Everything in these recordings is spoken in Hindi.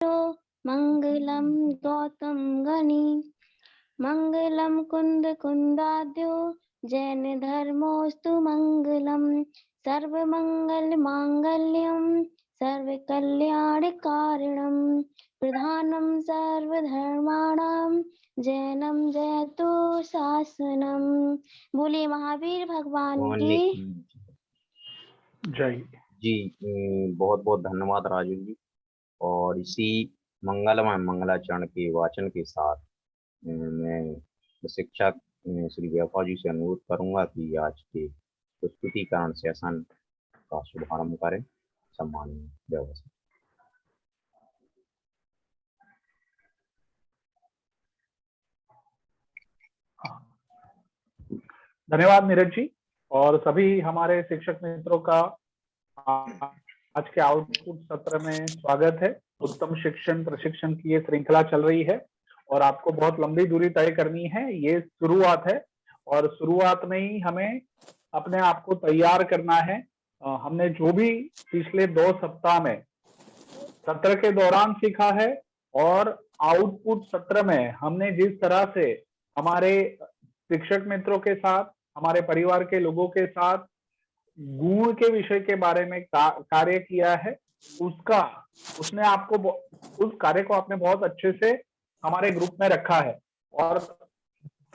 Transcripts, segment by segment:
मंगलम गौतम गणी मंगलम कुंद कुंदाद्यो जैन धर्मोस्तु मंगलम सर्वमंगल मांगल्यम सर्व कल्याण कारणम प्रधानम सर्वधर्माणां जैनम जयतु शासनम। बोलिए महावीर भगवान भगवान की की जय। जी। बहुत बहुत धन्यवाद राजू जी। और इसी मंगलमय मंगलाचरण के वाचन के साथ मैं शिक्षक श्री व्यापा जी से अनुरोध करूंगा कि आज के प्रस्तुतिकरण सेशन का शुभारंभ करें। सम्माननीय व्यवस्था। धन्यवाद नीरज जी और सभी हमारे शिक्षक मित्रों का आज के आउटपुट सत्र में स्वागत है। उत्तम शिक्षण प्रशिक्षण की ये श्रृंखला चल रही है और आपको बहुत लंबी दूरी तय करनी है। ये शुरुआत है और शुरुआत में ही हमें अपने आप को तैयार करना है। हमने जो भी पिछले 2 सप्ताह में सत्र के दौरान सीखा है और आउटपुट सत्र में हमने जिस तरह से हमारे शिक्षक मित्रों के साथ, हमारे परिवार के लोगों के साथ गुण के विषय के बारे में कार्य किया है, उसने आपको उस कार्य को आपने बहुत अच्छे से हमारे ग्रुप में रखा है और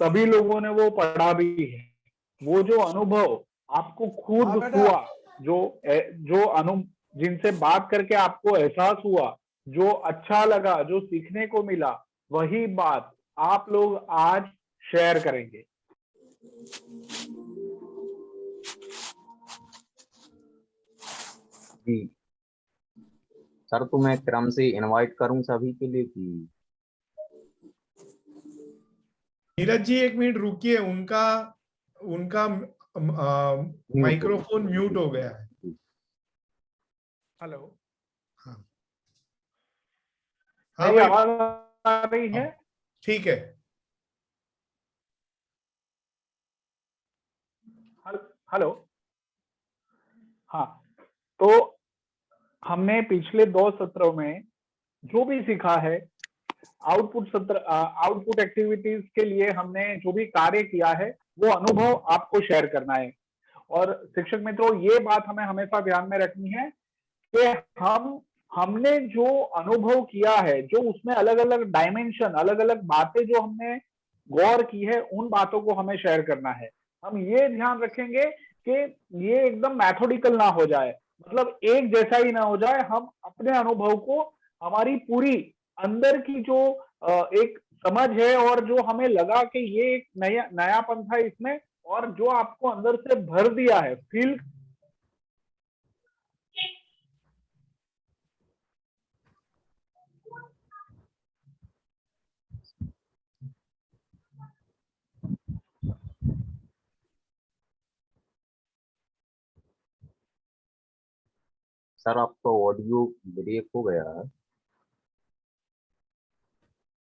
सभी लोगों ने वो पढ़ा भी है। वो जो अनुभव आपको खुद हुआ, जो जिनसे बात करके आपको एहसास हुआ, जो अच्छा लगा, जो सीखने को मिला, वही बात आप लोग आज शेयर करेंगे। जी सर, तो मैं क्रम से इनवाइट करूं सभी के लिए कि नीरज जी 1 मिनट रुकिए, उनका माइक्रोफोन म्यूट हो गया है। हेलो, हाँ मेरी आवाज आ रही है? ठीक है। हेलो, हाँ, तो हमने पिछले 2 सत्रों में जो भी सीखा है, आउटपुट एक्टिविटीज के लिए हमने जो भी कार्य किया है वो अनुभव आपको शेयर करना है। और शिक्षक मित्रों, ये बात हमें हमेशा ध्यान में रखनी है कि हमने जो अनुभव किया है, जो उसमें अलग अलग डायमेंशन, अलग अलग बातें जो हमने गौर की है, उन बातों को हमें शेयर करना है। हम ये ध्यान रखेंगे कि ये एकदम मैथोडिकल ना हो जाए, मतलब एक जैसा ही ना हो जाए। हम अपने अनुभव को, हमारी पूरी अंदर की जो एक समझ है और जो हमें लगा कि ये एक नयापन था इसमें, और जो आपको अंदर से भर दिया है, फील सर आपका ऑडियो ब्रेक हो गया है।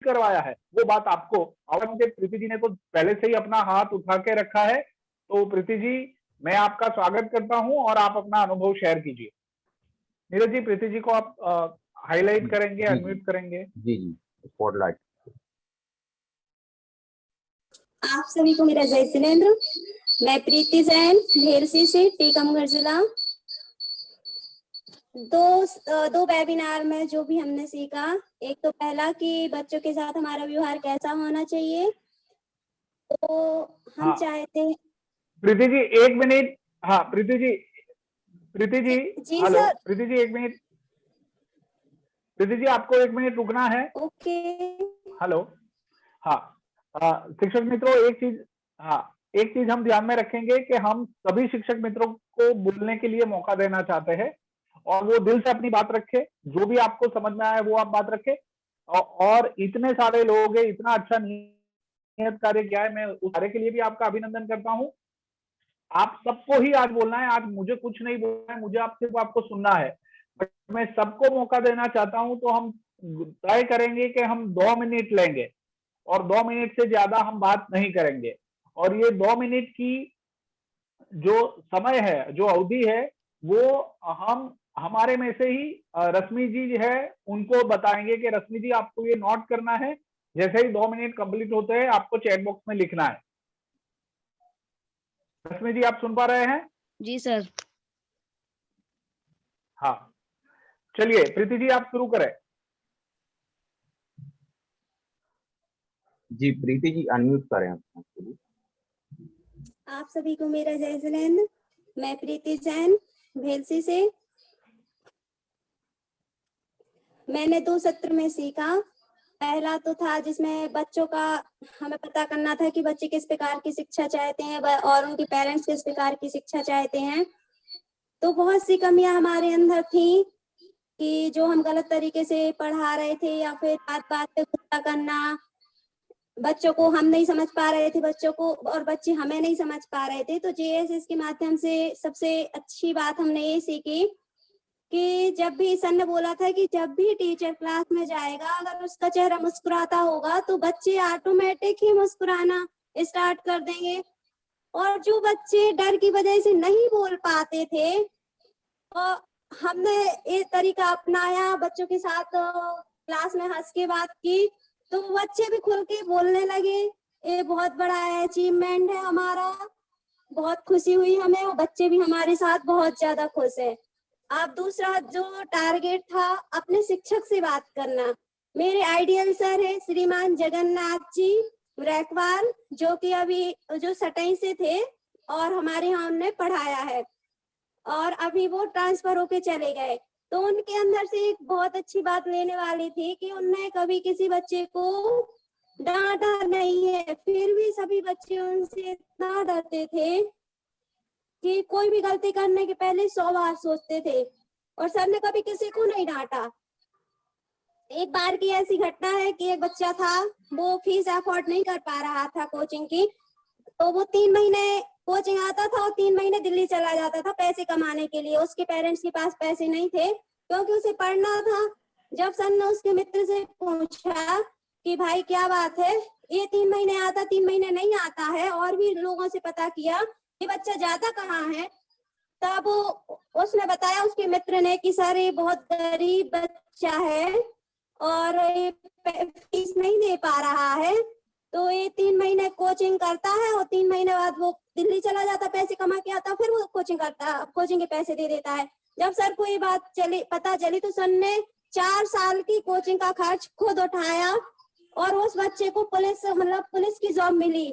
करवाया है, वो बात आपको, और मुझे प्रीति जी ने तो पहले से ही अपना हाथ उठा के रखा है। तो प्रीति जी, मैं आपका स्वागत करता हूं और आप अपना अनुभव शेयर कीजिए। नीरज जी, प्रीति जी को आप हाईलाइट करेंगे, अनम्यूट करेंगे? जी जी, स्पॉटलाइट। आप सभी को मेरा जय शिलेंद्र। मैं प्रीति जैन, भेलसी से, टीकमगढ़ जिला। दो वेबिनार में जो भी हमने सीखा, एक तो पहला कि बच्चों के साथ हमारा व्यवहार कैसा होना चाहिए, तो हम चाहते हैं। प्रीति जी 1 मिनट। हाँ प्रीति जी जी hello sir. Preeti ji 1 minute. Preeti ji आपको 1 मिनट रुकना है। ओके। हेलो, हाँ, शिक्षक मित्रों, एक चीज हम ध्यान में रखेंगे कि हम सभी शिक्षक मित्रों को बोलने के लिए मौका देना चाहते हैं और वो दिल से अपनी बात रखे, जो भी आपको समझ में आए वो आप बात रखे। और इतने सारे लोग हैं, इतना अच्छा नियत कार्य किया है, मैं उस कार्य के लिए भी आपका अभिनंदन करता हूं। आप सबको ही आज बोलना है, आज मुझे कुछ नहीं बोलना है, मुझे आपको सुनना है। बट मैं सबको मौका देना चाहता हूं, तो हम तय करेंगे कि हम 2 मिनट लेंगे और 2 मिनट से ज्यादा हम बात नहीं करेंगे। और ये 2 मिनट की जो समय है, जो अवधि है, वो हम हमारे में से ही रश्मि जी जो है उनको बताएंगे कि रश्मि जी आपको ये नोट करना है, जैसे ही 2 मिनट कंप्लीट होते हैं आपको चैट बॉक्स में लिखना है। रश्मि जी आप सुन पा रहे हैं? जी सर। हाँ, चलिए प्रीति जी आप शुरू करें। जी प्रीति जी अनम्यूट करें अपना। आप सभी को मेरा जय जिनेंद्र। मैं प्रीति जैन भेलसी से। मैंने 2 सत्र में सीखा। पहला तो था जिसमें बच्चों का हमें पता करना था कि बच्चे किस प्रकार की शिक्षा चाहते हैं और उनके पेरेंट्स किस प्रकार की शिक्षा चाहते हैं। तो बहुत सी कमियां हमारे अंदर थी कि जो हम गलत तरीके से पढ़ा रहे थे या फिर बात बात पे गुस्सा करना, बच्चों को हम नहीं समझ पा रहे थे बच्चों को, और बच्चे हमें नहीं समझ पा रहे थे। तो JSS के माध्यम से सबसे अच्छी बात हमने ये सीखी कि जब भी सर ने बोला था कि जब भी टीचर क्लास में जाएगा अगर उसका चेहरा मुस्कुराता होगा तो बच्चे ऑटोमेटिक ही मुस्कुराना स्टार्ट कर देंगे। और जो बच्चे डर की वजह से नहीं बोल पाते थे, तो हमने ये तरीका अपनाया, बच्चों के साथ क्लास में हंस के बात की तो बच्चे भी खुल के बोलने लगे। ये बहुत बड़ा अचीवमेंट है हमारा, बहुत खुशी हुई हमें और बच्चे भी हमारे साथ बहुत ज्यादा खुश हैं। अब दूसरा जो टारगेट था अपने शिक्षक से बात करना। मेरे आइडियल सर है श्रीमान जगन्नाथ जी रैकवाल, जो कि अभी जो सटाई से थे और हमारे यहाँ उन्होंने पढ़ाया है और अभी वो ट्रांसफर होके चले गए। तो उनके अंदर से एक बहुत अच्छी बात लेने वाली थी कि उनने कभी किसी बच्चे को डांटा नहीं है, फिर भी सभी बच्चे उनसे इतना डरते थे कि कोई भी गलती करने के पहले 100 बार सोचते थे और सर ने कभी किसी को नहीं डांटा। एक बार की ऐसी घटना है कि एक बच्चा था, वो फीस अफोर्ड नहीं कर पा रहा था कोचिंग की, तो वो 3 महीने कोचिंग आता था और 3 महीने दिल्ली चला जाता था पैसे कमाने के लिए। उसके पेरेंट्स के पास पैसे नहीं थे क्योंकि उसे पढ़ना था। जब सर ने उसके मित्र से पूछा कि भाई क्या बात है, ये 3 महीने आता 3 महीने नहीं आता है, और भी लोगों से पता किया ये बच्चा जाता कहाँ है, तब उसने बताया उसके मित्र ने कि सर ये बहुत गरीब बच्चा है और ये फीस नहीं दे पा रहा है, तो ये 3 महीने कोचिंग करता है और 3 महीने बाद वो दिल्ली चला जाता, पैसे कमा के आता, फिर वो कोचिंग करता, कोचिंग के पैसे दे देता है। जब सर को ये बात पता चली तो सर ने 4 साल की कोचिंग का खर्च खुद उठाया और उस बच्चे को पुलिस की जॉब मिली।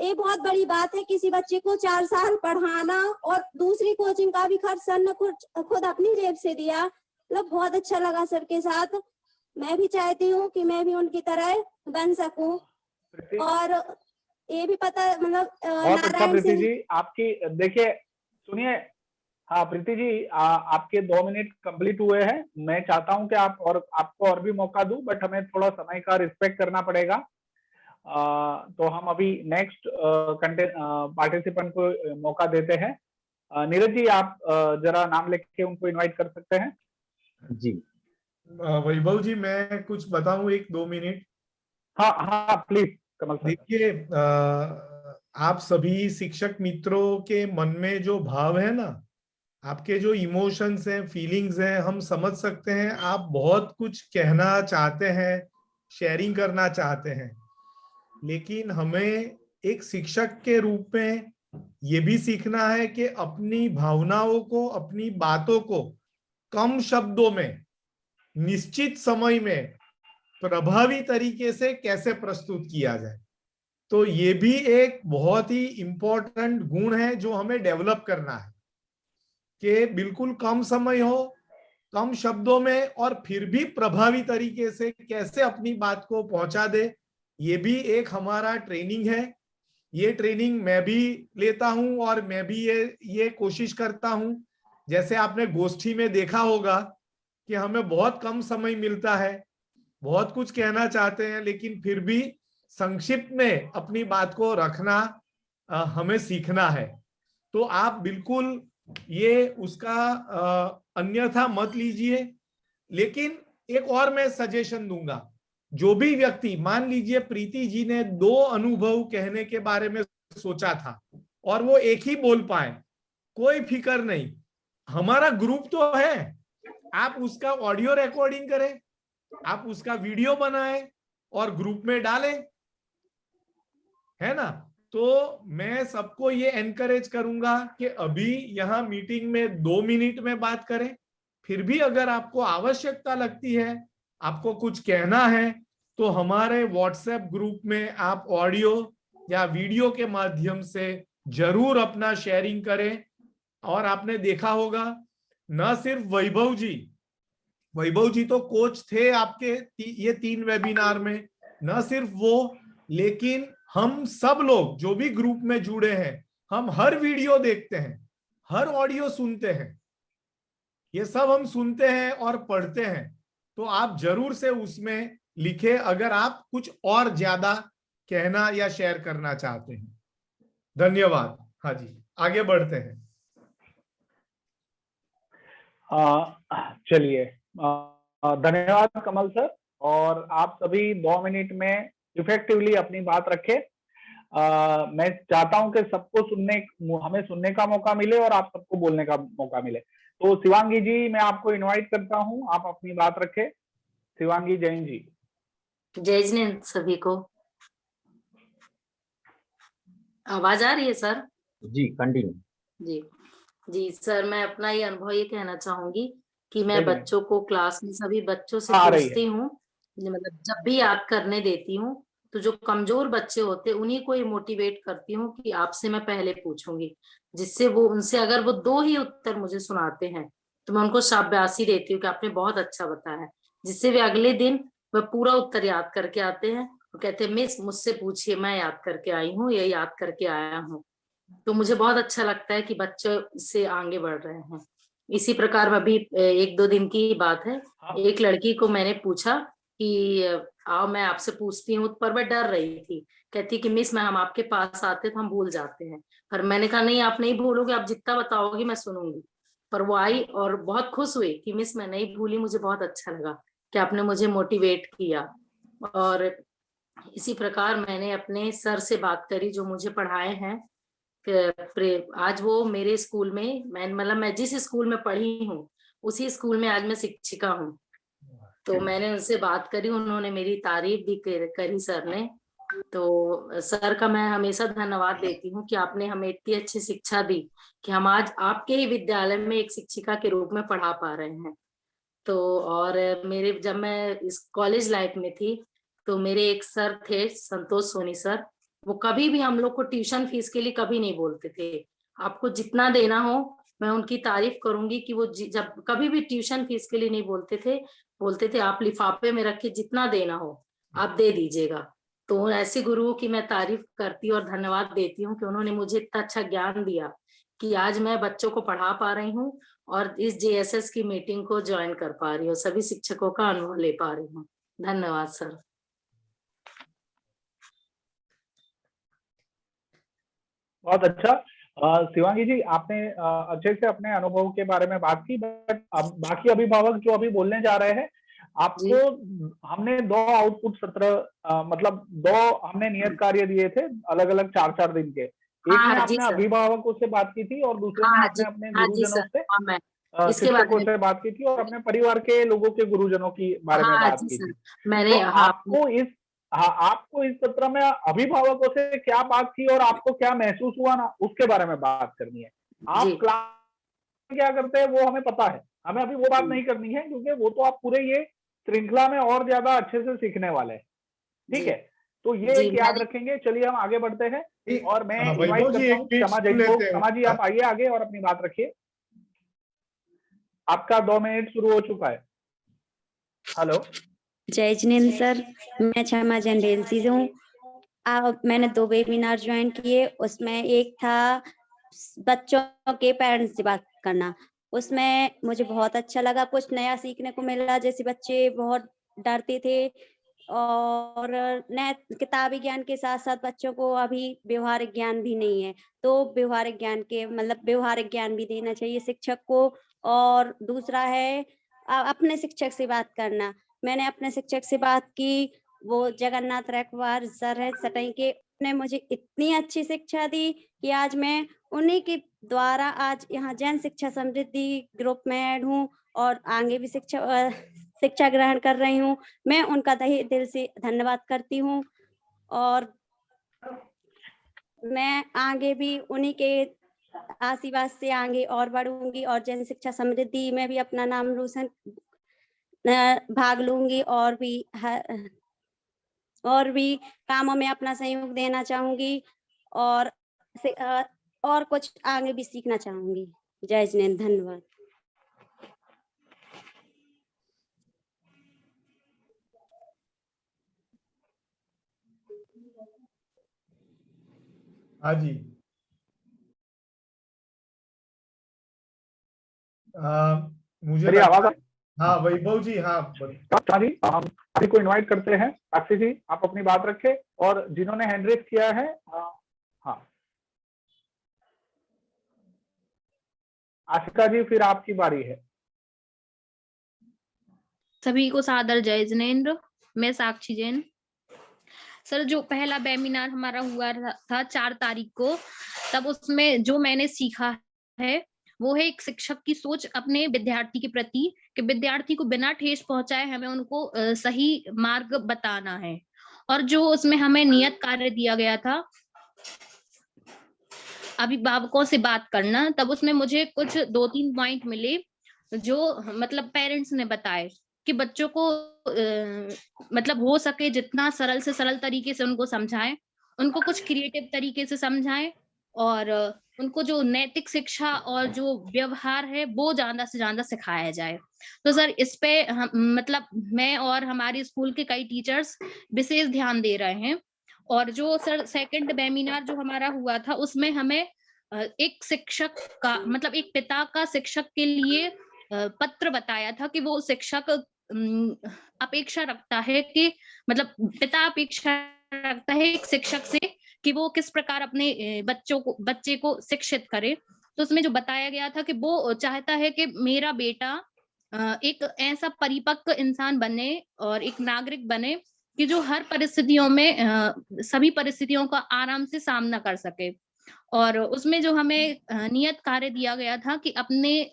ये बहुत बड़ी बात है, किसी बच्चे को 4 साल पढ़ाना और दूसरी कोचिंग का भी खर्च सर ने खुद अपनी जेब से दिया। मतलब बहुत अच्छा लगा सर के साथ। मैं भी चाहती हूँ कि मैं भी उनकी तरह बन सकूं और ये भी पता बहुत अच्छा प्रीति जी आपकी, देखिए सुनिए, हाँ प्रीति जी आपके 2 मिनट कंप्लीट हुए हैं। मैं चाहता हूं कि आपको और भी मौका दूं, बट हमें थोड़ा समय का रिस्पेक्ट करना पड़ेगा। तो हम अभी नेक्स्ट पार्टिसिपेंट को मौका देते हैं। नीरज जी आप जरा नाम लिख के उनको इनवाइट कर सकते हैं। जी वैभव जी मैं कुछ बताऊं 1-2 मिनट। हाँ हाँ प्लीज कमल सर। देखिए आप सभी शिक्षक मित्रों के मन में जो भाव है ना, आपके जो इमोशंस हैं, फीलिंग्स हैं, हम समझ सकते हैं। आप बहुत कुछ कहना चाहते हैं, शेयरिंग करना चाहते हैं, लेकिन हमें एक शिक्षक के रूप में ये भी सीखना है कि अपनी भावनाओं को, अपनी बातों को कम शब्दों में निश्चित समय में प्रभावी तरीके से कैसे प्रस्तुत किया जाए। तो ये भी एक बहुत ही इंपॉर्टेंट गुण है जो हमें डेवलप करना है कि बिल्कुल कम समय हो, कम शब्दों में, और फिर भी प्रभावी तरीके से कैसे अपनी बात को पहुंचा दे। ये भी एक हमारा ट्रेनिंग है। ये ट्रेनिंग मैं भी लेता हूं और मैं भी ये कोशिश करता हूं। जैसे आपने गोष्ठी में देखा होगा कि हमें बहुत कम समय मिलता है, बहुत कुछ कहना चाहते हैं, लेकिन फिर भी संक्षिप्त में अपनी बात को रखना हमें सीखना है। तो आप बिल्कुल ये उसका अन्यथा मत लीजिए। लेकिन एक और मैं सजेशन दूंगा, जो भी व्यक्ति, मान लीजिए प्रीति जी ने 2 अनुभव कहने के बारे में सोचा था और वो एक ही बोल पाए, कोई फिक्र नहीं, हमारा ग्रुप तो है, आप उसका ऑडियो रिकॉर्डिंग करें, आप उसका वीडियो बनाएं और ग्रुप में डालें, है ना। तो मैं सबको ये एनकरेज करूंगा कि अभी यहाँ मीटिंग में 2 मिनट में बात करें, फिर भी अगर आपको आवश्यकता लगती है, आपको कुछ कहना है, तो हमारे व्हाट्सएप ग्रुप में आप ऑडियो या वीडियो के माध्यम से जरूर अपना शेयरिंग करें। और आपने देखा होगा, न सिर्फ वैभव जी तो कोच थे आपके ये 3 वेबिनार में, न सिर्फ वो, लेकिन हम सब लोग जो भी ग्रुप में जुड़े हैं, हम हर वीडियो देखते हैं, हर ऑडियो सुनते हैं, ये सब हम सुनते हैं और पढ़ते हैं। तो आप जरूर से उसमें लिखे अगर आप कुछ और ज्यादा कहना या शेयर करना चाहते हैं। धन्यवाद। हाँ जी, आगे बढ़ते हैं। चलिए, धन्यवाद कमल सर। और आप सभी 2 मिनट में इफेक्टिवली अपनी बात रखें। मैं चाहता हूं कि सबको हमें सुनने का मौका मिले और आप सबको बोलने का मौका मिले। तो शिवांगी जी, मैं आपको इनवाइट करता हूं, आप अपनी बात रखें। शिवांगी जैन जी। जय जिनेंद्र सभी को। आवाज आ रही है सर? जी, कंटिन्यू। जी सर, मैं अपना ये अनुभव ये कहना चाहूंगी कि मैं बच्चों को क्लास में सभी बच्चों से पूछती हूँ, मतलब जब भी याद करने देती हूँ तो जो कमजोर बच्चे होते उन्हीं को ही मोटिवेट करती हूँ कि आपसे मैं पहले पूछूंगी, जिससे वो उनसे अगर वो 2 ही उत्तर मुझे सुनाते हैं तो मैं उनको शाबाशी देती हूँ कि आपने बहुत अच्छा बताया, जिससे वे अगले दिन वह पूरा उत्तर याद करके आते हैं और कहते हैं मिस मुझसे पूछिए, मैं याद करके आई हूँ, ये याद करके आया हूँ। तो मुझे बहुत अच्छा लगता है कि बच्चे इससे आगे बढ़ रहे हैं। इसी प्रकार अभी 1-2 दिन की बात है, एक लड़की को मैंने पूछा कि आओ मैं आपसे पूछती हूँ, पर वह डर रही थी, कहती कि मिस मैं हम आपके पास आते तो हम भूल जाते हैं। पर मैंने कहा नहीं, आप नहीं भूलोगे, आप जितना बताओगी मैं सुनूंगी। पर वो आई और बहुत खुश हुई कि मिस मैं नहीं भूली, मुझे बहुत अच्छा लगा कि आपने मुझे मोटिवेट किया। और इसी प्रकार मैंने अपने सर से बात करी जो मुझे पढ़ाए हैं। आज वो मेरे स्कूल में, मैं जिस स्कूल में पढ़ी हूँ उसी स्कूल में आज मैं शिक्षिका हूँ। तो मैंने उनसे बात करी, उन्होंने मेरी तारीफ भी करी सर ने। तो सर का मैं हमेशा धन्यवाद देती हूँ कि आपने हमें इतनी अच्छी शिक्षा दी कि हम आज आपके ही विद्यालय में एक शिक्षिका के रूप में पढ़ा पा रहे हैं। तो और जब मैं इस कॉलेज लाइफ में थी तो मेरे एक सर थे, संतोष सोनी सर, वो कभी भी हम लोग को ट्यूशन फीस के लिए कभी नहीं बोलते थे। आपको जितना देना हो, मैं उनकी तारीफ करूंगी कि वो जब कभी भी ट्यूशन फीस के लिए नहीं बोलते थे आप लिफाफे में रख के जितना देना हो आप दे दीजिएगा। तो ऐसे गुरुओं की मैं तारीफ करती और धन्यवाद देती हूँ कि उन्होंने मुझे इतना अच्छा ज्ञान दिया कि आज मैं बच्चों को पढ़ा पा रही हूँ और इस JSS की मीटिंग को ज्वाइन कर पा रही हूँ, सभी शिक्षकों का अनुभव ले पा रही हूँ। धन्यवाद सर। बहुत अच्छा। शिवांगी जी, आपने अच्छे से अपने अनुभव के बारे में बात की, बट अब बाकी अभिभावक जो अभी बोलने जा रहे हैं, आपको हमने 2 आउटपुट सत्र मतलब 2 हमने नियत कार्य दिए थे, अलग अलग 4-4 दिन के। एक में आपने अभिभावकों से बात की थी और दूसरे में आपने अपने गुरुजनों से, शिक्षकों से बात की थी और अपने परिवार के लोगों के गुरुजनों की बारे में बात की थी। मैंने आपको इस सत्र में अभिभावकों से क्या बात की और आपको क्या महसूस हुआ ना, उसके बारे में बात करनी है। आप क्लास क्या करते हैं वो हमें पता है, हमें अभी वो बात नहीं करनी है, क्योंकि वो तो आप पूरे ये श्रृंखला में और ज्यादा अच्छे से सीखने वाले हैं। ठीक है, तो ये याद रखेंगे। चलिए हम आगे बढ़ते हैं और मैं इनवाइट करता हूँ क्षमा जी को। क्षमा जी, आप आइए आगे और अपनी बात रखिए। आपका 2 मिनट शुरू हो चुका है। हेलो। जय जिनेंद्र सर, मैं क्षमा जनरेल हूँ। मैंने 2 वेबिनार ज्वाइन किए, उसमें एक था बच्चों के पेरेंट्स से बात करना, उसमें मुझे बहुत अच्छा लगा, कुछ नया सीखने को मिला। जैसे बच्चे बहुत डरते थे और नए किताबी ज्ञान के साथ साथ बच्चों को अभी व्यवहारिक ज्ञान भी नहीं है, तो व्यवहारिक ज्ञान के व्यवहारिक ज्ञान भी देना चाहिए शिक्षक को। और दूसरा है अपने शिक्षक से बात करना। मैंने अपने शिक्षक से बात की, वो जगन्नाथ सर है सटाई के, उन्होंने मुझे इतनी अच्छी शिक्षा दी कि आज मैं उन्हीं की द्वारा आज यहाँ जैन शिक्षा समृद्धि ग्रुप में ऐड हूँ और आगे भी शिक्षा ग्रहण कर रही हूँ। मैं उनका दिल से धन्यवाद करती हूँ और मैं आगे भी उन्हीं के आशीर्वाद से आगे और बढ़ूंगी और जैन शिक्षा समृद्धि में भी अपना नाम रोशन भाग लूंगी और भी कामों में अपना सहयोग देना चाहूंगी और कुछ आगे भी सीखना चाहूंगी। जय जिनेंद्र, धन्यवाद। हाँ जी, मुझे आवाज। हाँ वैभव जी, हाँ जी, हम सभी को इनवाइट करते हैं। साक्षी जी, आप अपनी बात रखें और जिन्होंने हैंड रेज किया है, हाँ आशिका जी, फिर आपकी बारी है। सभी को सादर जय जिनेंद्र। मैं साक्षी जैन। सर, जो पहला वेबिनार हमारा हुआ था 4 तारीख को, तब उसमें जो मैंने सीखा है वो है एक शिक्षक की सोच अपने विद्यार्थी के प्रति, कि विद्यार्थी को बिना ठेस पहुंचाए हमें उनको सही मार्ग बताना है। और जो उसमें हमें नियत कार्य दिया गया था अभिभावकों से बात करना, तब उसमें मुझे कुछ 2-3 पॉइंट मिले जो मतलब पेरेंट्स ने बताए कि बच्चों को मतलब हो सके जितना सरल से सरल तरीके से उनको समझाएं, उनको कुछ क्रिएटिव तरीके से समझाएं और उनको जो नैतिक शिक्षा और जो व्यवहार है वो ज्यादा से ज्यादा सिखाया जाए। तो सर, इस पे मतलब मैं और हमारे स्कूल के कई टीचर्स विशेष ध्यान दे रहे हैं। और जो सर सेकंड वेबिनार जो हमारा हुआ था उसमें हमें एक शिक्षक का मतलब एक पिता का शिक्षक के लिए पत्र बताया था कि वो शिक्षक अपेक्षा रखता है कि मतलब पिता अपेक्षा रखता है एक शिक्षक से कि वो किस प्रकार अपने बच्चे को शिक्षित करे। तो उसमें जो बताया गया था कि वो चाहता है कि मेरा बेटा एक ऐसा परिपक्व इंसान बने और एक नागरिक बने कि जो हर परिस्थितियों में सभी परिस्थितियों का आराम से सामना कर सके। और उसमें जो हमें नियत कार्य दिया गया था कि अपने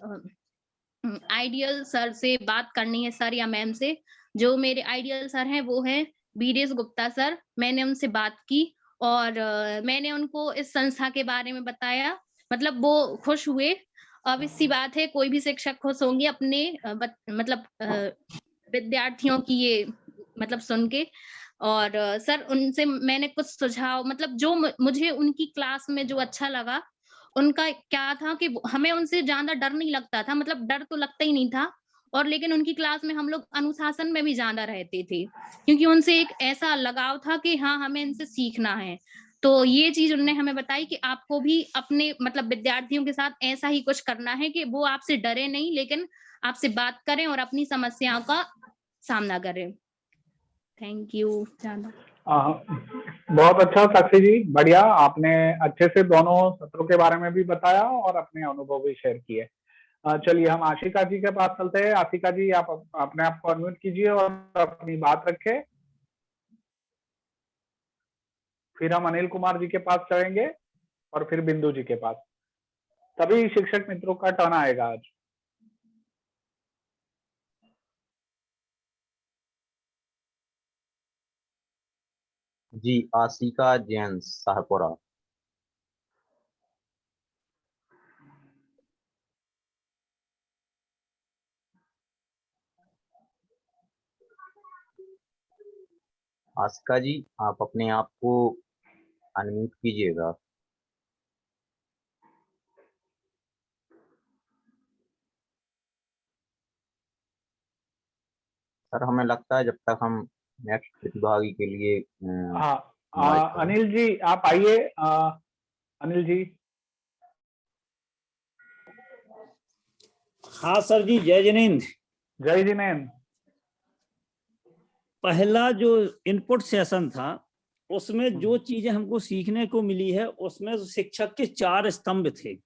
आइडियल सर से बात करनी है, सर या मैम से। जो मेरे आइडियल सर हैं वो हैं बीरेश गुप्ता सर। मैंने उनसे बात की और मैंने उनको इस संस्था के बारे में बताया, मतलब वो खुश हुए। अब इसी बात है, कोई भी शिक्षक खुश होंगे अपने मतलब विद्यार्थियों की ये मतलब सुन के। और सर, उनसे मैंने कुछ सुझाव मतलब जो मुझे उनकी क्लास में जो अच्छा लगा, उनका क्या था कि हमें उनसे ज्यादा डर नहीं लगता था, मतलब डर तो लगता ही नहीं था। और लेकिन उनकी क्लास में हम लोग अनुशासन में भी ज्यादा रहते थे, क्योंकि उनसे एक ऐसा लगाव था कि हाँ, हमें इनसे सीखना है। तो ये चीज उन्होंने हमें बताई कि आपको भी अपने मतलब विद्यार्थियों के साथ ऐसा ही कुछ करना है कि वो आपसे डरे नहीं, लेकिन आपसे बात करें और अपनी समस्याओं का सामना करें। Thank you. बहुत अच्छा साक्षी जी, बढ़िया। आपने अच्छे से दोनों सत्रों के बारे में भी बताया और अपने अनुभव भी शेयर किए। चलिए हम आशिका जी के पास चलते हैं। आशिका जी, आप अपने आप को अनम्यूट कीजिए और अपनी बात रखें। फिर हम अनिल कुमार जी के पास चलेंगे और फिर बिंदु जी के पास। सभी शिक्षक मित्रों का टर्न आएगा आज। जी, आशिका जैन शाहपुरा। आशिका जी, आप अपने आप को अनम्यूट कीजिएगा। सर, हमें लगता है जब तक हम नेक्स्ट प्रतिभागी के लिए अनिल जी आप आइए। अनिल जी। हाँ सर जी, जय जिनेंद्र। जय जिनेंद्र। पहला जो इनपुट सेशन था उसमें जो चीजें हमको सीखने को मिली है उसमें शिक्षक के 4 स्तंभ थे।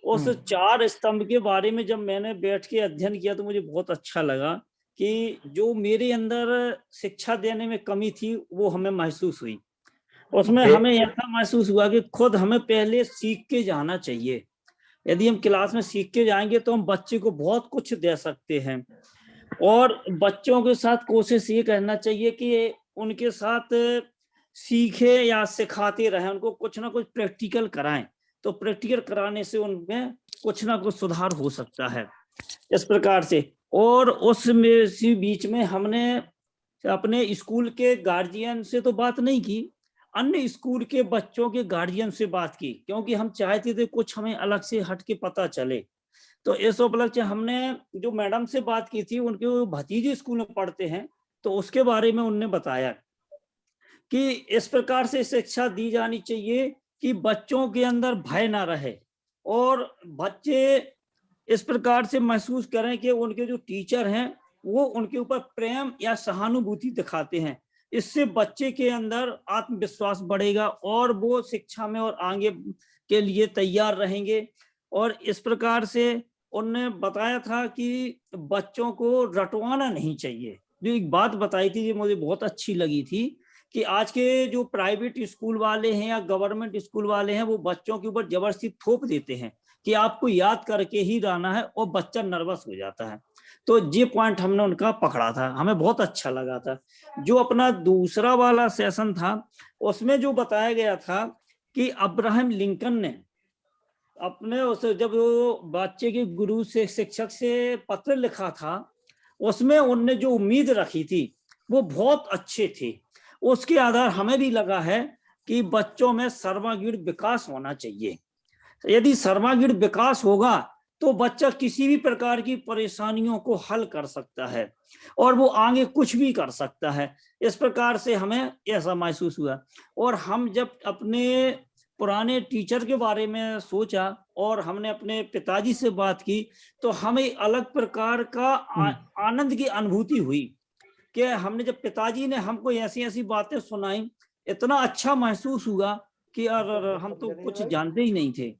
उस 4 स्तंभ के बारे में जब मैंने बैठ के अध्ययन किया तो मुझे बहुत अच्छा लगा कि जो मेरे अंदर शिक्षा देने में कमी थी वो हमें महसूस हुई। उसमें हमें ऐसा महसूस हुआ कि खुद हमें पहले सीख के जाना चाहिए यदि हम क्लास में सीख के जाएंगे तो हम बच्चे को बहुत कुछ दे सकते हैं। और बच्चों के साथ कोशिश ये करना चाहिए कि उनके साथ सीखे या सिखाते रहें, उनको कुछ ना कुछ प्रैक्टिकल कराएं, तो प्रैक्टिकल कराने से उनमें कुछ ना कुछ सुधार हो सकता है इस प्रकार से। और उसमें इसी बीच में हमने अपने स्कूल के गार्जियन से तो बात नहीं की, अन्य स्कूल के बच्चों के गार्जियन से बात की, क्योंकि हम चाहते थे कुछ हमें अलग से हट के पता चले। तो इस उपलक्ष्य हमने जो मैडम से बात की थी, उनके भतीजे स्कूल में पढ़ते हैं, तो उसके बारे में उन्होंने बताया कि इस प्रकार से शिक्षा दी जानी चाहिए कि बच्चों के अंदर भय ना रहे और बच्चे इस प्रकार से महसूस करें कि उनके जो टीचर हैं वो उनके ऊपर प्रेम या सहानुभूति दिखाते हैं। इससे बच्चे के अंदर आत्मविश्वास बढ़ेगा और वो शिक्षा में और आगे के लिए तैयार रहेंगे। और इस प्रकार से उन्होंने बताया था कि बच्चों को रटवाना नहीं चाहिए। जो एक बात बताई थी जो मुझे बहुत अच्छी लगी थी कि आज के जो प्राइवेट स्कूल वाले हैं या गवर्नमेंट स्कूल वाले हैं, वो बच्चों के ऊपर जबरदस्ती थोप देते हैं कि आपको याद करके ही रहना है, और बच्चा नर्वस हो जाता है। तो ये पॉइंट हमने उनका पकड़ा था, हमें बहुत अच्छा लगा था। जो अपना दूसरा वाला सेशन था उसमें जो बताया गया था कि अब्राहम लिंकन ने अपने उस जब वो बच्चे के गुरु से शिक्षक से पत्र लिखा था, उसमें उनने जो उम्मीद रखी थी वो बहुत अच्छे थे। उसके आधार हमें भी लगा है कि बच्चों में सर्वांगीण विकास होना चाहिए। यदि सर्वांगीण विकास होगा तो बच्चा किसी भी प्रकार की परेशानियों को हल कर सकता है और वो आगे कुछ भी कर सकता है। इस प्रकार से हमें ऐसा महसूस हुआ। और हम जब अपने पुराने टीचर के बारे में सोचा और हमने अपने पिताजी से बात की, तो हमें अलग प्रकार का आनंद की अनुभूति हुई कि हमने जब पिताजी ने हमको ऐसी ऐसी बातें सुनाई, इतना अच्छा महसूस हुआ कि हम तो कुछ जानते ही नहीं थे।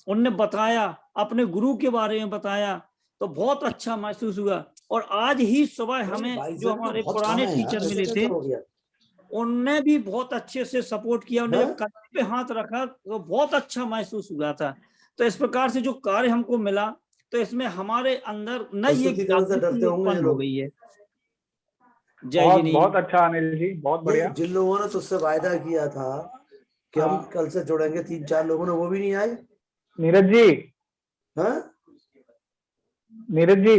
उन्होंने बताया, अपने गुरु के बारे में बताया, तो बहुत अच्छा महसूस हुआ। और आज ही सुबह हमें जो हमारे पुराने टीचर मिले थे, उनने भी बहुत अच्छे से सपोर्ट किया। उन्होंने जब कंधे पे हाथ रखा तो बहुत अच्छा महसूस हुआ था। तो इस प्रकार से जो कार्य हमको मिला, तो इसमें हमारे अंदर नई एक जागृति उत्पन्न हो गई है। बहुत बहुत अच्छा अनिल जी, बहुत बढ़िया। जिन लोगों ने तुझसे वायदा किया था कि हम कल से जुड़ेंगे, 3-4 लोगों ने, वो भी नहीं आए। नीरज जी, नीरज जी,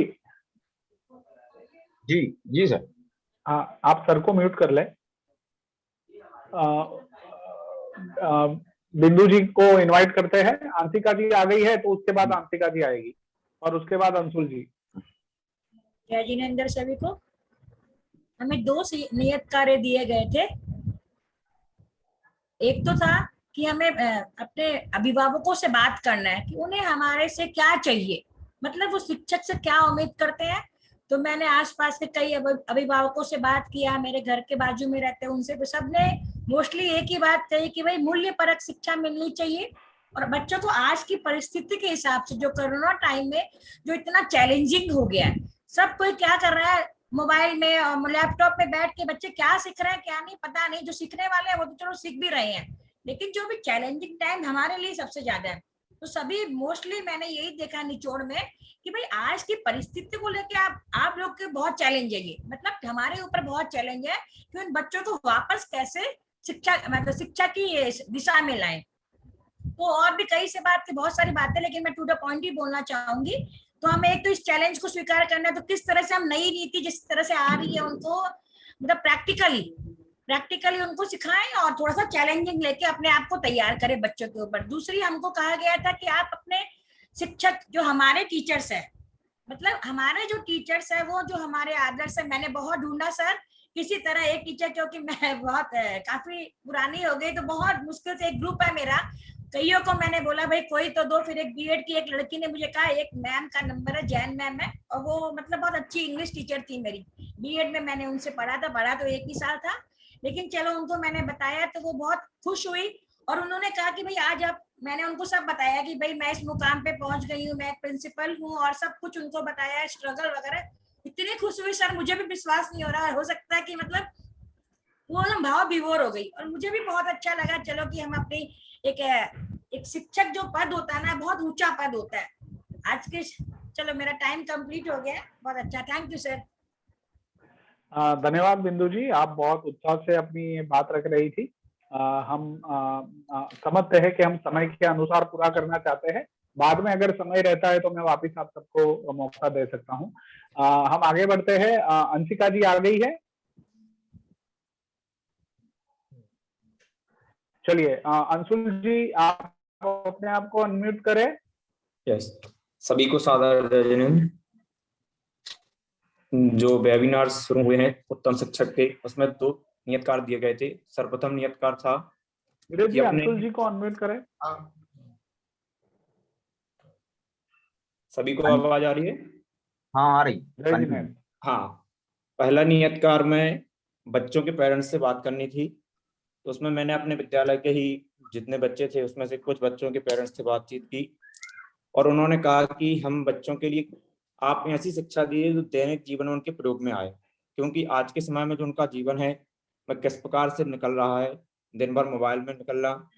जी जी सर। हाँ, आप सर को म्यूट कर लें। बिंदु जी को इनवाइट करते हैं। आंशिका जी आ गई है तो उसके बाद आंशिका जी आएगी और उसके बाद अंशुल जी। जय जिनेंद्र सभी को। हमें 2 नियत कार्य दिए गए थे। एक तो था कि हमें अपने अभिभावकों से बात करना है कि उन्हें हमारे से क्या चाहिए, मतलब वो शिक्षक से क्या उम्मीद करते हैं। तो मैंने आसपास के कई अभिभावकों से बात किया, मेरे घर के बाजू में रहते हैं उनसे, तो सबने मोस्टली एक ही बात कही कि भाई मूल्य परक शिक्षा मिलनी चाहिए। और बच्चों को आज की परिस्थिति के हिसाब से, जो कोरोना टाइम में जो इतना चैलेंजिंग हो गया है, सब कोई क्या कर रहा है, मोबाइल में और लैपटॉप में बैठ के बच्चे क्या सीख रहे हैं क्या नहीं पता नहीं। जो सीखने वाले हैं वो तो चलो सीख भी रहे हैं, लेकिन जो भी चैलेंजिंग टाइम हमारे लिए सबसे ज्यादा है। तो सभी मोस्टली मैंने यही देखा निचोड़ में कि भाई आज की परिस्थिति को लेके आप लोग के बहुत चैलेंज है, ये मतलब हमारे ऊपर बहुत चैलेंज है कि उन बच्चों को वापस कैसे शिक्षा, मतलब शिक्षा की दिशा में लाएं। तो और भी कई से बात की, बहुत सारी बातें, लेकिन मैं टू द पॉइंट ही बोलना चाहूंगी। तो हमें एक तो इस चैलेंज को स्वीकार करना है, तो किस तरह से हम नई नीति जिस तरह से आ रही है उनको मतलब प्रैक्टिकली उनको सिखाएं और थोड़ा सा चैलेंजिंग लेके अपने आप को तैयार करें बच्चों के ऊपर। दूसरी, हमको कहा गया था कि आप अपने शिक्षक, जो हमारे टीचर्स है, मतलब हमारे जो टीचर्स है वो जो हमारे आदर्श है, मैंने बहुत ढूंढा सर किसी तरह एक टीचर, क्योंकि मैं बहुत काफी पुरानी हो गई तो बहुत मुश्किल से एक ग्रुप है मेरा। कईयों को मैंने बोला भाई कोई तो दो, फिर एक बीएड की एक लड़की ने मुझे कहा एक मैम का नंबर है, जैन मैम है, और वो मतलब बहुत अच्छी इंग्लिश टीचर थी मेरी। बीएड में मैंने उनसे पढ़ा तो 1 ही साल था, लेकिन चलो उनको मैंने बताया तो वो बहुत खुश हुई। और उन्होंने कहा कि भाई आज आप, मैंने उनको सब बताया कि भाई मैं इस मुकाम पे पहुंच गई हूँ, मैं प्रिंसिपल हूँ, और सब कुछ उनको बताया, स्ट्रगल वगैरह। इतनी खुश हुई सर, मुझे भी विश्वास नहीं हो रहा है, हो सकता है कि मतलब वो भाव विभोर हो गई। और मुझे भी बहुत अच्छा लगा, चलो कि हम अपनी एक एक शिक्षक जो पद होता है ना, बहुत ऊंचा पद होता है आज के। चलो मेरा टाइम कंप्लीट हो गया, बहुत अच्छा, थैंक यू सर। धन्यवाद बिंदु जी, आप बहुत उत्साह से अपनी बात रख रही थी। हम समझते हैं कि हम समय के अनुसार पूरा करना चाहते हैं, बाद में अगर समय रहता है तो मैं वापस आप सबको मौका दे सकता हूँ। हम आगे बढ़ते हैं। अंशिका जी आ गई है, चलिए अंशुल जी आप अपने आप को अनम्यूट करें। यस, सभी को सादर जय हिंद। जो वेबिनार शुरू हुए हैं उत्तम शिक्षक के, उसमें 2 नियत कार्य दिए गए थे। सर्वप्रथम नियत कार्य था जी, अंशुल जी को अनम्यूट करें। सभी को आवाज आ रही है? हाँ आ रही। हाँ, पहला नियत कार्य में बच्चों के पेरेंट्स से बात करनी थी, तो उसमें मैंने अपने विद्यालय के ही जितने बच्चे थे उसमें से कुछ बच्चों के पेरेंट्स से बातचीत की और उन्होंने कहा कि हम बच्चों के लिए आप ऐसी शिक्षा दीजिए जो दैनिक जीवन में उनके प्रयोग में आए, क्योंकि आज के समय में जो उनका जीवन है वह किस प्रकार से निकल रहा है, दिन भर मोबाइल में निकल रहा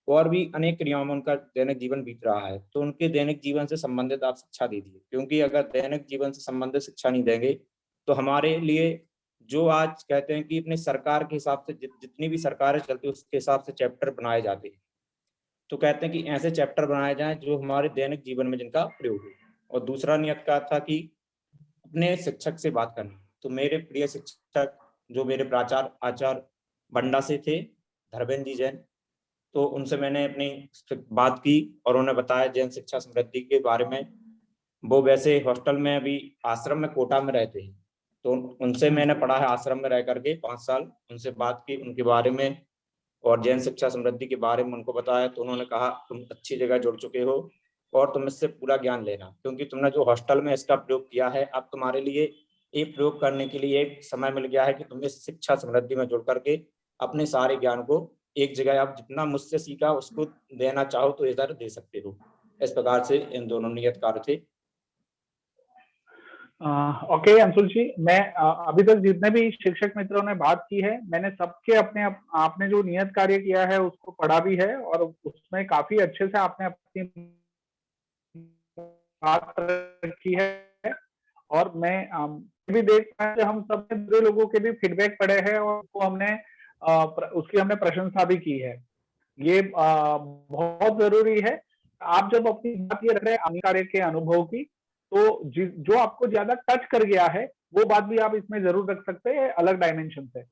और भी अनेक क्रियाओं में उनका दैनिक जीवन बीत रहा है। तो उनके दैनिक जीवन से संबंधित आप शिक्षा दीजिए, क्योंकि अगर दैनिक जीवन से संबंधित शिक्षा नहीं देंगे तो हमारे लिए जो आज कहते हैं कि अपने सरकार के हिसाब से जितनी भी सरकारें चलती है उसके हिसाब से चैप्टर बनाए जाते हैं, तो कहते हैं कि ऐसे चैप्टर बनाए जाएं जो हमारे दैनिक जीवन में जिनका प्रयोग हो। और दूसरा नियत कार्य था कि अपने शिक्षक से बात करनी। तो मेरे प्रिय शिक्षक जो मेरे प्राचार्य आचार्य बंडा से थे, धर्मेंद्र जी जैन, तो उनसे मैंने अपनी बात की और उन्होंने बताया जैन शिक्षा समृद्धि के बारे में। वो वैसे हॉस्टल में अभी आश्रम में कोटा में रहते हैं, तो उनसे मैंने पढ़ा है आश्रम में रह करके 5 साल। उनसे बात की उनके बारे में और जैन शिक्षा समृद्धि के बारे में उनको बताया, तो उन्होंने कहा तुम अच्छी जगह जुड़ चुके हो और तुम इससे पूरा ज्ञान लेना, क्योंकि तुमने जो हॉस्टल में इसका प्रयोग किया है अब तुम्हारे लिए एक प्रयोग करने के लिए एक समय मिल गया है कि तुम इस शिक्षा समृद्धि में जुड़ करके अपने सारे ज्ञान को एक जगह आप जितना मुझसे सीखा उसको देना चाहो तो इधर दे सकते हो। इस प्रकार से इन दोनों नियत कार्य थे। ओके अंशुल जी, मैं अभी तक जितने भी शिक्षक मित्रों ने बात की है मैंने सबके अपने आपने जो नियत कार्य किया है उसको पढ़ा भी है और उसमें काफी अच्छे से आपने अपनी बात रखी है। और मैं भी देख पाया कि हम सब दूसरे लोगों के भी फीडबैक पढ़े हैं और उसको हमने उसकी हमने प्रशंसा भी की है। ये बहुत जरूरी है। आप जब अपनी बात ये रख रहे हैं कार्य के अनुभव की, तो जो आपको ज्यादा टच कर गया है वो बात भी आप इसमें जरूर रख सकते हैं अलग डायमेंशन से।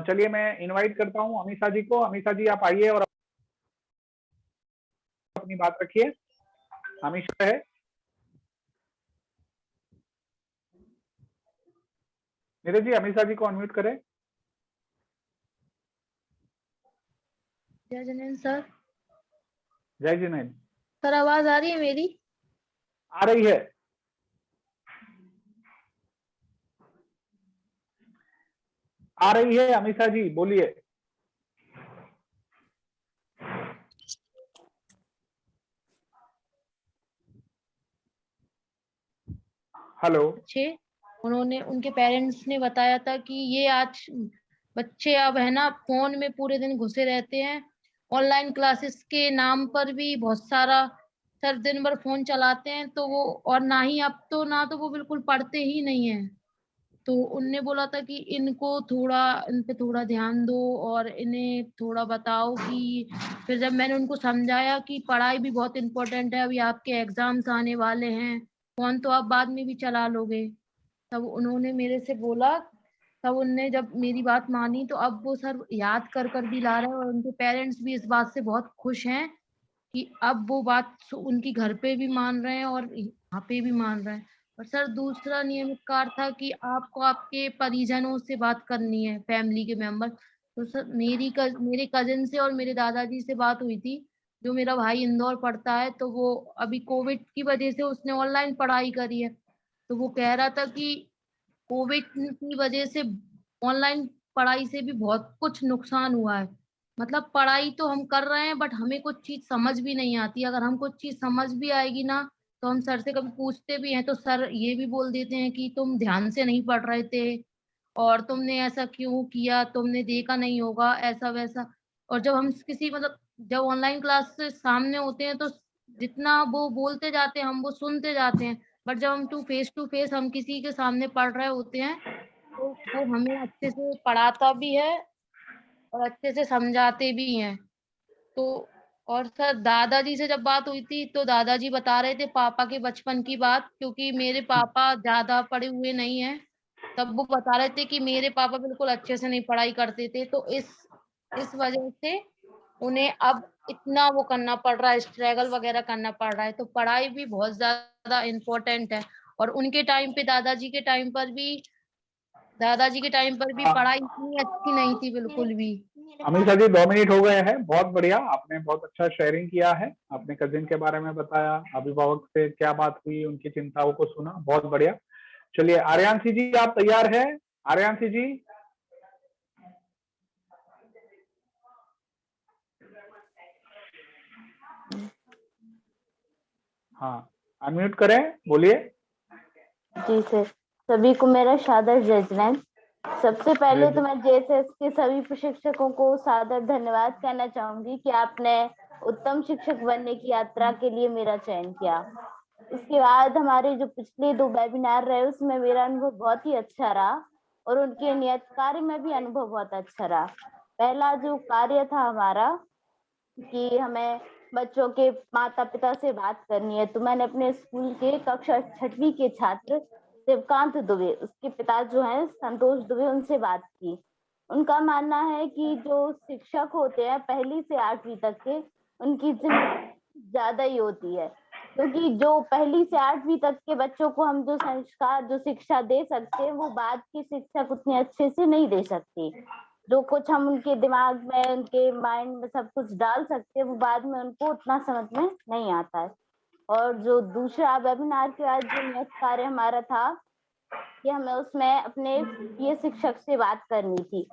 चलिए मैं इनवाइट करता हूं अमीषा जी को। अमीषा जी आप आइए और अपनी बात रखिए। अमीषा है, नीरज जी अमीषा जी को अनम्यूट करें। जय जिनेन्द्र सर। जय जिनेन्द्र सर, आवाज आ रही है मेरी? आ रही है। आ रही है अमीषा जी, बोलिए। हेलो। उन्होंने उनके पेरेंट्स ने बताया था कि ये आज बच्चे अब है ना फोन में पूरे दिन घुसे रहते हैं, ऑनलाइन क्लासेस के नाम पर भी बहुत सारा सर दिन भर फोन चलाते हैं, तो वो और ना ही अब तो ना तो वो बिल्कुल पढ़ते ही नहीं है। तो उनने बोला था कि इनको थोड़ा इन पे थोड़ा ध्यान दो और इन्हें थोड़ा बताओ कि फिर जब मैंने उनको समझाया कि पढ़ाई भी बहुत इम्पोर्टेंट है, अभी आपके एग्जाम्स आने वाले हैं, फोन तो आप बाद में भी चला लोगे, तब उन्होंने मेरे से बोला, तब उनने जब मेरी बात मानी तो अब वो सर याद कर कर भी ला रहे हैं और उनके पेरेंट्स भी इस बात से बहुत खुश हैं कि अब वो बात उनकी घर पे भी मान रहे हैं और यहाँ पे भी मान रहे हैं। और सर दूसरा नियमित कार्य था कि आपको आपके परिजनों से बात करनी है, फैमिली के मेंबर। तो सर मेरे कजिन से और मेरे दादाजी से बात हुई थी। जो मेरा भाई इंदौर पढ़ता है, तो वो अभी कोविड की वजह से उसने ऑनलाइन पढ़ाई करी है, तो वो कह रहा था कि कोविड की वजह से ऑनलाइन पढ़ाई से भी बहुत कुछ नुकसान हुआ है। मतलब पढ़ाई तो हम कर रहे हैं बट हमें कुछ चीज समझ भी नहीं आती। अगर हम कुछ चीज समझ भी आएगी ना तो हम सर से कभी पूछते भी हैं तो सर ये भी बोल देते हैं कि तुम ध्यान से नहीं पढ़ रहे थे और तुमने ऐसा क्यों किया, तुमने देखा नहीं होगा, ऐसा वैसा। और जब हम किसी मतलब जब ऑनलाइन क्लास से सामने होते हैं तो जितना वो बोलते जाते हैं हम वो सुनते जाते हैं, बट जब हम टू फेस हम किसी के सामने पढ़ रहे होते हैं तो वो हमें अच्छे से पढ़ाता भी है और अच्छे से समझाते भी हैं। तो और सर दादाजी से जब बात हुई थी तो दादाजी बता रहे थे पापा के बचपन की बात, क्योंकि मेरे पापा ज्यादा पढ़े हुए नहीं हैं। तब वो बता रहे थे कि मेरे पापा बिल्कुल अच्छे से नहीं पढ़ाई करते थे, तो इस वजह से उन्हें अब इतना वो करना पड़ रहा है, स्ट्रगल वगैरह करना पड़ रहा है। तो पढ़ाई भी बहुत ज्यादा इम्पोर्टेंट है। और उनके टाइम पे दादाजी के टाइम पर भी पढ़ाई इतनी अच्छी नहीं थी बिल्कुल भी। अमीषा जी 2 मिनट हो गए हैं, बहुत बढ़िया, आपने बहुत अच्छा शेयरिंग किया है, अपने कजिन के बारे में बताया, अभिभावक से क्या बात हुई, उनकी चिंताओं को सुना, बहुत बढ़िया। चलिए आर्यांशी जी आप तैयार हैं? आर्यांशी जी हाँ अनम्यूट करें, बोलिए। जी सर, सभी को मेरा सादर जजमेंट। सबसे पहले तो मैं जेएसएस के सभी प्रशिक्षकों को सादर धन्यवाद कहना चाहूंगी कि आपने उत्तम शिक्षक बनने की यात्रा के लिए मेरा चयन किया। इसके बाद हमारे जो पिछले 2 वेबिनार रहे उसमें मेरा अनुभव बहुत ही अच्छा रहा और उनके नियत कार्य में भी अनुभव बहुत अच्छा रहा। पहला जो कार्य था हमारा कि हमें बच्चों के माता पिता से बात करनी है, तो मैंने अपने स्कूल के कक्षा 6वीं के छात्र शिवकांत दुबे, उसके पिता जो हैं संतोष दुबे, उनसे बात की। उनका मानना है कि जो शिक्षक होते हैं 1ली से 8वीं तक के, उनकी जिम्मेदारी ज्यादा ही होती है, क्योंकि जो 1ली से 8वीं तक के बच्चों को हम जो संस्कार जो शिक्षा दे सकते हैं वो बाद के शिक्षक उतने अच्छे से नहीं दे सकते। जो कुछ हम उनके दिमाग में उनके माइंड में सब कुछ डाल सकते हैं वो बाद में उनको उतना समझ में नहीं आता है। और जो दूसरा वेबिनार के बाद जो नियत कार्य हमारा था कि हमें उसमें अपने प्रिय शिक्षक से बात करनी थी,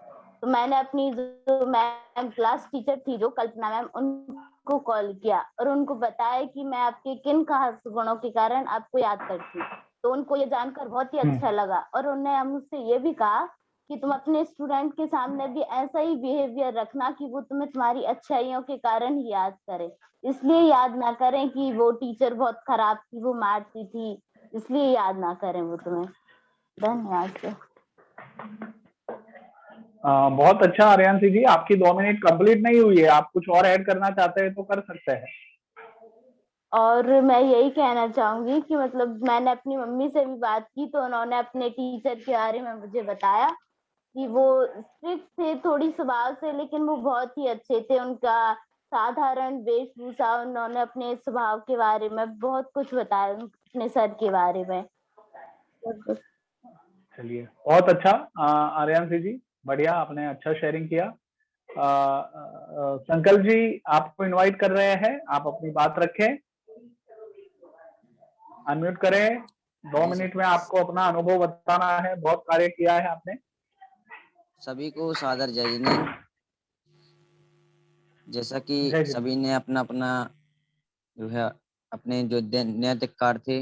तो मैंने अपनी जो मैम क्लास टीचर थी जो कल्पना मैम, उनको कॉल किया और उनको बताया कि मैं आपके किन खास गुणों के कारण आपको याद करती। तो उनको ये जानकर बहुत ही अच्छा लगा और उन्होंने मुझसे ये भी कहा कि तुम अपने स्टूडेंट के सामने भी ऐसा ही बिहेवियर रखना कि वो तुम्हें तुम्हारी अच्छाइयों के कारण ही याद करे, इसलिए याद ना करें कि वो टीचर बहुत खराब थी, वो मारती थी, इसलिए याद ना करें वो तुम्हें। धन्यवाद सर। बहुत अच्छा आर्यांशी जी, आपकी 2 मिनट कंप्लीट नहीं हुई है, आप कुछ और ऐड करना चाहते हैं तो कर सकते हैं। और मैं यही कहना चाहूंगी कि मतलब मैंने अपनी मम्मी से भी बात की तो उन्होंने अपने टीचर के बारे में मुझे बताया कि वो स्ट्रिक्ट थे थोड़ी स्वभाव से, लेकिन वो बहुत ही अच्छे थे। उनका साधारण वेशभूषा, उन्होंने अपने स्वभाव के बारे में बहुत कुछ बताया, अपने सर के बारे में। चलिए बहुत अच्छा आर्यांशी जी, बढ़िया, आपने अच्छा शेयरिंग किया। संकल्प जी आपको इनवाइट कर रहे हैं, आप अपनी बात रखें, अनम्यूट करें। 2 मिनट में आपको अपना अनुभव बताना है, बहुत कार्य किया है आपने। सभी को सादर जय जिनेंद्र। जैसा कि सभी ने अपना अपना जो है अपने जो नैतिक कार्य थे,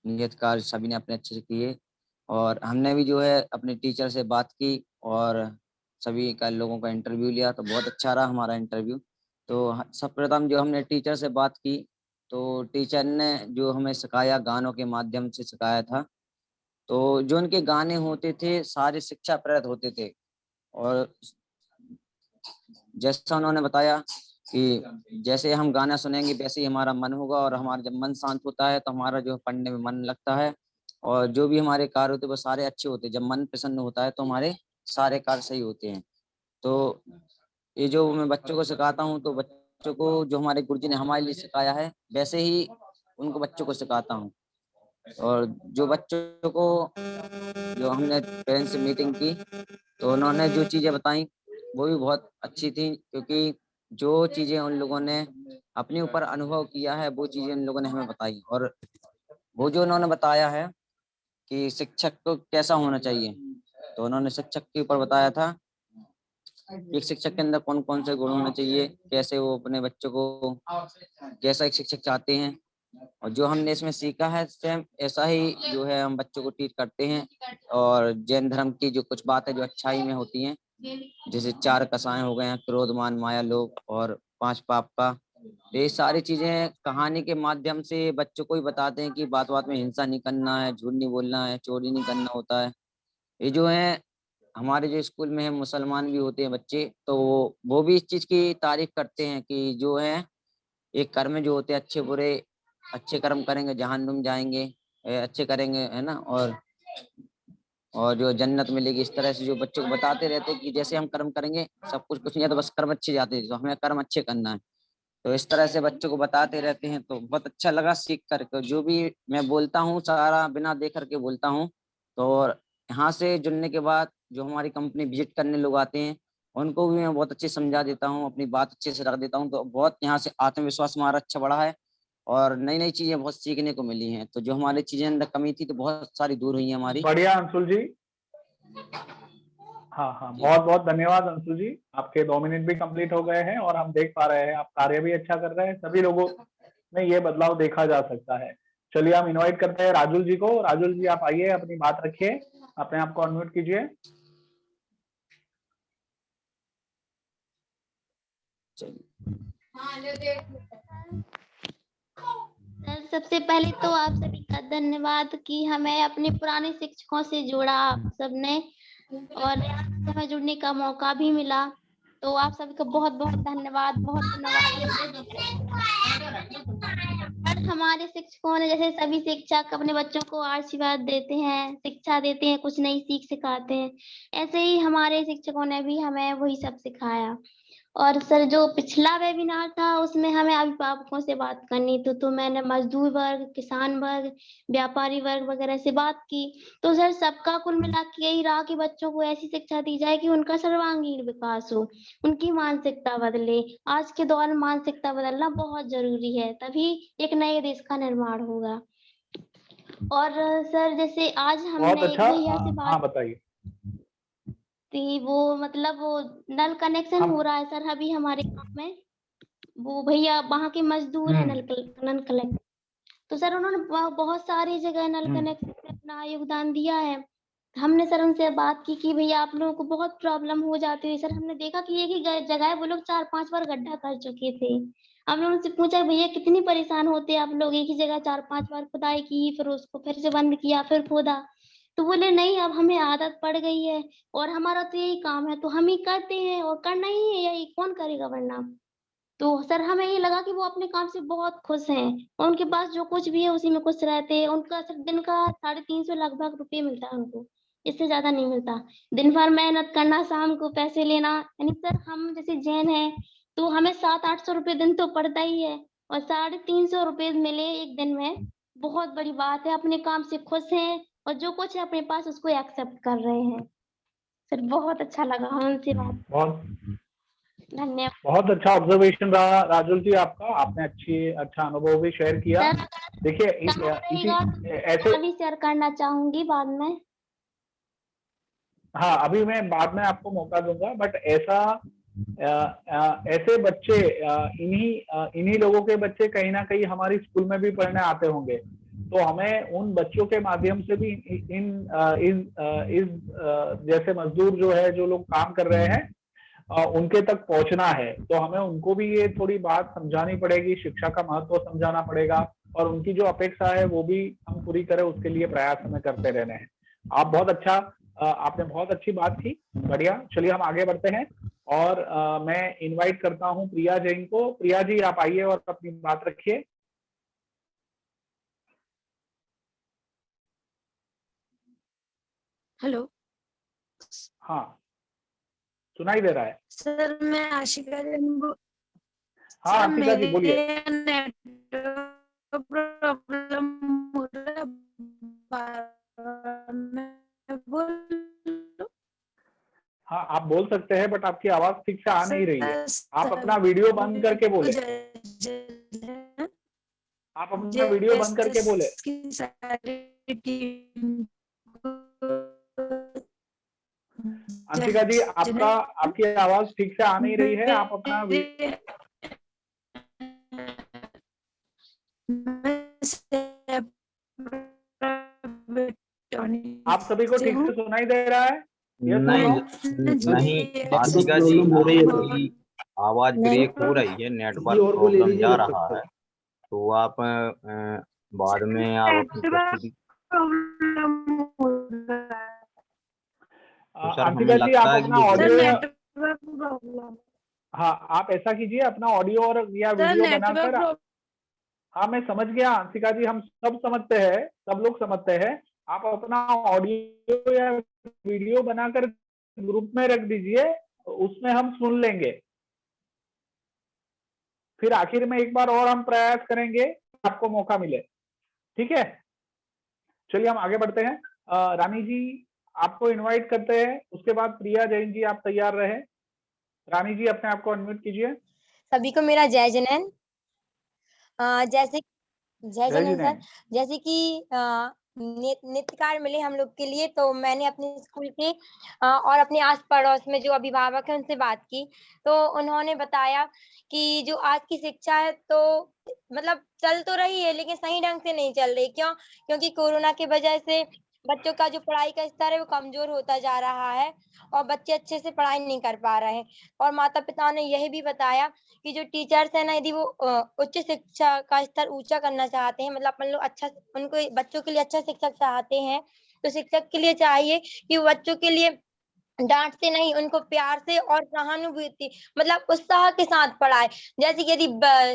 नियत कार्य सभी ने अपने अच्छे से किए और हमने भी जो है अपने टीचर से बात की और सभी का लोगों का इंटरव्यू लिया, तो बहुत अच्छा रहा हमारा इंटरव्यू। तो सर्वप्रथम जो हमने टीचर से बात की तो टीचर ने जो हमें सिखाया गानों के माध्यम से सिखाया था, तो जो उनके गाने होते थे सारे शिक्षाप्रद होते थे और जैसा उन्होंने बताया कि जैसे हम गाना सुनेंगे वैसे ही हमारा मन होगा और हमारा जब मन शांत होता है तो हमारा जो पढ़ने में मन लगता है और जो भी हमारे कार्य होते हैं वो सारे अच्छे होते हैं। जब मन प्रसन्न होता है तो हमारे सारे कार्य सही होते हैं। तो ये जो मैं बच्चों को सिखाता हूँ तो बच्चों को जो हमारे गुरुजी ने हमारे लिए सिखाया है वैसे ही उनको बच्चों को सिखाता हूँ। और जो बच्चों को जो हमने पेरेंट्स से मीटिंग की तो उन्होंने जो चीजें बताई वो भी बहुत अच्छी थी, क्योंकि जो चीजें उन लोगों ने अपने ऊपर अनुभव किया है वो चीजें उन लोगों ने हमें बताई। और वो जो उन्होंने बताया है कि शिक्षक को कैसा होना चाहिए, तो उन्होंने शिक्षक के ऊपर बताया था एक शिक्षक के अंदर कौन कौन से गुण होने चाहिए, कैसे वो अपने बच्चों को कैसा एक शिक्षक चाहते हैं। और जो हमने इसमें सीखा है सेम ऐसा ही जो है हम बच्चों को टीच करते हैं। और जैन धर्म की जो कुछ बातें जो अच्छाई में होती हैं, जैसे 4 कसाएं हो गए हैं, क्रोध मान माया लोभ और पांच पाप का। तो ये सारी चीजें कहानी के माध्यम से बच्चों को ही बताते हैं कि बात बात में हिंसा नहीं करना है, झूठ नहीं बोलना है, चोरी नहीं करना होता है। ये जो है हमारे जो स्कूल में है मुसलमान भी होते हैं बच्चे, तो वो भी इस चीज की तारीफ करते हैं कि जो है एक कर्म जो होते हैं अच्छे बुरे, अच्छे कर्म करेंगे जहन्नुम जाएंगे, अच्छे करेंगे है ना, और जो जन्नत मिलेगी। इस तरह से जो बच्चों को बताते रहते हैं कि जैसे हम कर्म करेंगे सब कुछ नहीं है, तो बस कर्म अच्छे जाते हैं, तो हमें कर्म अच्छे करना है। तो इस तरह से बच्चों को बताते रहते हैं, तो बहुत अच्छा लगा सीख करके। जो भी मैं बोलता हूँ सारा बिना देख करके बोलता हूँ। तो यहाँ से जुड़ने के बाद जो हमारी कंपनी विजिट करने लोग आते हैं उनको भी मैं बहुत अच्छे समझा देता हूँ, अपनी बात अच्छे से रख देता हूँ। तो बहुत यहाँ से आत्मविश्वास हमारा अच्छा बढ़ा है और नई नई चीजें बहुत सीखने को मिली हैं। तो जो हमारी चीजें अंदर कमी थी तो बहुत सारी दूर हुई है हमारी। बढ़िया अंशुल जी। हाँ, बहुत बहुत धन्यवाद अंशुल जी। आपके 2 मिनट भी कंप्लीट हो गए हैं और हम देख पा रहे हैं आप कार्य भी अच्छा कर रहे हैं। सभी लोगों में ये बदलाव देखा जा सकता है। चलिए हम इनवाइट करते हैं राजुल जी को। राजुल जी आप आइए, अपनी बात रखिए, अपने आप को अनम्यूट कीजिए। सर सबसे पहले तो आप सभी का धन्यवाद कि हमें अपने पुराने शिक्षकों से जोड़ा आप सबने और हमें जुड़ने का मौका भी मिला। तो आप सभी का बहुत बहुत धन्यवाद, बहुत धन्यवाद। हमारे शिक्षकों ने जैसे सभी शिक्षक अपने बच्चों को आशीर्वाद देते हैं, शिक्षा देते हैं, कुछ नई सीख सिखाते हैं, ऐसे ही हमारे शिक्षकों ने भी हमें वही सब सिखाया। और सर जो पिछला वेबिनार था उसमें हमें अभिभावकों से बात करनी थी, तो मैंने मजदूर वर्ग, किसान वर्ग, व्यापारी वर्ग वगैरह से बात की। तो सर सबका कुल मिला के यही रहा कि बच्चों को ऐसी शिक्षा दी जाए कि उनका सर्वांगीण विकास हो, उनकी मानसिकता बदले। आज के दौर में मानसिकता बदलना बहुत जरूरी है, तभी एक नए देश का निर्माण होगा। और सर जैसे आज हमने अच्छा, भैया से बात बताइए। वो मतलब वो नल कनेक्शन हो रहा है सर अभी हमारे गांव में। वो भैया वहाँ के मजदूर हैं नल कनेक्शन। तो सर उन्होंने बहुत सारी जगह नल कनेक्शन में अपना योगदान दिया है। हमने सर उनसे बात की कि भैया आप लोगों को बहुत प्रॉब्लम हो जाती है। सर हमने देखा कि एक ही जगह वो लोग 4-5 बार गड्ढा कर चुके थे। हमने उनसे पूछा भैया कितनी परेशान होते हैं आप लोग, एक ही जगह 4-5 बार खुदाई की, फिर उसको फिर से बंद किया, फिर खोदा। तो बोले नहीं अब हमें आदत पड़ गई है और हमारा तो यही काम है, तो हम ही करते हैं और करना ही है, यही कौन करेगा वरना। तो सर हमें ये लगा कि वो अपने काम से बहुत खुश हैं और उनके पास जो कुछ भी है उसी में खुश रहते हैं। उनका सर दिन का 350 लगभग रुपये मिलता है उनको, इससे ज्यादा नहीं मिलता। दिन भर मेहनत करना, शाम को पैसे लेना। यानी सर हम जैसे जैन है तो हमें 700-800 रुपये दिन तो पड़ता ही है और 350 रुपये मिले एक दिन में बहुत बड़ी बात है। अपने काम से खुश हैं और जो कुछ है अपने पास उसको एक्सेप्ट कर रहे हैं। सर बहुत अच्छा लगा उनसे बात। धन्यवाद। बहुत अच्छा ऑब्जर्वेशन रहा राजुल जी आपका, आपने अच्छा अनुभव भी शेयर किया। देखिए ऐसे भी शेयर करना चाहूंगी बाद में। हाँ अभी मैं बाद में आपको मौका दूंगा, बट ऐसे बच्चे इन्हीं लोगों के बच्चे कहीं ना कहीं हमारी स्कूल में भी पढ़ने आते होंगे। तो हमें उन बच्चों के माध्यम से भी इस जैसे मजदूर जो है, जो लोग काम कर रहे हैं, उनके तक पहुंचना है। तो हमें उनको भी ये थोड़ी बात समझानी पड़ेगी, शिक्षा का महत्व समझाना पड़ेगा और उनकी जो अपेक्षा है वो भी हम पूरी करें, उसके लिए प्रयास हमें करते रहने हैं। आप बहुत अच्छा, आपने बहुत अच्छी बात की, बढ़िया। चलिए हम आगे बढ़ते हैं और मैं इनवाइट करता हूं प्रिया जैन को। प्रिया जी आप आइए और अपनी बात रखिए। हेलो। हाँ सुनाई दे रहा है सर मैं आशिका जैन। हाँ आशिका जी बोलिए। प्रॉब्लम हो रहा हाँ आप बोल सकते हैं, बट आपकी आवाज ठीक से आ नहीं रही है। आप अपना वीडियो बंद करके बोले। आप अपना वीडियो बंद करके बोले। अंशिका जी आपकी आवाज ठीक से आ नहीं रही है। आप अपना आप सभी को ठीक से सुनाई दे रहा है? नहीं आशिका जी आवाज ब्रेक हो रही है, नेटवर्क और वो ले प्रॉब्लम लीजिए जा जब रहा तक है, तो आप बाद में आप अपनी प्रस्तुति। तो सर हमें अंशिका जी लगता आप है अपना कि ये ऑडियो या प्रॉब्लम। हाँ आप ऐसा कीजिए, अपना ऑडियो और या वीडियो बनाकर। हाँ मैं समझ गया अंशिका जी, हम सब समझते हैं, सब लोग समझते हैं। आप अपना ऑडियो या वीडियो बनाकर ग्रुप में रख दीजिए, उसमें हम सुन लेंगे। फिर आखिर में एक बार और हम प्रयास करेंगे, आपको मौका मिले। ठीक है, चलिए हम आगे बढ़ते हैं। रानी जी आपको इनवाइट करते हैं, उसके बाद प्रिया जैन जी आप तैयार रहे। रानी जी अपने आप को अनम्यूट कीजिए। सभी को मेरा जय जिनेन। जैसे जय जय जिनेन सर, जिनेन। जैसे कि नित्य कार्य मिले हम लोग के लिए, तो मैंने अपने स्कूल के और अपने आस पड़ोस में जो अभिभावक है उनसे बात की, तो उन्होंने बताया कि जो आज की शिक्षा है तो मतलब चल तो रही है लेकिन सही ढंग से नहीं चल रही। क्यों? क्योंकि कोरोना की वजह से बच्चों का जो पढ़ाई का स्तर है वो कमजोर होता जा रहा है और बच्चे अच्छे से पढ़ाई नहीं कर पा रहे हैं। और माता पिता ने यह भी बताया कि जो टीचर्स है ना, यदि वो उच्च शिक्षा का स्तर ऊंचा करना चाहते हैं, मतलब अपन लोग अच्छा उनको बच्चों के लिए अच्छा शिक्षक चाहते हैं, तो शिक्षक के लिए चाहिए कि वो बच्चों के लिए डांटते नहीं, उनको प्यार से और सहानुभूति मतलब उत्साह के साथ पढ़ाए। जैसे कि यदि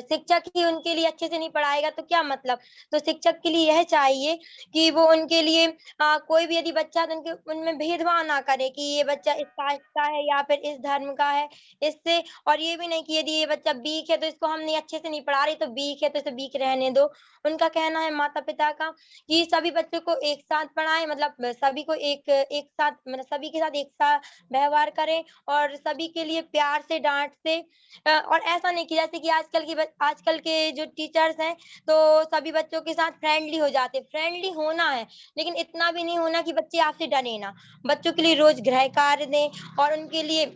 शिक्षक ही उनके लिए अच्छे से नहीं पढ़ाएगा तो क्या मतलब। तो शिक्षक के लिए यह चाहिए कि वो उनके लिए कोई भी यदि बच्चा तो उनके उनमें भेदभाव ना करे कि ये बच्चा इस कास्ट का है या फिर इस धर्म का है इससे। और ये भी नहीं कि यदि ये बच्चा वीक है तो इसको हम नहीं अच्छे से नहीं पढ़ा रहे तो वीक है तो इसे वीक रहने दो। उनका कहना है माता पिता का कि सभी बच्चों को एक साथ पढ़ाएं, मतलब सभी को एक साथ मतलब सभी के साथ एक साथ व्यवहार करें और सभी के लिए प्यार से डांट से और ऐसा नहीं कि जैसे कि आजकल के जो टीचर्स हैं तो सभी बच्चों के साथ फ्रेंडली हो जाते। फ्रेंडली होना है लेकिन इतना भी नहीं होना कि बच्चे आपसे डरे ना। बच्चों के लिए रोज गृह कार्य दें और उनके लिए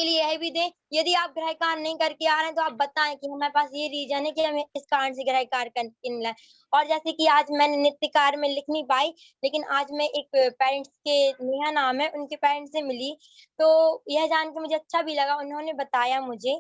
यह भी दें, यदि आप गृह कार्य नहीं करके आ रहे हैं तो आप बताएं कि हमारे पास ये रीजन है कि हमें इस कारण से गृह कार्य करके मिला है। और जैसे कि आज मैंने नित्य कार्य में लिख नहीं पाई, लेकिन आज मैं एक पेरेंट्स के नेहा नाम है उनके पेरेंट्स से मिली, तो यह जान के मुझे अच्छा भी लगा। उन्होंने बताया मुझे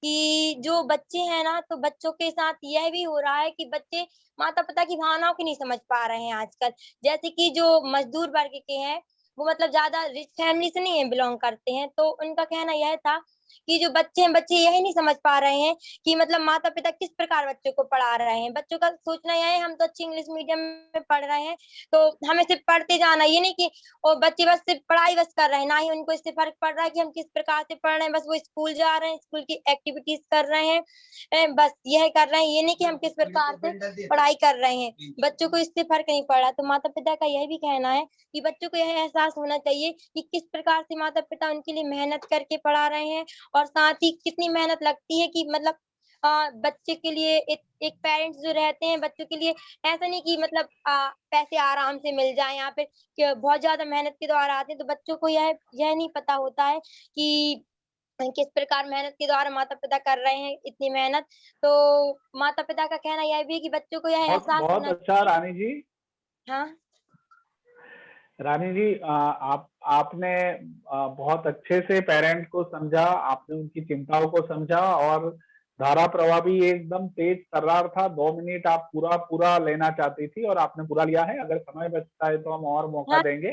कि जो बच्चे हैं ना, तो बच्चों के साथ यह भी हो रहा है कि बच्चे माता पिता की भावनाओं की नहीं समझ पा रहे हैं आजकल। जैसे कि जो मजदूर वर्ग के हैं वो मतलब ज्यादा रिच फैमिली से नहीं है बिलोंग करते हैं, तो उनका कहना यह था कि जो बच्चे हैं बच्चे यही नहीं समझ पा रहे हैं कि मतलब माता पिता किस प्रकार बच्चों को पढ़ा रहे हैं। बच्चों का सोचना यह है हम तो अच्छी इंग्लिश मीडियम में पढ़ रहे हैं तो हमें सिर्फ पढ़ते जाना, ये नहीं कि और बच्चे बस सिर्फ पढ़ाई बस कर रहे हैं, ना ही उनको इससे फर्क पड़ रहा है कि हम किस प्रकार से पढ़ रहे हैं। बस वो स्कूल जा रहे हैं, स्कूल की एक्टिविटीज कर रहे हैं, बस यह कर रहे हैं, ये नहीं कि हम किस प्रकार से पढ़ाई कर रहे हैं। बच्चों को इससे फर्क नहीं पड़ रहा। तो माता पिता का यह भी कहना है कि बच्चों को यह एहसास होना चाहिए कि किस प्रकार से माता पिता उनके लिए मेहनत करके पढ़ा रहे हैं और साथ ही कितनी मेहनत लगती है कि मतलब बच्चे के लिए एक पेरेंट्स जो रहते हैं बच्चों के लिए ऐसा नहीं कि मतलब पैसे आराम से मिल जाए या फिर बहुत ज्यादा मेहनत के द्वारा आते हैं। तो बच्चों को यह नहीं पता होता है कि किस प्रकार मेहनत के द्वारा माता पिता कर रहे हैं इतनी मेहनत। तो माता पिता का कहना यह भी है कि बच्चों को यह एहसास बहुत होना अच्छा रानी जी। हाँ रानी जी आपने बहुत अच्छे से पेरेंट को समझा, आपने उनकी चिंताओं को समझा और धारा प्रवाह भी एकदम तेज तर्रार था। 2 मिनट आप पूरा लेना चाहती थी और आपने पूरा लिया है। अगर समय बचता है तो हम और मौका देंगे,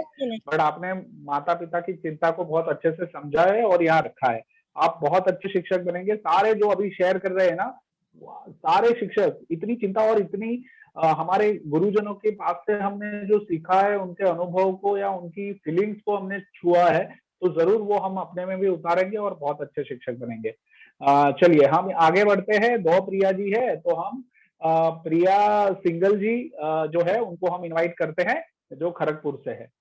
बट आपने माता पिता की चिंता को बहुत अच्छे से समझा है और यहाँ रखा है। आप बहुत अच्छे शिक्षक बनेंगे। सारे जो अभी शेयर कर रहे हैं ना, सारे शिक्षक इतनी चिंता और इतनी हमारे गुरुजनों के पास से हमने जो सीखा है, उनके अनुभव को या उनकी फीलिंग्स को हमने छुआ है, तो जरूर वो हम अपने में भी उतारेंगे और बहुत अच्छे शिक्षक बनेंगे। चलिए हम आगे बढ़ते हैं। 2 प्रिया जी है तो हम प्रिया सिंगल जी जो है उनको हम इनवाइट करते हैं, जो खड़गपुर से है।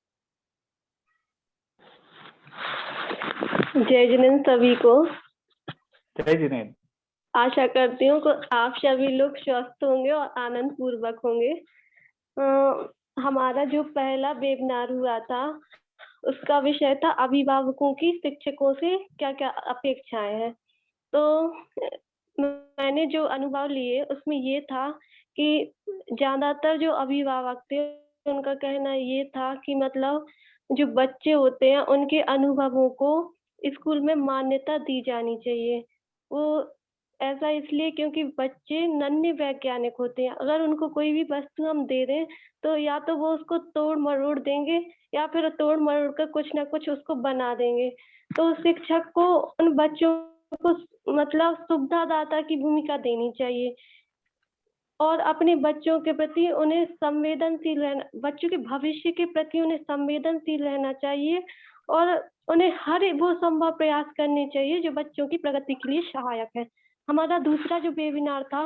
जय जिनेंद्र सभी को। जय जिनेंद्र। आशा करती हूँ कि आप सभी लोग स्वस्थ होंगे और आनंद पूर्वक होंगे। हमारा जो पहला वेबिनार हुआ था उसका विषय था अभिभावकों की शिक्षकों से क्या क्या अपेक्षाएं हैं। तो मैंने जो अनुभव लिए उसमें ये था कि ज्यादातर जो अभिभावक थे उनका कहना ये था कि मतलब जो बच्चे होते हैं उनके अनुभवों को स्कूल में मान्यता दी जानी चाहिए। वो ऐसा इसलिए क्योंकि बच्चे नन्हे वैज्ञानिक होते हैं। अगर उनको कोई भी वस्तु हम दे दें तो या तो वो उसको तोड़ मरोड़ देंगे या फिर तोड़ मरोड़ कर कुछ ना कुछ उसको बना देंगे। तो शिक्षक को उन बच्चों को मतलब सुविधादाता की भूमिका देनी चाहिए और अपने बच्चों के प्रति उन्हें संवेदनशील रहना, बच्चों के भविष्य के प्रति उन्हें संवेदनशील रहना चाहिए और उन्हें हर वो संभव प्रयास करने चाहिए जो बच्चों की प्रगति के लिए सहायक है। हमारा दूसरा जो वेबिनार था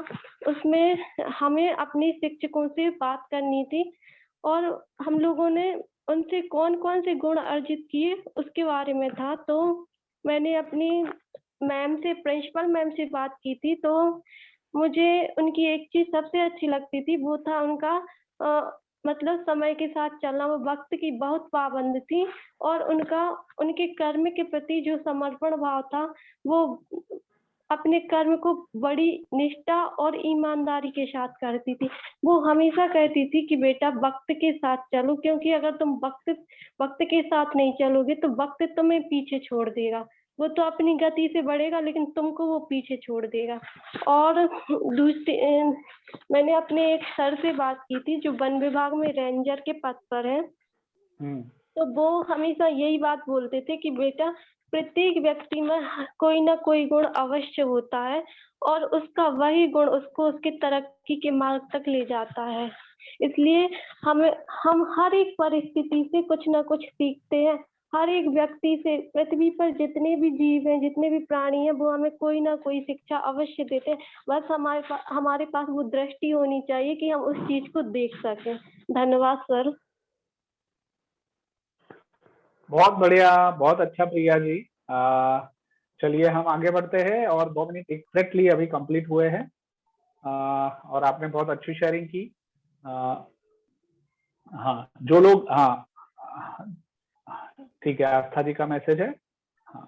उसमें हमें अपने शिक्षकों से बात करनी थी और हम लोगों ने उनसे कौन-कौन से गुण अर्जित किए उसके बारे में था। तो मैंने अपनी मैम से, प्रिंसिपल मैम से बात की थी। तो मुझे उनकी एक चीज़ सबसे अच्छी लगती थी, वो था उनका मतलब समय के साथ चलना। वो वक़्त की बहुत पाबंद थी और उनके कर्म के प्रति जो समर्पण भाव था, वो अपने कर्म को बड़ी निष्ठा और ईमानदारी के साथ करती थी। वो हमेशा कहती थी कि बेटा वक़्त के साथ चलो, क्योंकि अगर तुम वक़्त के साथ नहीं चलोगे तो वक़्त तुम्हें पीछे छोड़ देगा। वो तो अपनी गति से बढ़ेगा लेकिन तुमको वो पीछे छोड़ देगा। और मैंने अपने एक सर से बात की थी जो वन विभाग में रेंजर के पद पर हैं। तो वो हमेशा यही बात बोलते थे कि बेटा प्रत्येक व्यक्ति में कोई ना कोई गुण अवश्य होता है और उसका वही गुण उसको उसके तरक्की के मार्ग तक ले जाता है। इसलिए हम हर एक परिस्थिति से कुछ ना कुछ सीखते हैं। हर एक व्यक्ति से, पृथ्वी पर जितने भी जीव हैं, जितने भी प्राणी हैं, वो हमें कोई ना कोई शिक्षा अवश्य देते हैं। बस हमारे पास वो दृष्टि होनी चाहिए कि हम उस चीज को देख सकें। धन्यवाद सर। बहुत बढ़िया, बहुत अच्छा प्रिया जी। चलिए हम आगे बढ़ते हैं और 2 मिनट एग्जैक्टली अभी कंप्लीट हुए हैं और आपने बहुत अच्छी शेयरिंग की। हाँ, जो लोग, हाँ ठीक है, आस्था जी का मैसेज है। हाँ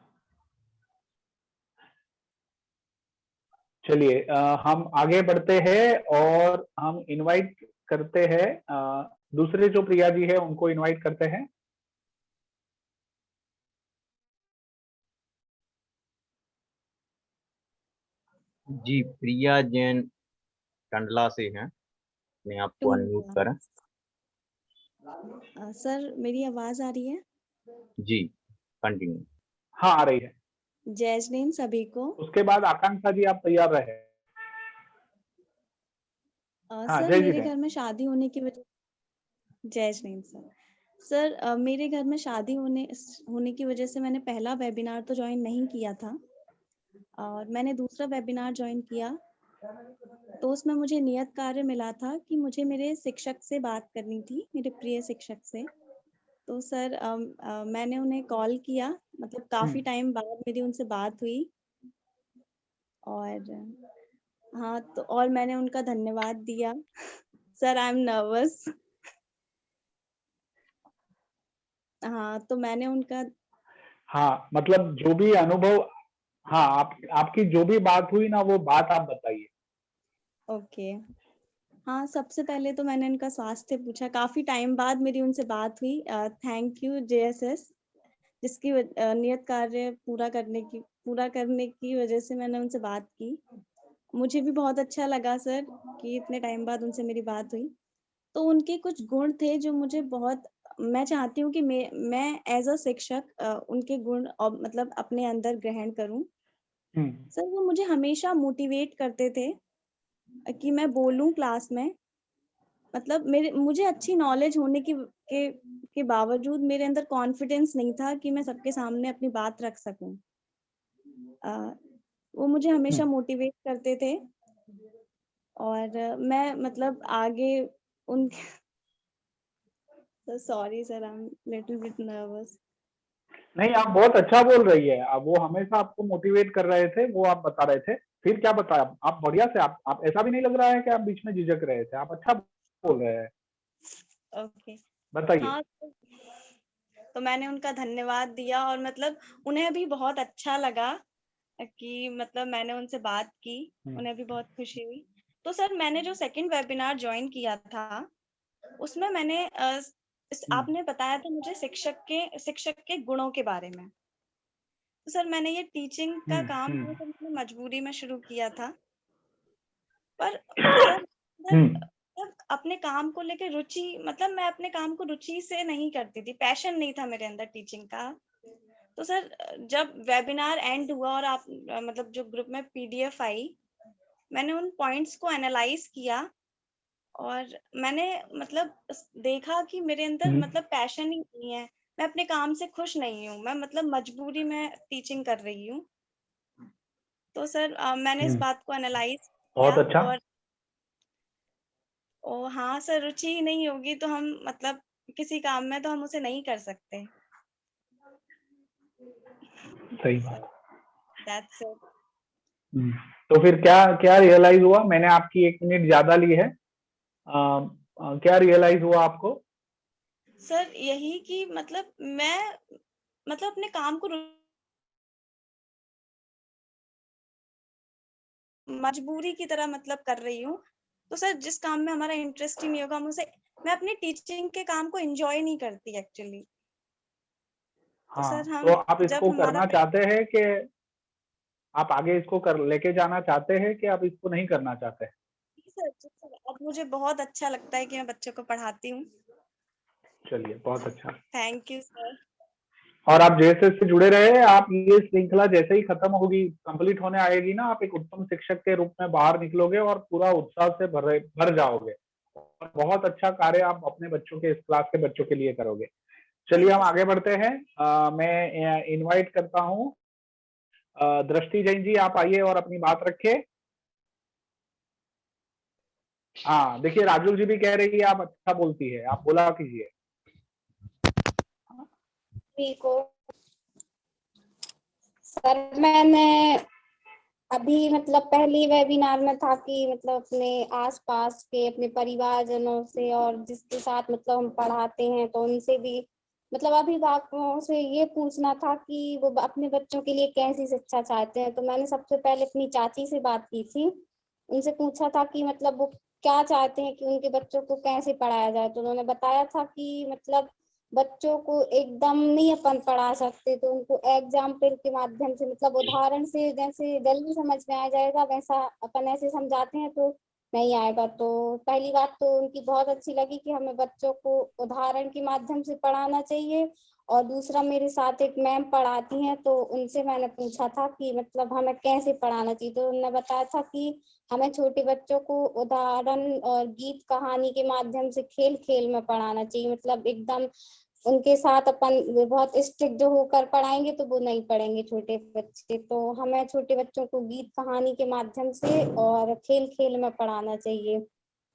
चलिए हम आगे बढ़ते हैं और हम इनवाइट करते हैं दूसरे जो प्रिया जी है उनको इनवाइट करते हैं। जी, प्रिया जैन टंडला से हैं, मैं आपको अनम्यूट करें। सर मेरी आवाज आ रही है? जी कंटिन्यू। हाँ आ रही है। जय जैन सभी को। उसके बाद आकांक्षा जी आप तैयार रहे। सर मेरे घर में शादी होने की वजह, जय जैन सर मेरे घर में शादी होने की वजह से मैंने पहला वेबिनार तो ज्वाइन नहीं किया था और मैंने दूसरा वेबिनार ज्वाइन किया। तो उसमें मुझे नियत कार्य मिला था कि मुझे मेरे शिक्षक से बात करनी थी, मेरे प्रिय शिक्षक से। तो सर मैंने उन्हें कॉल किया, मतलब काफी टाइम बाद मेरी उनसे बात हुई और हाँ तो और मैंने उनका धन्यवाद दिया। Sir I am nervous. हाँ तो मैंने उनका, हाँ मतलब जो भी अनुभव, हाँ आपकी जो भी बात हुई ना वो बात आप बताइए। ओके हाँ, सबसे पहले तो मैंने उनका स्वास्थ्य पूछा, काफी टाइम बाद मेरी उनसे बात हुई। थैंक यू JSS, जिसकी नियत कार्य पूरा करने की वजह से मैंने उनसे बात की। मुझे भी बहुत अच्छा लगा सर कि इतने टाइम बाद उनसे मेरी बात हुई। तो उनके कुछ गुण थे जो मुझे बहुत, मैं चाहती हूँ कि मैं एज अ शिक्षक उनके गुण और मतलब अपने अंदर ग्रहण करूँ। सर वो मुझे हमेशा मोटिवेट करते थे कि मैं बोलूं क्लास में, मतलब मुझे अच्छी नॉलेज होने के बावजूद मेरे अंदर कॉन्फिडेंस नहीं था कि मैं सबके सामने अपनी बात रख सकूं। वो मुझे हमेशा मोटिवेट करते थे और मैं मतलब आगे उनके sorry sir, I am little bit nervous. नहीं आप बहुत अच्छा बोल रही है। अब वो हमेशा आपको मोटिवेट कर रहे थे, वो आप बता रहे थे। फिर क्या बताया आप? बढ़िया से आप ऐसा भी नहीं लग रहा है कि आप बीच में झिझक रहे थे, आप अच्छा बोल रहे हैं। ओके बताइए। हाँ तो मैंने उनका धन्यवाद दिया और मतलब उन्हें भी बहुत अच्छा लगा कि मतलब मैंने उनसे बात की, उन्हें भी बहुत खुशी हुई। तो सर मैंने जो सेकंड वेबिनार ज्वाइन किया था उसमें मैंने आपने बताया था मुझे शिक्षक के गुणों के बारे में। तो सर मैंने ये टीचिंग का काम जो है मैंने मजबूरी में शुरू किया था, पर सर मतलब अपने काम को लेके रुचि, मतलब मैं अपने काम को रुचि से नहीं करती थी, पैशन नहीं था मेरे अंदर टीचिंग का। तो सर जब वेबिनार एंड हुआ और आप मतलब जो ग्रुप में पीडीएफ आई, मैंने उन पॉइंट्स को एनालाइज किया और मैंने मतलब देखा कि मेरे अंदर मतलब पैशन ही नहीं है, मैं अपने काम से खुश नहीं हूँ, मैं मतलब मजबूरी में टीचिंग कर रही हूँ। तो सर मैंने इस बात को एनालाइज किया बहुत अच्छा। और हाँ सर, रुचि ही नहीं होगी तो हम मतलब किसी काम में तो हम उसे नहीं कर सकते। सही बात। That's it. तो फिर क्या क्या रियलाइज हुआ? मैंने आपकी 1 मिनट ज्यादा ली है। क्या रियलाइज हुआ आपको? सर यही कि मतलब मैं मतलब अपने काम को मजबूरी की तरह मतलब कर रही हूँ। तो सर जिस काम में हमारा इंटरेस्ट ही नहीं होगा, हम उसे, मैं अपनी टीचिंग के काम को एंजॉय नहीं करती एक्चुअली। तो सर हम तो आप जब इसको हमारा करना चाहते हैं कि आप आगे इसको लेके जाना चाहते हैं कि आप इसको नहीं करना चाहते? सर अब मुझे बहुत अच्छा लगता है कि मैं बच्चों को पढ़ाती हूँ। चलिए बहुत अच्छा। Thank you sir. और आप जेएसएस से जुड़े रहे, आप ये श्रृंखला जैसे ही खत्म होगी, कंप्लीट होने आएगी ना, आप एक उत्तम शिक्षक के रूप में बाहर निकलोगे और पूरा उत्साह से भर जाओगे और बहुत अच्छा कार्य आप अपने बच्चों के, इस क्लास के बच्चों के लिए करोगे। चलिए हम आगे बढ़ते हैं। मैं इनवाइट करता हूँ दृष्टि जैन जी, आप आइए और अपनी बात रखिए। हाँ देखिए, राजुल जी भी कह रही है आप अच्छा बोलती है, आप बोला कीजिए। सर मैंने अभी मतलब पहली वेबिनार में था कि मतलब अपने आसपास के अपने परिवारजनों से और जिसके साथ मतलब हम पढ़ाते हैं तो उनसे भी मतलब अभिभावकों से ये पूछना था कि वो अपने बच्चों के लिए कैसी शिक्षा चाहते हैं। तो मैंने सबसे पहले अपनी चाची से बात की थी, उनसे पूछा था कि मतलब वो क्या चाहते हैं कि उनके बच्चों को कैसे पढ़ाया जाए। तो उन्होंने बताया था कि मतलब बच्चों को एकदम नहीं अपन पढ़ा सकते, तो उनको एग्जाम्पल के माध्यम से मतलब उदाहरण से जैसे जल्दी समझ में आ जाएगा वैसा अपन ऐसे समझाते हैं तो नहीं आएगा। तो पहली बात तो उनकी बहुत अच्छी लगी कि हमें बच्चों को उदाहरण के माध्यम से पढ़ाना चाहिए। और दूसरा, मेरे साथ एक मैम पढ़ाती हैं तो उनसे मैंने पूछा था कि मतलब हमें कैसे पढ़ाना चाहिए। तो उन्होंने बताया था कि हमें छोटे बच्चों को उदाहरण और गीत कहानी के माध्यम से खेल खेल में पढ़ाना चाहिए। मतलब एकदम उनके साथ अपन बहुत स्ट्रिक्ट जो होकर पढ़ाएंगे तो वो नहीं पढ़ेंगे छोटे बच्चे। तो हमें छोटे बच्चों को गीत कहानी के माध्यम से और खेल खेल में पढ़ाना चाहिए।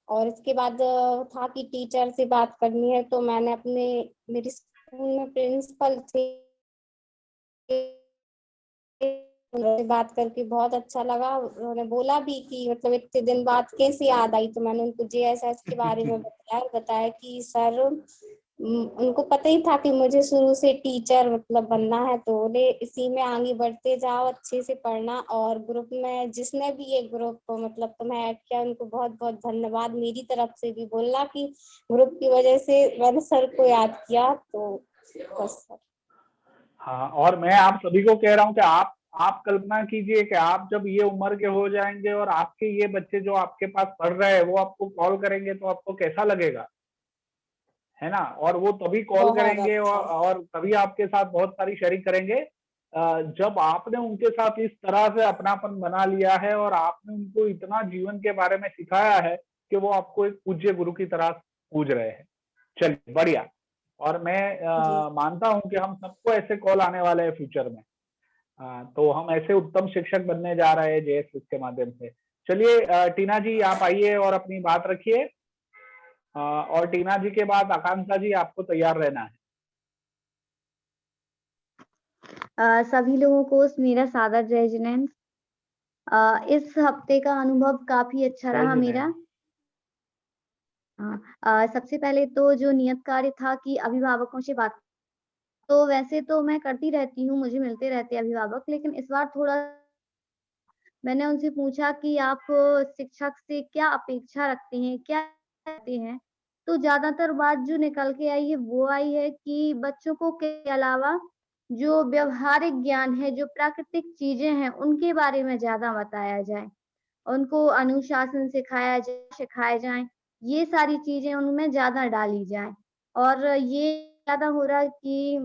और इसके बाद था कि टीचर से बात करनी है, तो मैंने अपने मेरे स्कूल में प्रिंसिपल थे, उनसे बात करके बहुत अच्छा लगा। उन्होंने बोला भी कि मतलब इतने दिन बाद कैसे याद आई। तो मैंने उनको जेएसएस के बारे में बताया कि सर उनको पता ही था कि मुझे शुरू से टीचर मतलब बनना है, तो बोले इसी में आगे बढ़ते जाओ, अच्छे से पढ़ना। और ग्रुप में जिसने भी ये ग्रुप को मतलब तुम्हें ऐड किया उनको बहुत बहुत धन्यवाद मेरी तरफ से भी बोलना कि ग्रुप की वजह से मैंने सर को याद किया। तो बस सर। हाँ, और मैं आप सभी को कह रहा हूँ कि आप कल्पना कीजिए कि आप जब ये उम्र के हो जाएंगे और आपके ये बच्चे जो आपके पास पढ़ रहे हैं वो आपको कॉल करेंगे तो आपको कैसा लगेगा, है ना? और वो तभी कॉल करेंगे और तभी आपके साथ बहुत सारी शेयरिंग करेंगे जब आपने उनके साथ इस तरह से अपनापन बना लिया है और आपने उनको इतना जीवन के बारे में सिखाया है कि वो आपको एक पूज्य गुरु की तरह पूज रहे हैं। चलिए बढ़िया। और मैं मानता हूं कि हम सबको ऐसे कॉल आने वाले हैं फ्यूचर में। तो हम ऐसे उत्तम शिक्षक बनने जा रहे हैं जेएसएस के माध्यम से। चलिए टीना जी आप आइए और अपनी बात रखिए। और टीना जी के बाद आकांक्षा जी, आपको तैयार रहना है। सभी लोगों को मेरा सादर जय जिनेंद्र। इस हफ्ते का अनुभव काफी अच्छा रहा मेरा। सबसे पहले तो जो नियत कार्य था कि अभिभावकों से बात, तो वैसे तो मैं करती रहती हूँ, मुझे मिलते रहते हैं अभिभावक, लेकिन इस बार थोड़ा मैंने उनसे पूछा कि आप शिक्षक से क्या अपेक्षा रखते हैं, क्या चाहते हैं। तो ज्यादातर बात जो निकल के आई है वो आई है कि बच्चों को के अलावा जो व्यवहारिक ज्ञान है, जो प्राकृतिक चीजें हैं, उनके बारे में ज्यादा बताया जाए। उनको अनुशासन सिखाए जाए, ये सारी चीजें उनमें ज्यादा डाली जाए। और ये ज्यादा हो रहा है कि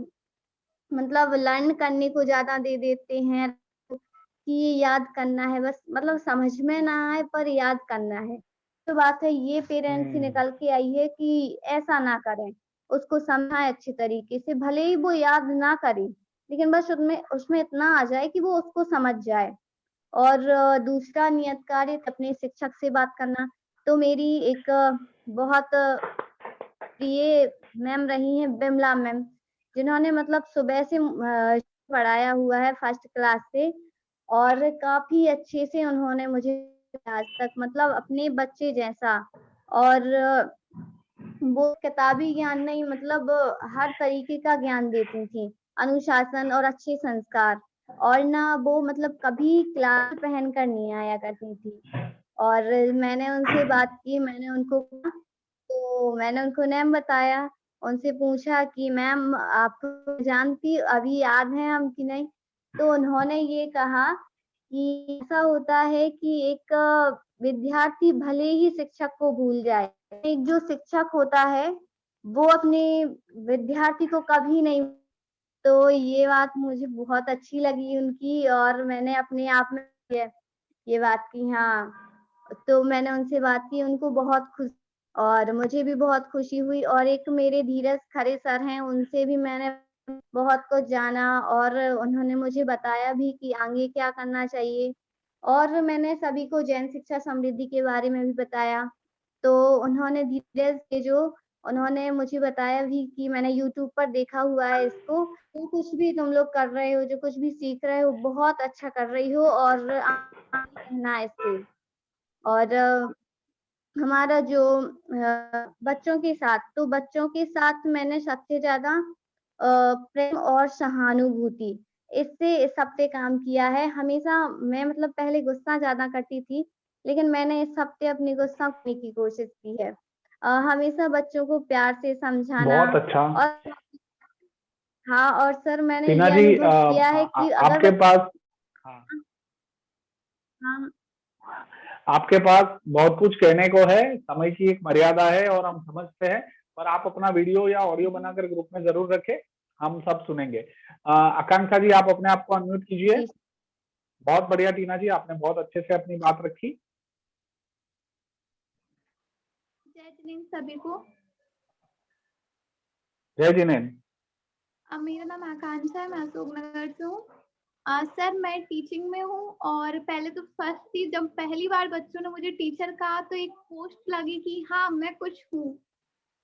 मतलब लर्न करने को ज्यादा दे देते हैं कि ये याद करना है, बस मतलब समझ में ना आए पर याद करना है। तो बात है ये पेरेंट्स से निकल के आई है कि ऐसा ना करें, उसको समझाएं अच्छी तरीके से, भले ही वो याद ना करे लेकिन बस उसमें इतना आ जाए कि वो उसको समझ जाए। और दूसरा नियत कार्य अपने शिक्षक से बात करना। तो मेरी एक बहुत प्रिय मैम रही हैं, बिमला मैम, जिन्होंने मतलब सुबह से पढ़ाया हुआ है फर्स्ट क्लास से, और काफी अच्छे से उन्होंने मुझे आज तक मतलब अपने बच्चे जैसा, और वो किताबी ज्ञान नहीं मतलब हर तरीके का ज्ञान देती थी, अनुशासन और अच्छे संस्कार। और ना वो मतलब कभी क्लास पहनकर नहीं आया करती थी। और मैंने उनसे बात की, मैंने उनको नेम बताया, उनसे पूछा कि मैम आप जानती अभी याद है हम कि नहीं? तो उन्होंने ये कहा कि ऐसा होता है कि एक विद्यार्थी भले ही शिक्षक को भूल जाए, एक जो शिक्षक होता है वो अपने विद्यार्थी को कभी नहीं। तो ये बात मुझे बहुत अच्छी लगी उनकी, और मैंने अपने आप में ये बात की। हाँ, तो मैंने उनसे बात की, उनको बहुत खुशी और मुझे भी बहुत खुशी हुई। और एक मेरे धीरज खरे सर हैं, उनसे भी मैंने बहुत कुछ जाना, और उन्होंने मुझे बताया भी कि आगे क्या करना चाहिए। और मैंने सभी को जैन शिक्षा समृद्धि के बारे में भी बताया। तो उन्होंने धीरज के जो उन्होंने मुझे बताया भी कि मैंने यूट्यूब पर देखा हुआ है इसको, तो कुछ भी तुम लोग कर रहे हो, जो कुछ भी सीख रहे हो बहुत अच्छा कर रही हो, और रहना है इससे। और हमारा जो बच्चों के साथ मैंने सबसे ज्यादा प्रेम और सहानुभूति, इससे इस हफ्ते काम किया है। हमेशा मैं मतलब पहले गुस्सा ज्यादा करती थी, लेकिन मैंने इस हफ्ते अपनी गुस्सा करने की कोशिश की है। हमेशा बच्चों को प्यार से समझाना। बहुत अच्छा। और हाँ, और सर मैंने टीना ये जी, अनुभव किया है कि आपके पास हाँ, आपके पास बहुत कुछ कहने को है, समय की एक मर्यादा है और हम समझते हैं, पर आप अपना वीडियो या ऑडियो बनाकर ग्रुप में जरूर रखें, हम सब सुनेंगे। आकांक्षा जी, आप अपने आप को अनम्यूट कीजिए। बहुत बढ़िया टीना जी, आपने बहुत अच्छे से अपनी बात रखी। जय जिनेंद्र सभी को। जय जिनेंद्र। मेरा नाम आकांक्षा है, मैं अशोकनगर से हूँ। सर मैं टीचिंग में हूँ, और पहले तो फर्स्ट थी जब पहली बार बच्चों ने मुझे टीचर कहा तो एक पोस्ट लगी कि हाँ मैं कुछ हूँ।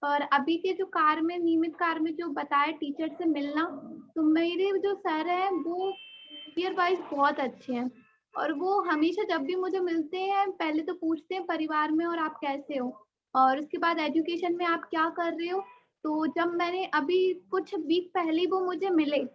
और अभी के जो कार्य में नियमित कार्य में जो बताया टीचर से मिलना, तो मेरे जो सर हैं वो ईयर वाइज बहुत अच्छे हैं, और वो हमेशा जब भी मुझे मिलते हैं पहले तो पूछते हैं परिवार में और आप कैसे हो, और उसके बाद एजुकेशन में आप क्या कर रहे हो। तो जब मैंने अभी कुछ वीक पहले वो मुझे मिले,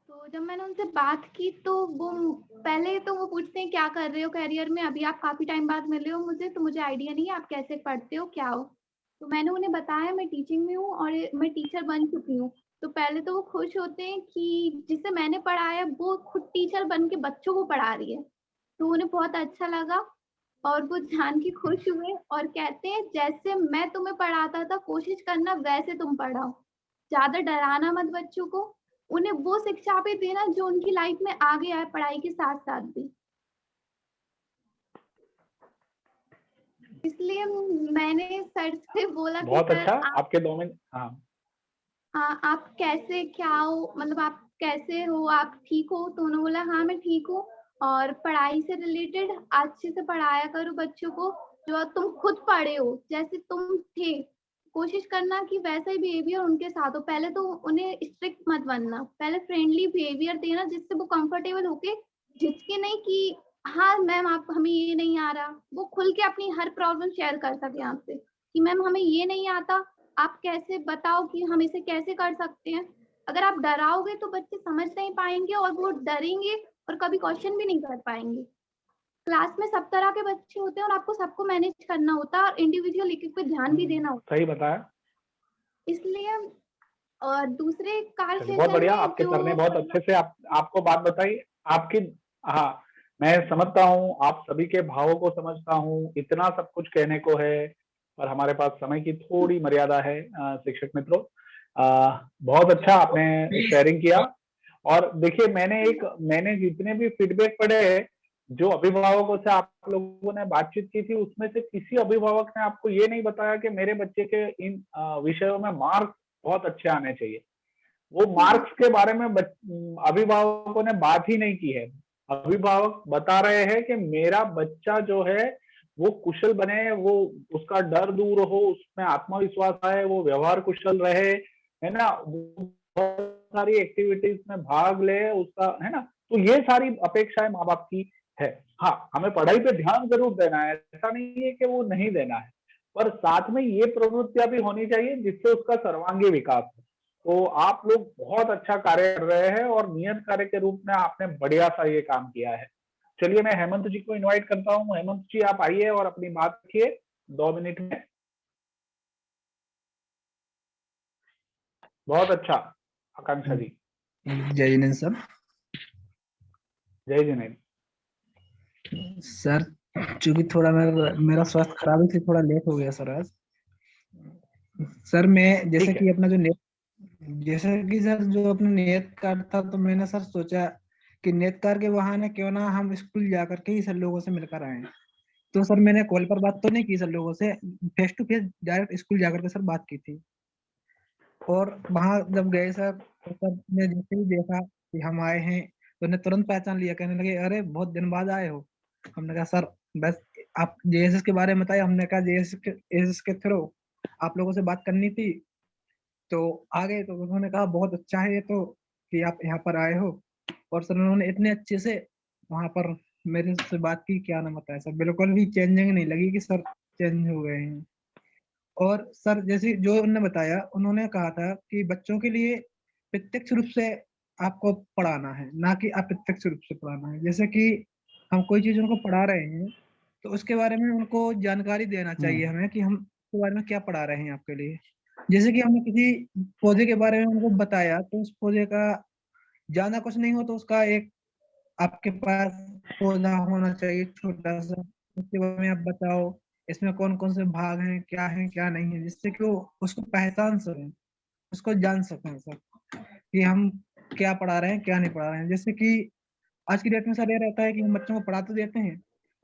तो जब मैंने उनसे बात की तो वो पहले तो वो पूछते हैं क्या कर रहे हो करियर में, अभी आप काफी टाइम बाद मिले हो मुझे, तो मुझे आइडिया नहीं है आप कैसे पढ़ते हो क्या हो। तो मैंने उन्हें बताया मैं टीचिंग में हूँ और मैं टीचर बन चुकी हूँ। तो पहले तो वो खुश होते हैं कि जिसे मैंने पढ़ाया वो खुद टीचर बन के बच्चों को पढ़ा रही है, तो उन्हें बहुत अच्छा लगा और वो जान के खुश हुए और कहते हैं जैसे मैं तुम्हें पढ़ाता था कोशिश करना वैसे तुम पढ़ाओ, ज्यादा डराना मत बच्चों को, उन्हें वो शिक्षा भी देना जो उनकी लाइफ में आगे आए पढ़ाई के साथ साथ भी। इसलिए मैंने सर से बोला कि बहुत सर अच्छा। आपके 2 मिनट। हाँ, आप कैसे क्या हो, मतलब आप कैसे हो, आप ठीक हो? तो उन्होंने बोला हाँ मैं ठीक हूँ, और पढ़ाई से रिलेटेड अच्छे से पढ़ाया करो बच्चों को, जो तुम खुद पढ़े हो जैसे तुम थे, कोशिश करना कि वैसा ही बिहेवियर उनके साथ हो। पहले तो उन्हें स्ट्रिक्ट मत बनना, पहले फ्रेंडली बिहेवियर देना जिससे वो कंफर्टेबल होके झिझके नहीं कि हाँ मैम आप हमें ये नहीं आ रहा, वो खुल के अपनी हर प्रॉब्लम शेयर कर सके आपसे कि मैम हमें ये नहीं आता, आप कैसे बताओ कि हम इसे कैसे कर सकते हैं। अगर आप डराओगे तो बच्चे समझ नहीं पाएंगे और वो डरेंगे और कभी क्वेश्चन भी नहीं कर पाएंगे। क्लास में सब तरह के बच्चे होते हैं और आपको सबको मैनेज करना होता है और इंडिविजुअल एक एक पे ध्यान भी देना होता सही बताया। है। इसलिए और दूसरे कार चलिए, बहुत सेशन बढ़िया, में आपके जो सर ने बहुत अच्छे से आपको बात बताई। आपकी, हाँ, मैं समझता हूँ, आप सभी के भावों को समझता हूँ, इतना सब कुछ कहने को है, पर हमारे पास समय की थोड़ी मर्यादा है। शिक्षक मित्रों, बहुत अच्छा आपने शेयरिंग किया। और देखिए, मैंने जितने भी फीडबैक पढ़े, जो अभिभावकों से आप लोगों ने बातचीत की थी, उसमें से किसी अभिभावक ने आपको ये नहीं बताया कि मेरे बच्चे के इन विषयों में मार्क्स बहुत अच्छे आने चाहिए। वो मार्क्स के बारे में अभिभावकों ने बात ही नहीं की है। अभिभावक बता रहे हैं कि मेरा बच्चा जो है वो कुशल बने, वो उसका डर दूर हो, उसमें आत्मविश्वास आए, वो व्यवहार कुशल रहे, है ना, बहुत सारी एक्टिविटीज में भाग ले उसका, है ना। तो ये सारी अपेक्षाएं माँ बाप की है। हाँ, हमें पढ़ाई पे ध्यान जरूर देना है, ऐसा नहीं है कि वो नहीं देना है, पर साथ में ये प्रवृत्तियां भी होनी चाहिए जिससे उसका सर्वांगीण विकास हो। तो आप लोग बहुत अच्छा कार्य कर रहे हैं और नियत कार्य के रूप में आपने बढ़िया सा ये काम किया है। चलिए, मैं हेमंत जी को इनवाइट करता हूँ। हेमंत जी, आप आइए और अपनी बात रखिए 2 मिनट में। बहुत अच्छा, आकांक्षा जी। जय जिनेन्द्र सर। जय जिनेन्द्र सर। चूंकि थोड़ा मेरा स्वास्थ्य खराब है, इसलिए थोड़ा लेट हो गया सर आज। सर मैं जैसे कि अपना सर जो अपना नियत कार्य था, तो मैंने सर सोचा कि नियत कार्य के बहाने क्यों ना हम स्कूल जाकर के ही सर लोगों से मिलकर आए। तो सर मैंने कॉल पर बात तो नहीं की सर लोगों से, face to face direct school जाकर के सर बात की थी। और वहां जब गए सर, तो सर ने जैसे ही देखा कि हम आए हैं, तो उन्हें तुरंत पहचान लिया, कहने लगे अरे बहुत दिन बाद आए हो। हमने कहा सर बस आप जेएसएस के बारे में बताया। हमने कहा जेएसएस के थ्रू आप लोगों से बात करनी थी, तो आ गए। तो उन्होंने कहा बहुत अच्छा है ये तो कि आप यहाँ पर आए हो। और सर उन्होंने इतने अच्छे से वहां पर मेरे से बात की, क्या ना बताया सर, बिल्कुल भी चेंजिंग नहीं लगी कि सर चेंज हो गए हैं। और सर जैसे जो उन्होंने बताया, उन्होंने कहा था कि बच्चों के लिए प्रत्यक्ष रूप से आपको पढ़ाना है, ना कि अप्रत्यक्ष रूप से पढ़ाना है। जैसे कि हम कोई चीज उनको पढ़ा रहे हैं, तो उसके बारे में उनको जानकारी देना चाहिए हमें कि हम उसके बारे में क्या पढ़ा रहे हैं आपके लिए। जैसे कि हमने किसी पौधे के बारे में उनको बताया, तो उस पौधे का ज्यादा कुछ नहीं हो तो उसका एक आपके पास पौधा होना चाहिए छोटा सा, उसके बारे में आप बताओ इसमें कौन कौन से भाग हैं, क्या नहीं है, जिससे कि वो उसको पहचान सकें, उसको जान सकें सर कि हम क्या पढ़ा रहे हैं, क्या नहीं पढ़ा रहे हैं। जैसे कि आज की डेट में सर ये रहता है कि हम बच्चों को पढ़ा तो देते हैं,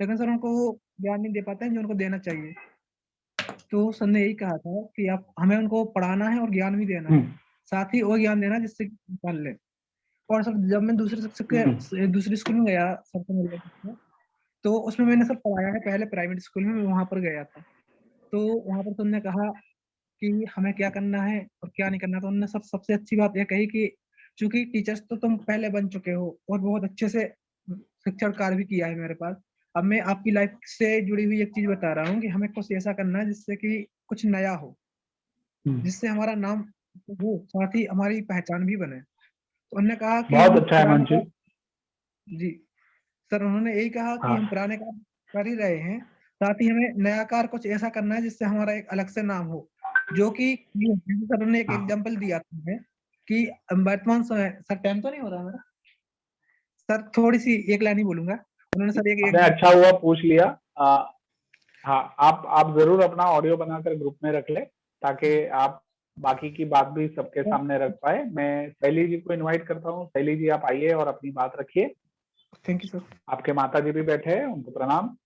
लेकिन सर उनको वो ज्ञान नहीं दे पाते हैं जो उनको देना चाहिए। तो सर ने यही कहा था कि आप हमें उनको पढ़ाना है और ज्ञान भी देना है, साथ ही वो ज्ञान देना जिससे पढ़ ले। और सर जब मैं दूसरे स्कूल में गया सर से मिलने, तो उसमें मैंने सर पढ़ाया है पहले प्राइवेट स्कूल में, मैं वहां पर गया था। तो वहां पर तुमने कहा कि हमें क्या करना है और क्या नहीं करना। तो उन्होंने सर सबसे अच्छी बात यह कही कि चूंकि टीचर्स तो तुम पहले बन चुके हो और बहुत अच्छे से शिक्षण कार्य भी किया है मेरे पास, अब मैं आपकी लाइफ से जुड़ी हुई एक चीज बता रहा हूँ कि हमें कुछ ऐसा करना है जिससे कि कुछ नया हो, जिससे हमारा नाम हो, साथ ही हमारी पहचान भी बने। तो उन्होंने कहा कि बहुत अच्छा है मंजू जी सर, उन्होंने यही कहा कि हम पुराने कार्य कर ही रहे हैं, साथ ही हमें नया कार्य कुछ ऐसा करना है जिससे हमारा एक अलग से नाम हो। जो कि सर ने एक एग्जांपल दिया था कि वर्तमान समय, सर टाइम तो नहीं हो रहा मेरा सर, थोड़ी सी एक लाइन ही बोलूंगा। उन्होंने सर एक अच्छा हुआ पूछ लिया। हाँ, आप जरूर अपना ऑडियो बनाकर ग्रुप में रख ले ताकि आप बाकी की बात भी सबके सामने रख पाए। मैं शैली जी को इनवाइट करता हूँ। शैली जी, आप आइए और अपनी बात रखिए। Thank you sir. आपके माता जी भी बैठे हैं, उनको प्रणाम।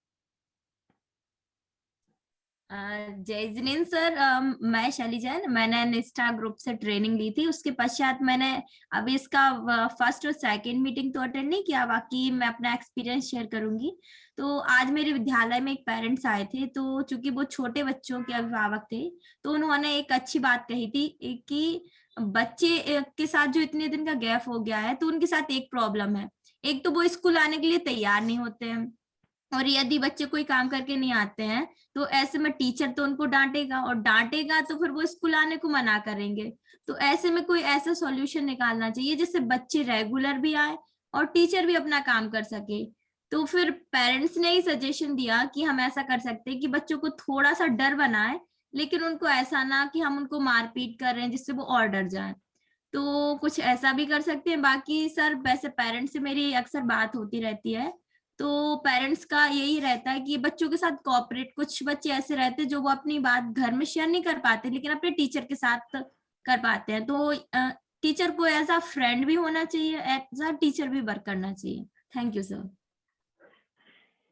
जय जिनेन्द्र सर, मैं शैली जैन, मैंने निष्ठा ग्रुप से ट्रेनिंग ली थी। उसके पश्चात मैंने अभी इसका फर्स्ट और सेकंड मीटिंग तो अटेंड नहीं किया, बाकी मैं अपना एक्सपीरियंस शेयर करूंगी। तो आज मेरे विद्यालय में एक पेरेंट्स आए थे, तो चूंकि वो छोटे बच्चों के अभिभावक थे, तो उन्होंने एक अच्छी बात कही थी कि बच्चे के साथ जो इतने दिन का गैप हो गया है, तो उनके साथ एक प्रॉब्लम है, एक तो वो स्कूल आने के लिए तैयार नहीं होते हैं, और यदि बच्चे कोई काम करके नहीं आते हैं तो ऐसे में टीचर तो उनको डांटेगा, और डांटेगा तो फिर वो स्कूल आने को मना करेंगे। तो ऐसे में कोई ऐसा सॉल्यूशन निकालना चाहिए जिससे बच्चे रेगुलर भी आए और टीचर भी अपना काम कर सके। तो फिर पेरेंट्स ने ही सजेशन दिया कि हम ऐसा कर सकते हैं कि बच्चों को थोड़ा सा डर बनाए लेकिन उनको ऐसा ना कि हम उनको मारपीट कर रहे हैं जिससे वो और डर जाए। तो कुछ ऐसा भी कर सकते हैं। बाकी सर वैसे पेरेंट्स से मेरी अक्सर बात होती रहती है, तो पेरेंट्स का यही रहता है कि बच्चों के साथ कोऑपरेट, कुछ बच्चे ऐसे रहते हैं जो वो अपनी बात घर में शेयर नहीं कर पाते लेकिन अपने टीचर के साथ कर पाते हैं। तो टीचर को एज अ फ्रेंड भी होना चाहिए, एज अ टीचर भी वर्क करना चाहिए। Thank you sir.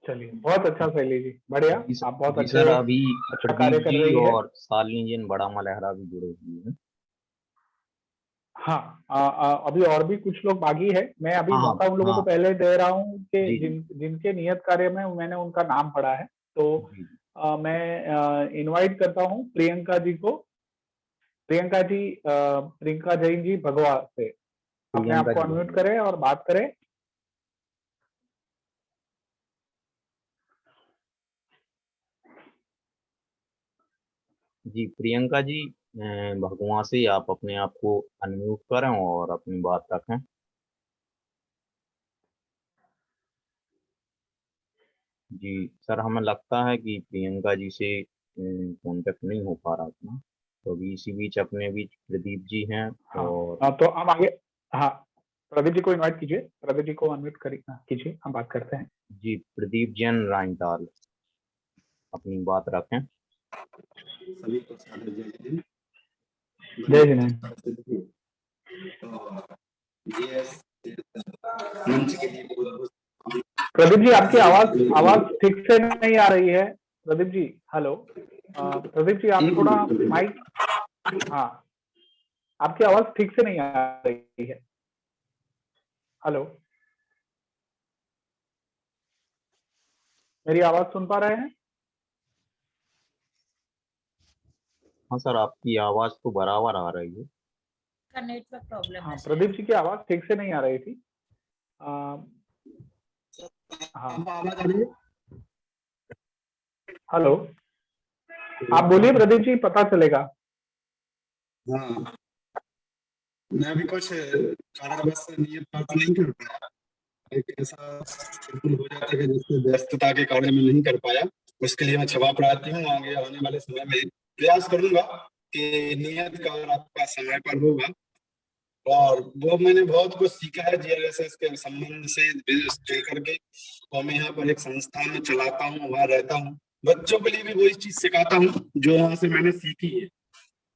चलिए, बहुत अच्छा शैली जी, बढ़िया, आप बहुत जी अच्छे सर, अभी अच्छा कार्य प्रदीप कर जी रही है। और शालिनी जी बड़ा मलहरा भी जुड़े हुए हैं। हाँ, अभी और भी कुछ लोग बाकी है। मैं अभी हाँ मौका उन लोगों को हाँ पहले दे रहा हूँ कि जी जिनके नियत कार्य में मैंने उनका नाम पढ़ा है। तो जी मैं इनवाइट करता हूँ प्रियंका जी को। प्रियंका जी, प्रियंका जैन जी भगवा से अपने आप प्रियंका को जी अनम्यूट करें और बात करें। जी प्रियंका जी भगवान से आप अपने आप को अनम्यूट करें और अपनी बात रखें। जी सर, हमें लगता है कि प्रियंका जी से कांटेक्ट नहीं हो पा रहा था, तो अभी इसी बीच अपने बीच प्रदीप जी हैं और तो हम आगे, हाँ, प्रदीप जी को इनवाइट कीजिए, प्रदीप जी को अनम्यूट कीजिए, हम बात करते हैं। जी प्रदीप जैन राइनताल, अपनी बात रखें। सभी को सादर जय हिंद। जय जिनेंद्र। मंच के लिए बहुत प्रदीप जी, आपकी आवाज ठीक से नहीं आ रही है। प्रदीप जी, हेलो। प्रदीप जी, आप थोड़ा माइक, हाँ, आपकी आवाज ठीक से नहीं आ रही है। हेलो, मेरी आवाज सुन पा रहे हैं? हाँ सर, आपकी आवाज तो बराबर आ रही है। का नेटवर्क प्रॉब्लम हाँ, है। प्रदीप जी की आवाज ठीक से नहीं आ रही थी। हाँ, आवाज आ रही है? हेलो, आप बोलिए प्रदीप जी, पता चलेगा। हाँ, मैं भी कुछ कारणवश नियत प्राप्त नहीं कर पाया। एक ऐसा बिल्कुल हो जाता है जिससे व्यस्तता के कारण मैं नहीं कर पाया। उसके लिए मैं क्षमा प्रार्थी हूँ। आगे आने वाले समय में प्रयास करूंगा कि नियत कार्य आपका समय पर होगा। और वो मैंने बहुत कुछ सीखा है जीआरएसएस के संबंध से जुड़ करके। और मैं यहाँ पर एक संस्थान में चलाता हूँ, वहाँ रहता हूँ, बच्चों के लिए भी वही चीज सिखाता हूँ जो यहाँ से मैंने सीखी है।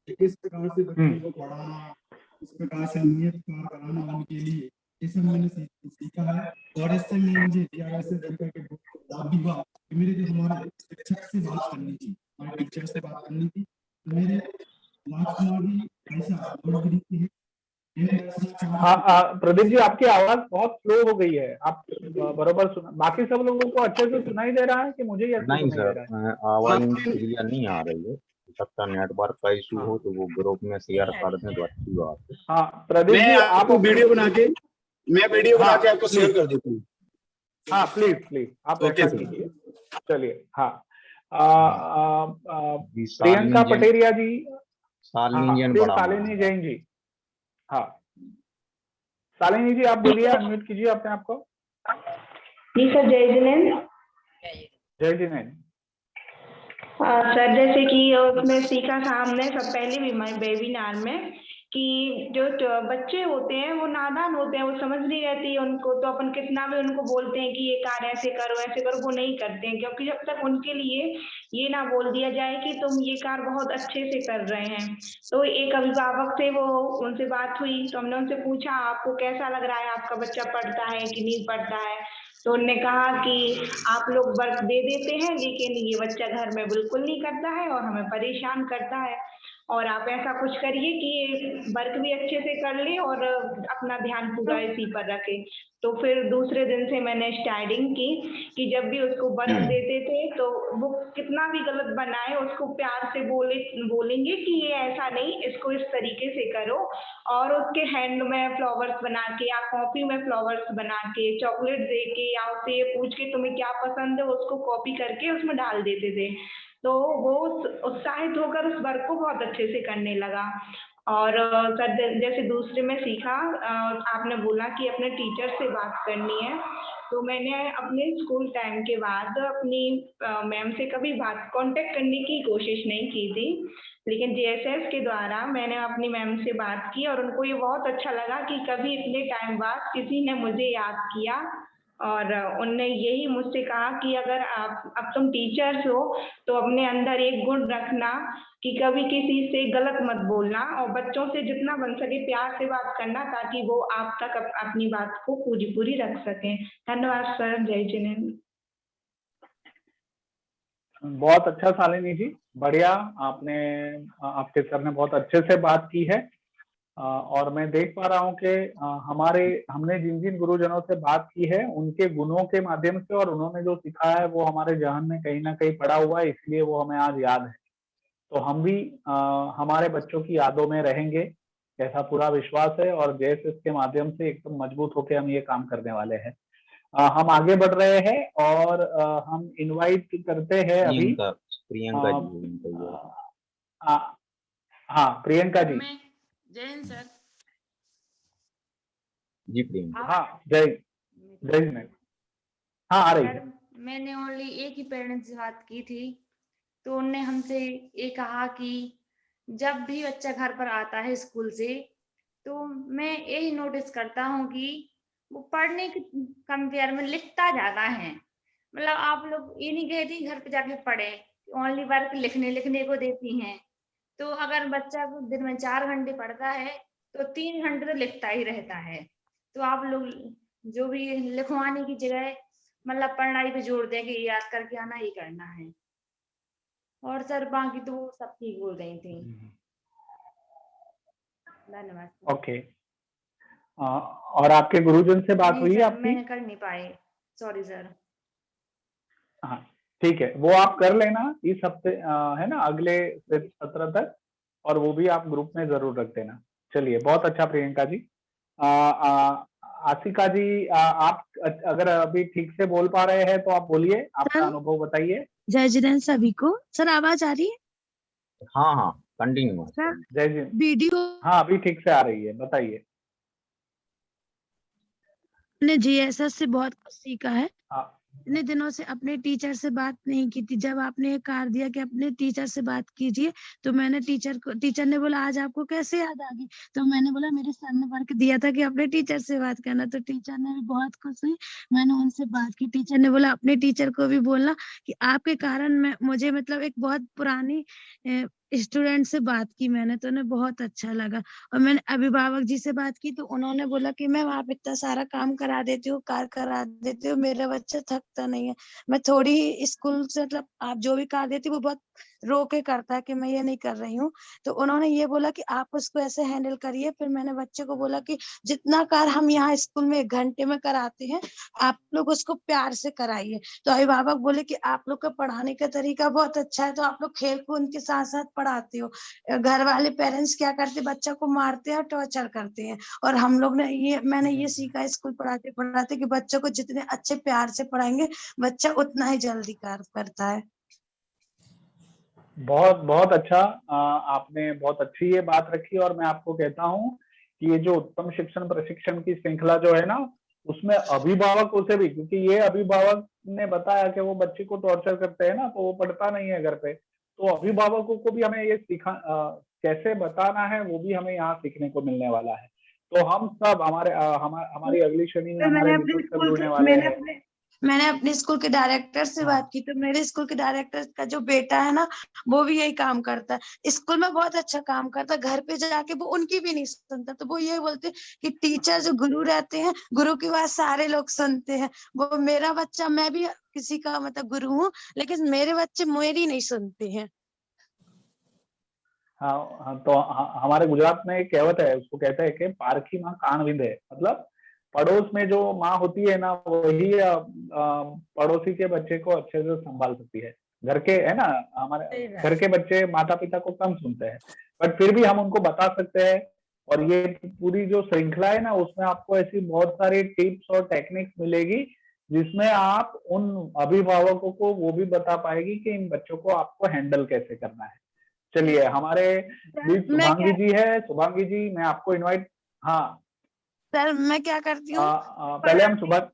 किस प्रकार से बच्चों को पढ़ाना, किस प्रकार से नियत कार्य कराना उनके लिए, ये सब मैंने सीखा है। और इससे मुझे जीआरएसएस जुड़ करके लाभ भी हुआ। मेरे जो हमारे शिक्षक से बात करनी थी, हमारे टीचर से बात करनी थी, मेरे राजकुमार जी ऐसा है। हाँ, प्रदीप जी, आपकी आवाज बहुत स्लो हो गई है। आप बरोबर सुना, बाकी सब लोगों को अच्छे से सुनाई दे रहा है कि मुझे ही अच्छे नहीं सुनाई दे सर, रहा है? आवाज क्लियर नहीं आ रही है। हो सकता नेटवर्क का इशू हाँ। हो तो वो ग्रुप में शेयर कर दें तो अच्छी बात है। हाँ, प्रदीप जी, मैं आप आपको वीडियो बना के हाँ, आपको शेयर कर देता हूँ। हाँ, प्लीज प्लीज आप ओके ऐसा सर। कीजिए। चलिए, हाँ, जी, प्रियंका शालिनी पटेरिया जी, शालिनी हाँ, जैन फिर बड़ा शालिनी जैन जी। हाँ, शालिनी जी, आप बोलिए, अनम्यूट कीजिए अपने आप को। जी सर, जय जिनेंद्र। जय जिनेंद्र। सर, जैसे कि उसमें सीखा था हमने सब पहले भी वेबिनार में कि जो बच्चे होते हैं वो नादान होते हैं, वो समझ नहीं रहती उनको, तो अपन कितना भी उनको बोलते हैं कि ये कार्य ऐसे करो, वो नहीं करते हैं। क्योंकि जब तक उनके लिए ये ना बोल दिया जाए कि तुम ये कार्य बहुत अच्छे से कर रहे हैं। तो एक अभिभावक से वो उनसे बात हुई, तो हमने उनसे पूछा आपको कैसा लग रहा है, आपका बच्चा पढ़ता है कि नहीं पढ़ता है? तो उन्होंने कहा कि आप लोग वर्क दे देते हैं लेकिन ये बच्चा घर में बिल्कुल नहीं करता है और हमें परेशान करता है, और आप ऐसा कुछ करिए कि ये वर्क भी अच्छे से कर ले और अपना ध्यान पूरा इसी पर रखे। तो फिर दूसरे दिन से मैंने स्टार्टिंग की कि जब भी उसको वर्क देते थे तो वो कितना भी गलत बनाए उसको प्यार से बोलेंगे कि ये ऐसा नहीं, इसको इस तरीके से करो। और उसके हैंड में फ्लावर्स बना के या कॉपी में फ्लावर्स बना के चॉकलेट दे के या उससे ये पूछ के तुम्हें क्या पसंद है उसको कॉपी करके उसमें डाल देते थे। तो वो उत्साहित होकर उस वर्क को बहुत अच्छे से करने लगा। और सर जैसे दूसरे में सीखा, आपने बोला कि अपने टीचर से बात करनी है, तो मैंने अपने स्कूल टाइम के बाद अपनी मैम से कभी बात कांटेक्ट करने की कोशिश नहीं की थी, लेकिन जेएसएस के द्वारा मैंने अपनी मैम से बात की और उनको ये बहुत अच्छा लगा कि कभी इतने टाइम बाद किसी ने मुझे याद किया। और उनने यही मुझसे कहा कि अगर आप अब तुम टीचर्स हो तो अपने अंदर एक गुण रखना कि कभी किसी से गलत मत बोलना और बच्चों से जितना बन सके प्यार से बात करना, ताकि वो आप तक अपनी बात को पूरी रख सकें। धन्यवाद सर। जय जिनेन्द्र। बहुत अच्छा शालिनी जी, बढ़िया। आपके सर ने बहुत अच्छे से बात की है। और मैं देख पा रहा हूँ कि हमने जिन जिन गुरुजनों से बात की है उनके गुणों के माध्यम से और उन्होंने जो सिखाया है वो हमारे जहन में कहीं ना कहीं पड़ा हुआ है, इसलिए वो हमें आज याद है। तो हम भी हमारे बच्चों की यादों में रहेंगे, ऐसा पूरा विश्वास है, और जेएसएस के माध्यम से एकदम मजबूत होकर हम ये काम करने वाले हैं। हम आगे बढ़ रहे हैं और हम इनवाइट करते हैं अभी प्रियंका जी। हाँ प्रियंका जी। जय हिंद सर। जी प्रियंका। हाँ जय हिंद। हाँ आ रही है। मैंने ओनली एक ही पेरेंट्स से बात की थी, तो उनने हमसे ये कहा कि जब भी बच्चा घर पर आता है स्कूल से, तो मैं यही नोटिस करता हूँ कि वो पढ़ने के कंपेयर में लिखता ज्यादा है। मतलब आप लोग ये नहीं कहती घर पे जाके पढ़े, ओनली वर्क लिखने को देती हैं। तो अगर बच्चा को दिन में 4 घंटे पढ़ता है तो 3 घंटे तो लिखता ही रहता है। तो आप लोग जो भी लिखवाने की जगह मतलब पढ़ाई पे जोर दें कि याद करके आना ही करना है। और सर बाकी तो वो सब ठीक बोल रही थी। धन्यवाद। ओके। और आपके गुरुजन से बात हुई है आपकी? मैंने कर नहीं पाई, सॉरी सर। हाँ ठीक है, वो आप कर लेना इस हफ्ते, है ना, अगले सत्र तक, और वो भी आप ग्रुप में जरूर रख देना। चलिए बहुत अच्छा प्रियंका जी। आशिका जी, आप अगर अभी ठीक से बोल पा रहे हैं तो आप बोलिए, आपका अनुभव बताइए। जय जिनेन्द्र सभी को। सर आवाज आ रही है? हाँ कंटिन्यू सर। जय जी। वीडियो हाँ अभी ठीक से आ रही है, बताइए। मैंने जेएसएस से बहुत कुछ सीखा है। इतने दिनों से अपने टीचर से बात नहीं की थी। जब आपने एक कार्य दिया कि अपने टीचर से बात कीजिए, तो मैंने टीचर ने बोला आज आपको कैसे याद आ गई, तो मैंने बोला मेरे सर ने वर्क दिया था कि अपने टीचर से बात करना। तो टीचर ने भी बहुत खुश हुई, मैंने उनसे बात की। टीचर ने बोला अपने टीचर को भी बोलना कि आपके कारण मुझे मतलब एक बहुत पुरानी स्टूडेंट से बात की मैंने, तो उन्हें बहुत अच्छा लगा। और मैंने अभिभावक जी से बात की तो उन्होंने बोला कि मैम आप इतना सारा काम करा देती हो, कार्य करा देती हो, मेरा बच्चा थकता नहीं है। मैं थोड़ी ही स्कूल से मतलब आप जो भी कार्य देती वो बहुत रो के करता है कि मैं ये नहीं कर रही हूँ। तो उन्होंने ये बोला कि आप उसको ऐसे हैंडल करिए। फिर मैंने बच्चे को बोला कि जितना कार्य हम यहाँ स्कूल में 1 घंटे में कराते हैं, आप लोग उसको प्यार से कराइए। तो अभिभावक बोले कि आप लोग का पढ़ाने का तरीका बहुत अच्छा है, तो आप लोग खेल कूद के साथ साथ पढ़ाते हो। घर वाले पेरेंट्स क्या करते, बच्चा को मारते हैं और टॉर्चर करते हैं। और हम लोग ने मैंने ये सीखा स्कूल पढ़ाते पढ़ाते कि बच्चों को जितने अच्छे प्यार से पढ़ाएंगे बच्चा उतना ही जल्दी कार्य करता है। बहुत बहुत अच्छा। आपने बहुत अच्छी ये बात रखी, और मैं आपको कहता हूँ कि ये जो उत्तम शिक्षण प्रशिक्षण की श्रृंखला जो है ना, उसमें अभिभावकों से भी, क्योंकि ये अभिभावक ने बताया कि वो बच्चे को टॉर्चर करते हैं ना, तो वो पढ़ता नहीं है घर पे, तो अभिभावकों को भी हमें ये कैसे बताना है वो भी हमें यहाँ सीखने को मिलने वाला है। तो हम सब हमारी अगली शनि में हमारे मित्र सब जुड़ने वाले हैं। मैंने अपने स्कूल के डायरेक्टर से बात की, तो मेरे स्कूल के डायरेक्टर का जो बेटा है ना, वो भी यही काम करता है। स्कूल में बहुत अच्छा काम करता है, घर पे जाके वो उनकी भी नहीं सुनता। तो वो ये बोलते कि टीचर जो गुरु रहते हैं, गुरु की बात सारे लोग सुनते हैं। वो मेरा बच्चा, मैं भी किसी का मतलब गुरु हूँ, लेकिन मेरे बच्चे मेरी नहीं सुनते हैं। हाँ तो हमारे गुजरात में एक कहावत है, उसको कहते हैं कि पारखी माँ कान विंधे, मतलब पड़ोस में जो माँ होती है ना, वही पड़ोसी के बच्चे को अच्छे से संभाल सकती है। घर के, है ना, हमारे घर के बच्चे माता पिता को कम सुनते हैं, बट फिर भी हम उनको बता सकते हैं। और ये पूरी जो श्रृंखला है ना, उसमें आपको ऐसी बहुत सारी टिप्स और टेक्निक्स मिलेगी जिसमें आप उन अभिभावकों को वो भी बता पाएगी कि इन बच्चों को आपको हैंडल कैसे करना है। चलिए, हमारे बीच मैं शुभांगी जी है। शुभांगी जी, मैं आपको इनवाइट, हाँ सर मैं क्या करती हूँ, पहले हम सुबह,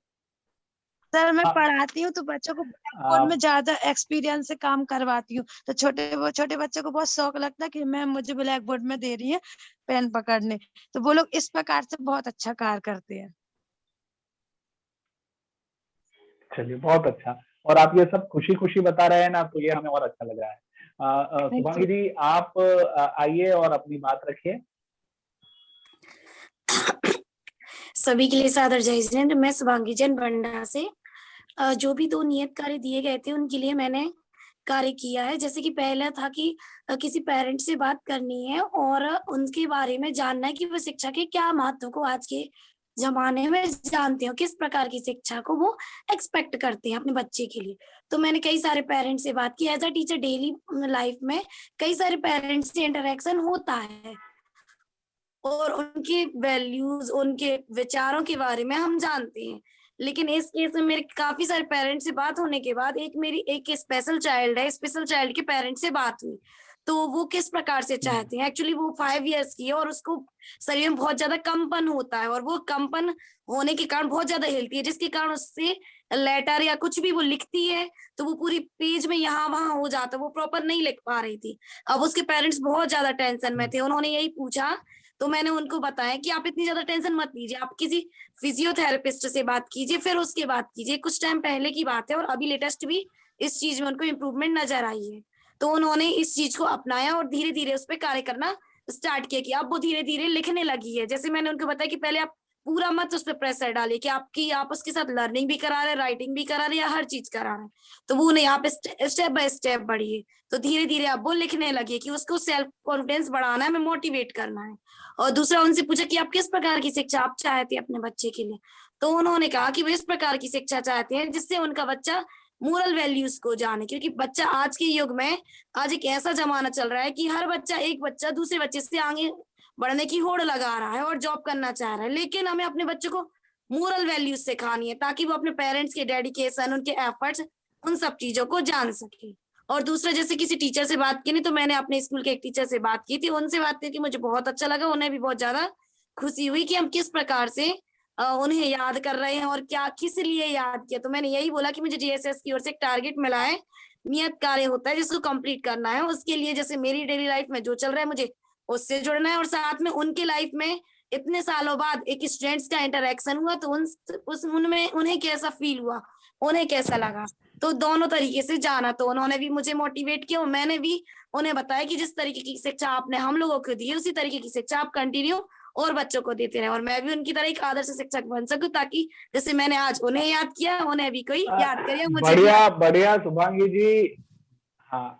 सर मैं हाँ, पढ़ाती हूँ तो बच्चों को ब्लैक बोर्ड में ज्यादा एक्सपीरियंस से काम करवाती हूँ। तो छोटे बच्चों को बहुत शौक लगता है कि मैम मुझे ब्लैक बोर्ड में दे रही है पेन पकड़ने, तो वो लोग इस प्रकार से बहुत अच्छा कार्य करते हैं। चलिए बहुत अच्छा। और आप ये सब खुशी खुशी बता रहे हैं ना, तो ये हमें और अच्छा लग रहा है। शुभांगी जी, आप आइए और अपनी बात रखिए। सभी के लिए सादर जय हिंद। मैं शुभांगी जैन बंडा से। जो भी 2 नियत कार्य दिए गए थे उनके लिए मैंने कार्य किया है। जैसे कि पहला था कि किसी पेरेंट से बात करनी है और उनके बारे में जानना है कि वो शिक्षा के क्या महत्व को आज के जमाने में जानते हो, किस प्रकार की शिक्षा को वो एक्सपेक्ट करते हैं अपने बच्चे के लिए। तो मैंने कई सारे पेरेंट्स से बात की। As a teacher daily life में कई सारे पेरेंट्स से इंटरेक्शन होता है और उनके वैल्यूज, उनके विचारों के बारे में हम जानते हैं। लेकिन इस केस में मेरे काफी सारे पेरेंट्स से बात होने के बाद एक स्पेशल चाइल्ड है, स्पेशल चाइल्ड के पेरेंट्स से बात हुई। तो वो किस प्रकार से चाहते हैं, एक्चुअली वो 5 इयर्स की है और उसको शरीर में बहुत ज्यादा कंपन होता है और वो कंपन होने के कारण बहुत ज्यादा हिलती है, जिसके कारण उससे लेटर या कुछ भी वो लिखती है तो वो पूरी पेज में यहाँ वहां हो जाता है, वो प्रॉपर नहीं लिख पा रही थी। अब उसके पेरेंट्स बहुत ज्यादा टेंशन में थे। उन्होंने यही पूछा, तो मैंने उनको बताया कि आप इतनी ज्यादा टेंशन मत लीजिए, आप किसी फिजियोथेरेपिस्ट से बात कीजिए, फिर उसके बाद कीजिए। कुछ टाइम पहले की बात है और अभी लेटेस्ट भी इस चीज में उनको इम्प्रूवमेंट नजर आई है। तो उन्होंने इस चीज को अपनाया और धीरे धीरे उस पर कार्य करना स्टार्ट किया कि अब वो धीरे धीरे लिखने लगी है। जैसे मैंने उनको बताया कि पहले आप पूरा मत उस पर प्रेशर डालिए कि आप उसके साथ लर्निंग भी करा रहे हैं, राइटिंग भी करा रहे हैं या हर चीज करा रहे हैं, तो वो नहीं, आप स्टेप बाय स्टेप बढ़िए। तो धीरे धीरे अब वो लिखने लगी कि उसको सेल्फ कॉन्फिडेंस बढ़ाना है, हमें मोटिवेट करना है। और दूसरा उनसे पूछा कि आप किस प्रकार की शिक्षा आप चाहते हैं अपने बच्चे के लिए। तो उन्होंने कहा कि वो इस प्रकार की शिक्षा चाहते हैं जिससे उनका बच्चा मोरल वैल्यूज को जाने, क्योंकि बच्चा आज के युग में, आज एक ऐसा जमाना चल रहा है कि हर बच्चा, एक बच्चा दूसरे बच्चे से आगे बढ़ने की होड़ लगा रहा है और जॉब करना चाह रहा है। लेकिन हमें अपने बच्चों को मोरल वैल्यूज सिखानी है ताकि वो अपने पेरेंट्स के डेडिकेशन, उनके एफर्ट्स, उन सब चीजों को जान सके। और दूसरा, जैसे किसी टीचर से बात की नहीं, तो मैंने अपने स्कूल के एक टीचर से बात की थी। उनसे बात करके मुझे बहुत अच्छा लगा, उन्हें भी बहुत ज्यादा खुशी हुई कि हम किस प्रकार से उन्हें याद कर रहे हैं और क्या किस लिए याद किया। तो मैंने यही बोला कि मुझे जीएसएस की ओर से एक टारगेट मिला है, नियत कार्य होता है जिसको कंप्लीट करना है। उसके लिए जैसे मेरी डेली लाइफ में जो चल रहा है मुझे उससे जुड़ना है और साथ में उनके लाइफ में इतने सालों बाद एक स्टूडेंट्स का इंटरेक्शन हुआ तो उनमें उन्हें कैसा फील हुआ, उन्हें कैसा लगा, तो दोनों तरीके से जाना। तो उन्होंने भी मुझे मोटिवेट किया और मैंने भी उन्हें बताया कि जिस तरीके की शिक्षा आपने हम लोगों को दी है उसी तरीके की शिक्षा आप कंटिन्यू और बच्चों को देते रहे और मैं भी उनकी तरह एक आदर्श शिक्षक बन सकूं, ताकि जैसे मैंने आज उन्हें याद किया उन्हें भी कोई याद करे। मुझे बढ़िया बढ़िया शुभांगी जी, हाँ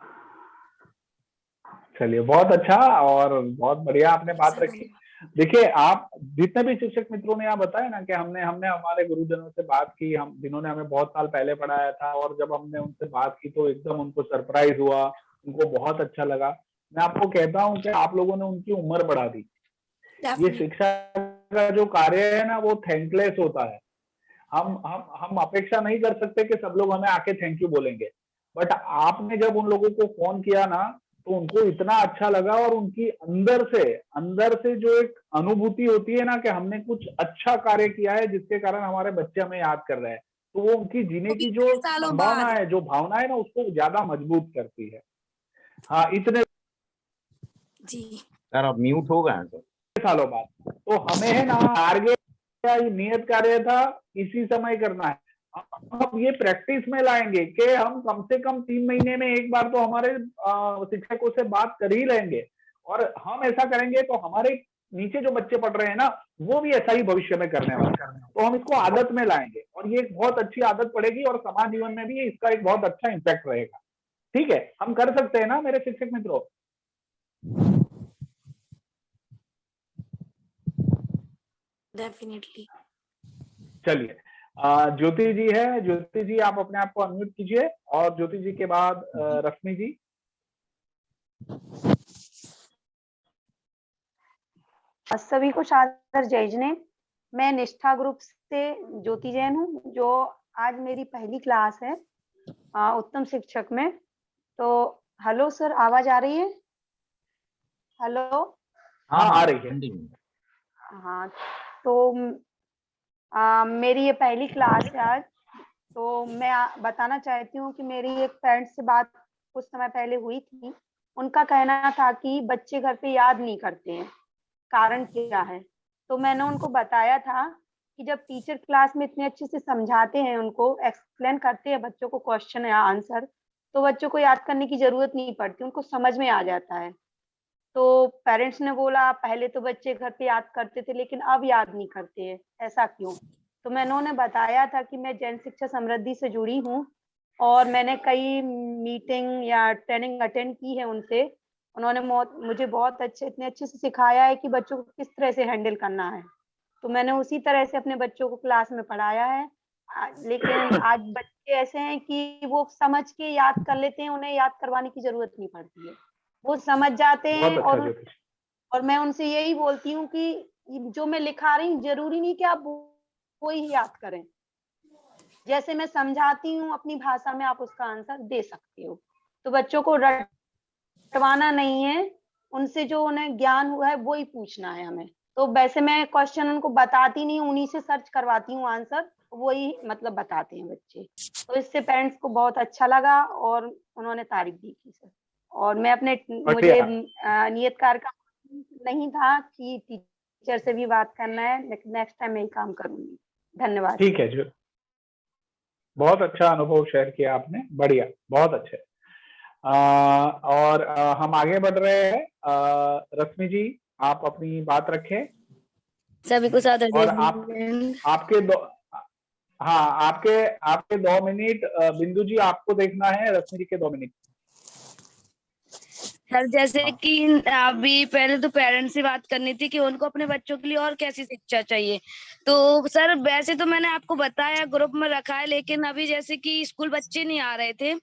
चलिए बहुत अच्छा और बहुत बढ़िया आपने बात रखी। देखिए, आप जितने भी शिक्षक मित्रों ने आप बताया ना कि हमने हमारे गुरुजनों से बात की, हम जिन्होंने हमें बहुत साल पहले पढ़ाया था, और जब हमने उनसे बात की तो एकदम उनको सरप्राइज हुआ, उनको बहुत अच्छा लगा। मैं आपको कहता हूँ कि आप लोगों ने उनकी उम्र बढ़ा दी। ये शिक्षा का जो कार्य है ना वो थैंकलेस होता है। हम अपेक्षा नहीं कर सकते कि सब लोग हमें आके थैंक यू बोलेंगे, बट आपने जब उन लोगों को फोन किया ना तो उनको इतना अच्छा लगा और उनकी अंदर से जो एक अनुभूति होती है ना कि हमने कुछ अच्छा कार्य किया है जिसके कारण हमारे बच्चे हमें याद कर रहे हैं, तो वो उनकी जीने की जो संभावना है, जो भावना है ना, उसको ज्यादा मजबूत करती है। हाँ, इतने जी सर आप म्यूट हो गए सर सालों बाद, तो हमें है ना टारगेट नियत कार्य था इसी समय करना है। अब ये प्रैक्टिस में लाएंगे कि हम कम से कम 3 महीने में एक बार तो हमारे शिक्षकों से बात कर ही लेंगे, और हम ऐसा करेंगे तो हमारे नीचे जो बच्चे पढ़ रहे हैं ना वो भी ऐसा ही भविष्य में करने वाले हैं। तो हम इसको आदत में लाएंगे और ये एक बहुत अच्छी आदत पड़ेगी और समाज जीवन में भी इसका एक बहुत अच्छा इम्पैक्ट रहेगा। ठीक है, हम कर सकते हैं ना मेरे शिक्षक मित्रों? डेफिनेटली। चलिए, ज्योति जी है, ज्योति जी आप अपने आप को अनम्यूट कीजिए, और ज्योति जी के बाद रश्मि जी। सभी को सादर जय जिनेंद्र। मैं निष्ठा ग्रुप से ज्योति जैन हूँ, जो आज मेरी पहली क्लास है उत्तम शिक्षक में। तो हेलो सर, आवाज आ रही है? हेलो। हाँ आ रही है। हाँ तो मेरी ये पहली क्लास है आज, तो मैं बताना चाहती हूँ कि मेरी एक फ्रेंड से बात कुछ समय पहले हुई थी। उनका कहना था कि बच्चे घर पे याद नहीं करते हैं, कारण क्या है। तो मैंने उनको बताया था कि जब टीचर क्लास में इतने अच्छे से समझाते हैं, उनको एक्सप्लेन करते हैं बच्चों को क्वेश्चन या आंसर, तो बच्चों को याद करने की जरूरत नहीं पड़ती, उनको समझ में आ जाता है। तो पेरेंट्स ने बोला पहले तो बच्चे घर पे याद करते थे लेकिन अब याद नहीं करते हैं, ऐसा क्यों। तो मैंने उन्हें बताया था कि मैं जन शिक्षा समृद्धि से जुड़ी हूँ और मैंने कई मीटिंग या ट्रेनिंग अटेंड की है उनसे। उन्होंने मुझे बहुत इतने अच्छे से सिखाया है कि बच्चों को किस तरह से हैंडल करना है। तो मैंने उसी तरह से अपने बच्चों को क्लास में पढ़ाया है। लेकिन आज बच्चे ऐसे हैं कि वो समझ के याद कर लेते हैं, उन्हें याद करवाने की जरूरत नहीं पड़ती है, वो समझ जाते हैं। और मैं उनसे यही बोलती हूँ कि जो मैं लिखा रही हूँ जरूरी नहीं कि आप वो ही याद करें, जैसे मैं समझाती हूँ अपनी भाषा में आप उसका आंसर दे सकते हो। तो बच्चों को रटवाना नहीं है, उनसे जो उन्हें ज्ञान हुआ है वो ही पूछना है हमें। तो वैसे मैं क्वेश्चन उनको बताती नहीं हूँ, उन्हीं से सर्च करवाती हूँ आंसर, वही मतलब बताते हैं बच्चे। तो इससे पेरेंट्स को बहुत अच्छा लगा और उन्होंने तारीफ दी थी सर। और मैं अपने मुझे नियत कार्य का नहीं था कि टीचर से भी बात करना है, नेक्स्ट टाइम मैं ही काम करूंगी। धन्यवाद। ठीक है जी, बहुत अच्छा अनुभव शेयर किया आपने, बढ़िया, बहुत अच्छे। और हम आगे बढ़ रहे हैं। रश्मि जी आप अपनी बात रखें। सभी को सादर और आपके दो, हाँ आपके 2 मिनट। बिंदु जी आपको देखना है, रश्मि जी के 2 मिनट। सर जैसे कि अभी पहले तो पेरेंट्स से बात करनी थी कि उनको अपने बच्चों के लिए और कैसी शिक्षा चाहिए। तो सर वैसे तो मैंने आपको बताया ग्रुप में रखा है, लेकिन अभी जैसे कि स्कूल बच्चे नहीं आ रहे थे,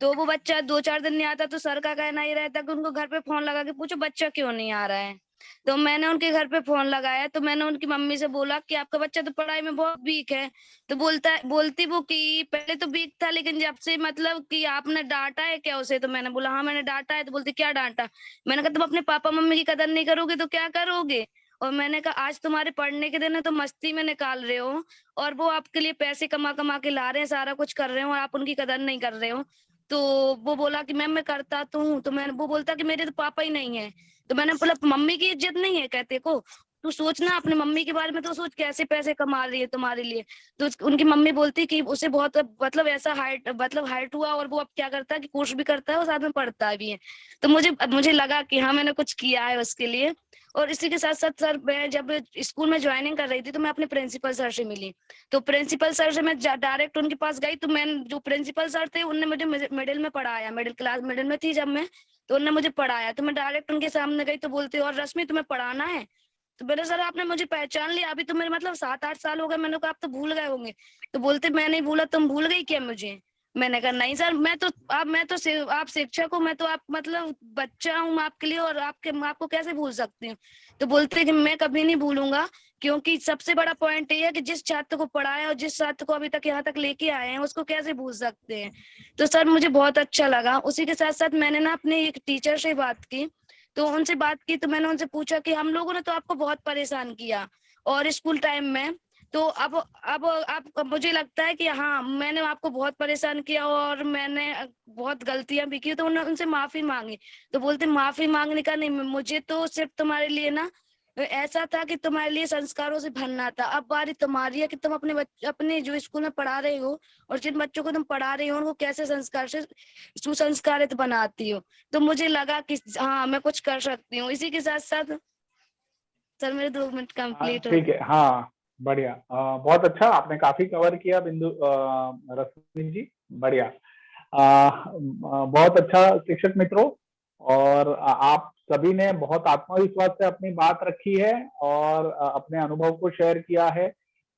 तो वो बच्चा 2-4 दिन नहीं आता तो सर का कहना ये रहता कि उनको घर पे फोन लगा के पूछो बच्चा क्यों नहीं आ रहा है। तो मैंने उनके घर पे फोन लगाया, तो मैंने उनकी मम्मी से बोला कि आपका बच्चा तो पढ़ाई में बहुत वीक है। तो बोलती वो कि पहले तो वीक था लेकिन जब से मतलब कि आपने डांटा है क्या उसे। तो मैंने बोला हाँ मैंने डांटा है। तो बोलती क्या डांटा। मैंने कहा तुम अपने पापा मम्मी की कदर नहीं करोगे तो क्या करोगे। और मैंने कहा आज तुम्हारे पढ़ने के दिन है तो मस्ती में निकाल रहे हो, और वो आपके लिए पैसे कमा कमा के ला रहे हैं, सारा कुछ कर रहे हो और आप उनकी कदर नहीं कर रहे हो। तो वो बोला कि मैम मैं करता तो हूँ। तो मैंने वो बोलता कि मेरे तो पापा ही नहीं है। तो मैंने बोला मम्मी की इज्जत नहीं है कहते को, तू सोचना अपनी मम्मी के बारे में, तो सोच कैसे पैसे कमा रही है तुम्हारे लिए। तो उनकी मम्मी बोलती कि उसे बहुत मतलब ऐसा हाइट हुआ और वो अब क्या करता है कि कोर्स भी करता है और साथ में पढ़ता भी है। तो मुझे लगा कि हाँ मैंने कुछ किया है उसके लिए। और इसी के साथ साथ सर मैं जब स्कूल में ज्वाइनिंग कर रही थी तो मैं अपने प्रिंसिपल सर से मिली। तो प्रिंसिपल सर से मैं डायरेक्ट उनके पास गई। तो मैं जो प्रिंसिपल सर थे उनने मुझे मिडिल में पढ़ाया, मिडिल में थी जब मैं, तो उन्होंने मुझे पढ़ाया। तो मैं डायरेक्ट उनके सामने गई तो बोलती और रश्मि तुम्हें पढ़ाना है। तो मेरे सर आपने मुझे पहचान लिया, अभी तो मेरे मतलब 7-8 साल हो गए। मैंने कहा आप तो भूल गए होंगे। तो बोलते मैं नहीं भूला, तुम भूल गई क्या मुझे। मैंने कहा नहीं सर, मैं तो आप शिक्षक हो, मैं तो आप मतलब बच्चा हूँ आपके लिए, और आपको कैसे भूल सकती हूँ। तो बोलते कि मैं कभी नहीं भूलूंगा, क्योंकि सबसे बड़ा पॉइंट ये है कि जिस छात्र को पढ़ाया और जिस छात्र को अभी तक यहाँ तक लेके आए हैं उसको कैसे भूल सकते हैं। तो सर मुझे बहुत अच्छा लगा। उसी के साथ साथ मैंने ना अपने एक टीचर से बात की। तो उनसे बात की तो मैंने उनसे पूछा कि हम लोगों ने तो आपको बहुत परेशान किया और स्कूल टाइम में, तो अब मुझे लगता है कि हाँ मैंने आपको बहुत परेशान किया और मैंने बहुत गलतियां भी की। तो उन्होंने उनसे माफी मांगी। तो बोलते माफी मांगने का नहीं, मुझे तो सिर्फ तुम्हारे लिए ना ऐसा था कि तुम्हारे लिए संस्कारों से भरना था। अब बारी तुम्हारी है कि तुम अपने जो स्कूल में पढ़ा रहे हो और जिन बच्चों को तुम पढ़ा रहे हो उनको कैसे संस्कार से सुसंस्कारित बनाती हो। तो मुझे लगा कि हाँ मैं कुछ कर सकती हूँ। इसी के साथ साथ सर मेरे 2 मिनट कंप्लीट हो ठीक है, हाँ बढ़िया, बहुत अच्छा, आपने काफी कवर किया बिंदु रश्मि जी, बढ़िया। बहुत अच्छा शिक्षक मित्रों, और आप सभी ने बहुत आत्मविश्वास से अपनी बात रखी है और अपने अनुभव को शेयर किया है,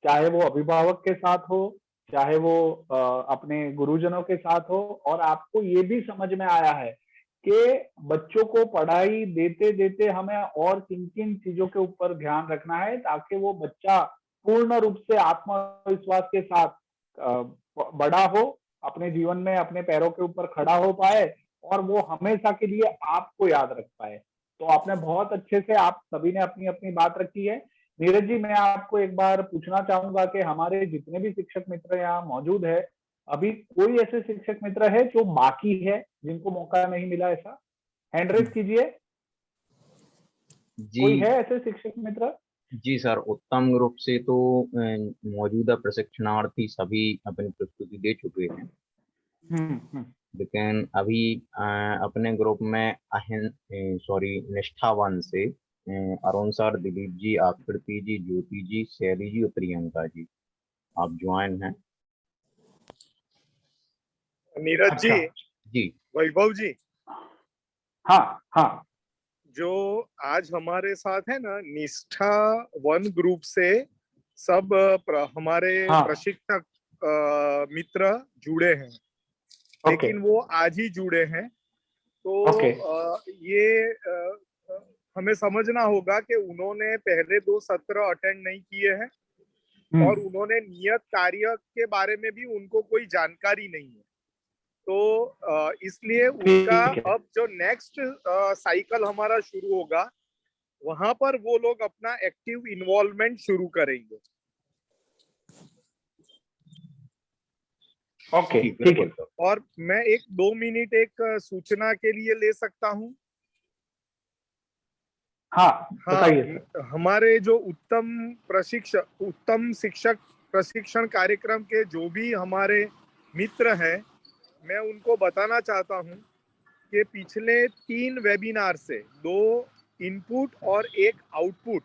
चाहे वो अभिभावक के साथ हो, चाहे वो अपने गुरुजनों के साथ हो। और आपको ये भी समझ में आया है कि बच्चों को पढ़ाई देते देते हमें और किन किन चीजों के ऊपर ध्यान रखना है ताकि वो बच्चा पूर्ण रूप से आत्मविश्वास के साथ बड़ा हो, अपने जीवन में अपने पैरों के ऊपर खड़ा हो पाए और वो हमेशा के लिए आपको याद रख पाए। तो आपने बहुत अच्छे से, आप सभी ने अपनी अपनी बात रखी है। नीरज जी, मैं आपको एक बार पूछना चाहूंगा कि हमारे जितने भी शिक्षक मित्र यहाँ मौजूद है, अभी कोई ऐसे शिक्षक मित्र है जो बाकी है जिनको मौका नहीं मिला? ऐसा हैंड रेज कीजिए। कोई जी है ऐसे शिक्षक मित्र? जी सर, उत्तम ग्रुप से तो मौजूदा प्रशिक्षणार्थी सभी अपनी प्रस्तुति दे चुके हैं, लेकिन अभी अपने ग्रुप में निष्ठावान से अरुण सर, दिलीप जी, आकृति जी, ज्योति जी, शैली जी और प्रियंका जी आप ज्वाइन हैं। नीरज जी, जी वैभव जी, हाँ हाँ, जो आज हमारे साथ है ना, निष्ठा वन ग्रुप से सब हमारे प्रशिक्षक मित्र जुड़े हैं, लेकिन वो आज ही जुड़े हैं। तो ये हमें समझना होगा कि उन्होंने पहले 2 सत्र अटेंड नहीं किए हैं और उन्होंने नियत कार्य के बारे में भी उनको कोई जानकारी नहीं है। तो इसलिए उनका अब जो नेक्स्ट साइकिल हमारा शुरू होगा, वहां पर वो लोग अपना एक्टिव इन्वॉल्वमेंट शुरू करेंगे। ओके, ठीक है। और मैं 1-2 मिनट एक सूचना के लिए ले सकता हूँ? हाँ, बताइए। हमारे जो उत्तम शिक्षक प्रशिक्षण कार्यक्रम के जो भी हमारे मित्र हैं, मैं उनको बताना चाहता हूं कि पिछले 3 वेबिनार से 2 इनपुट और 1 आउटपुट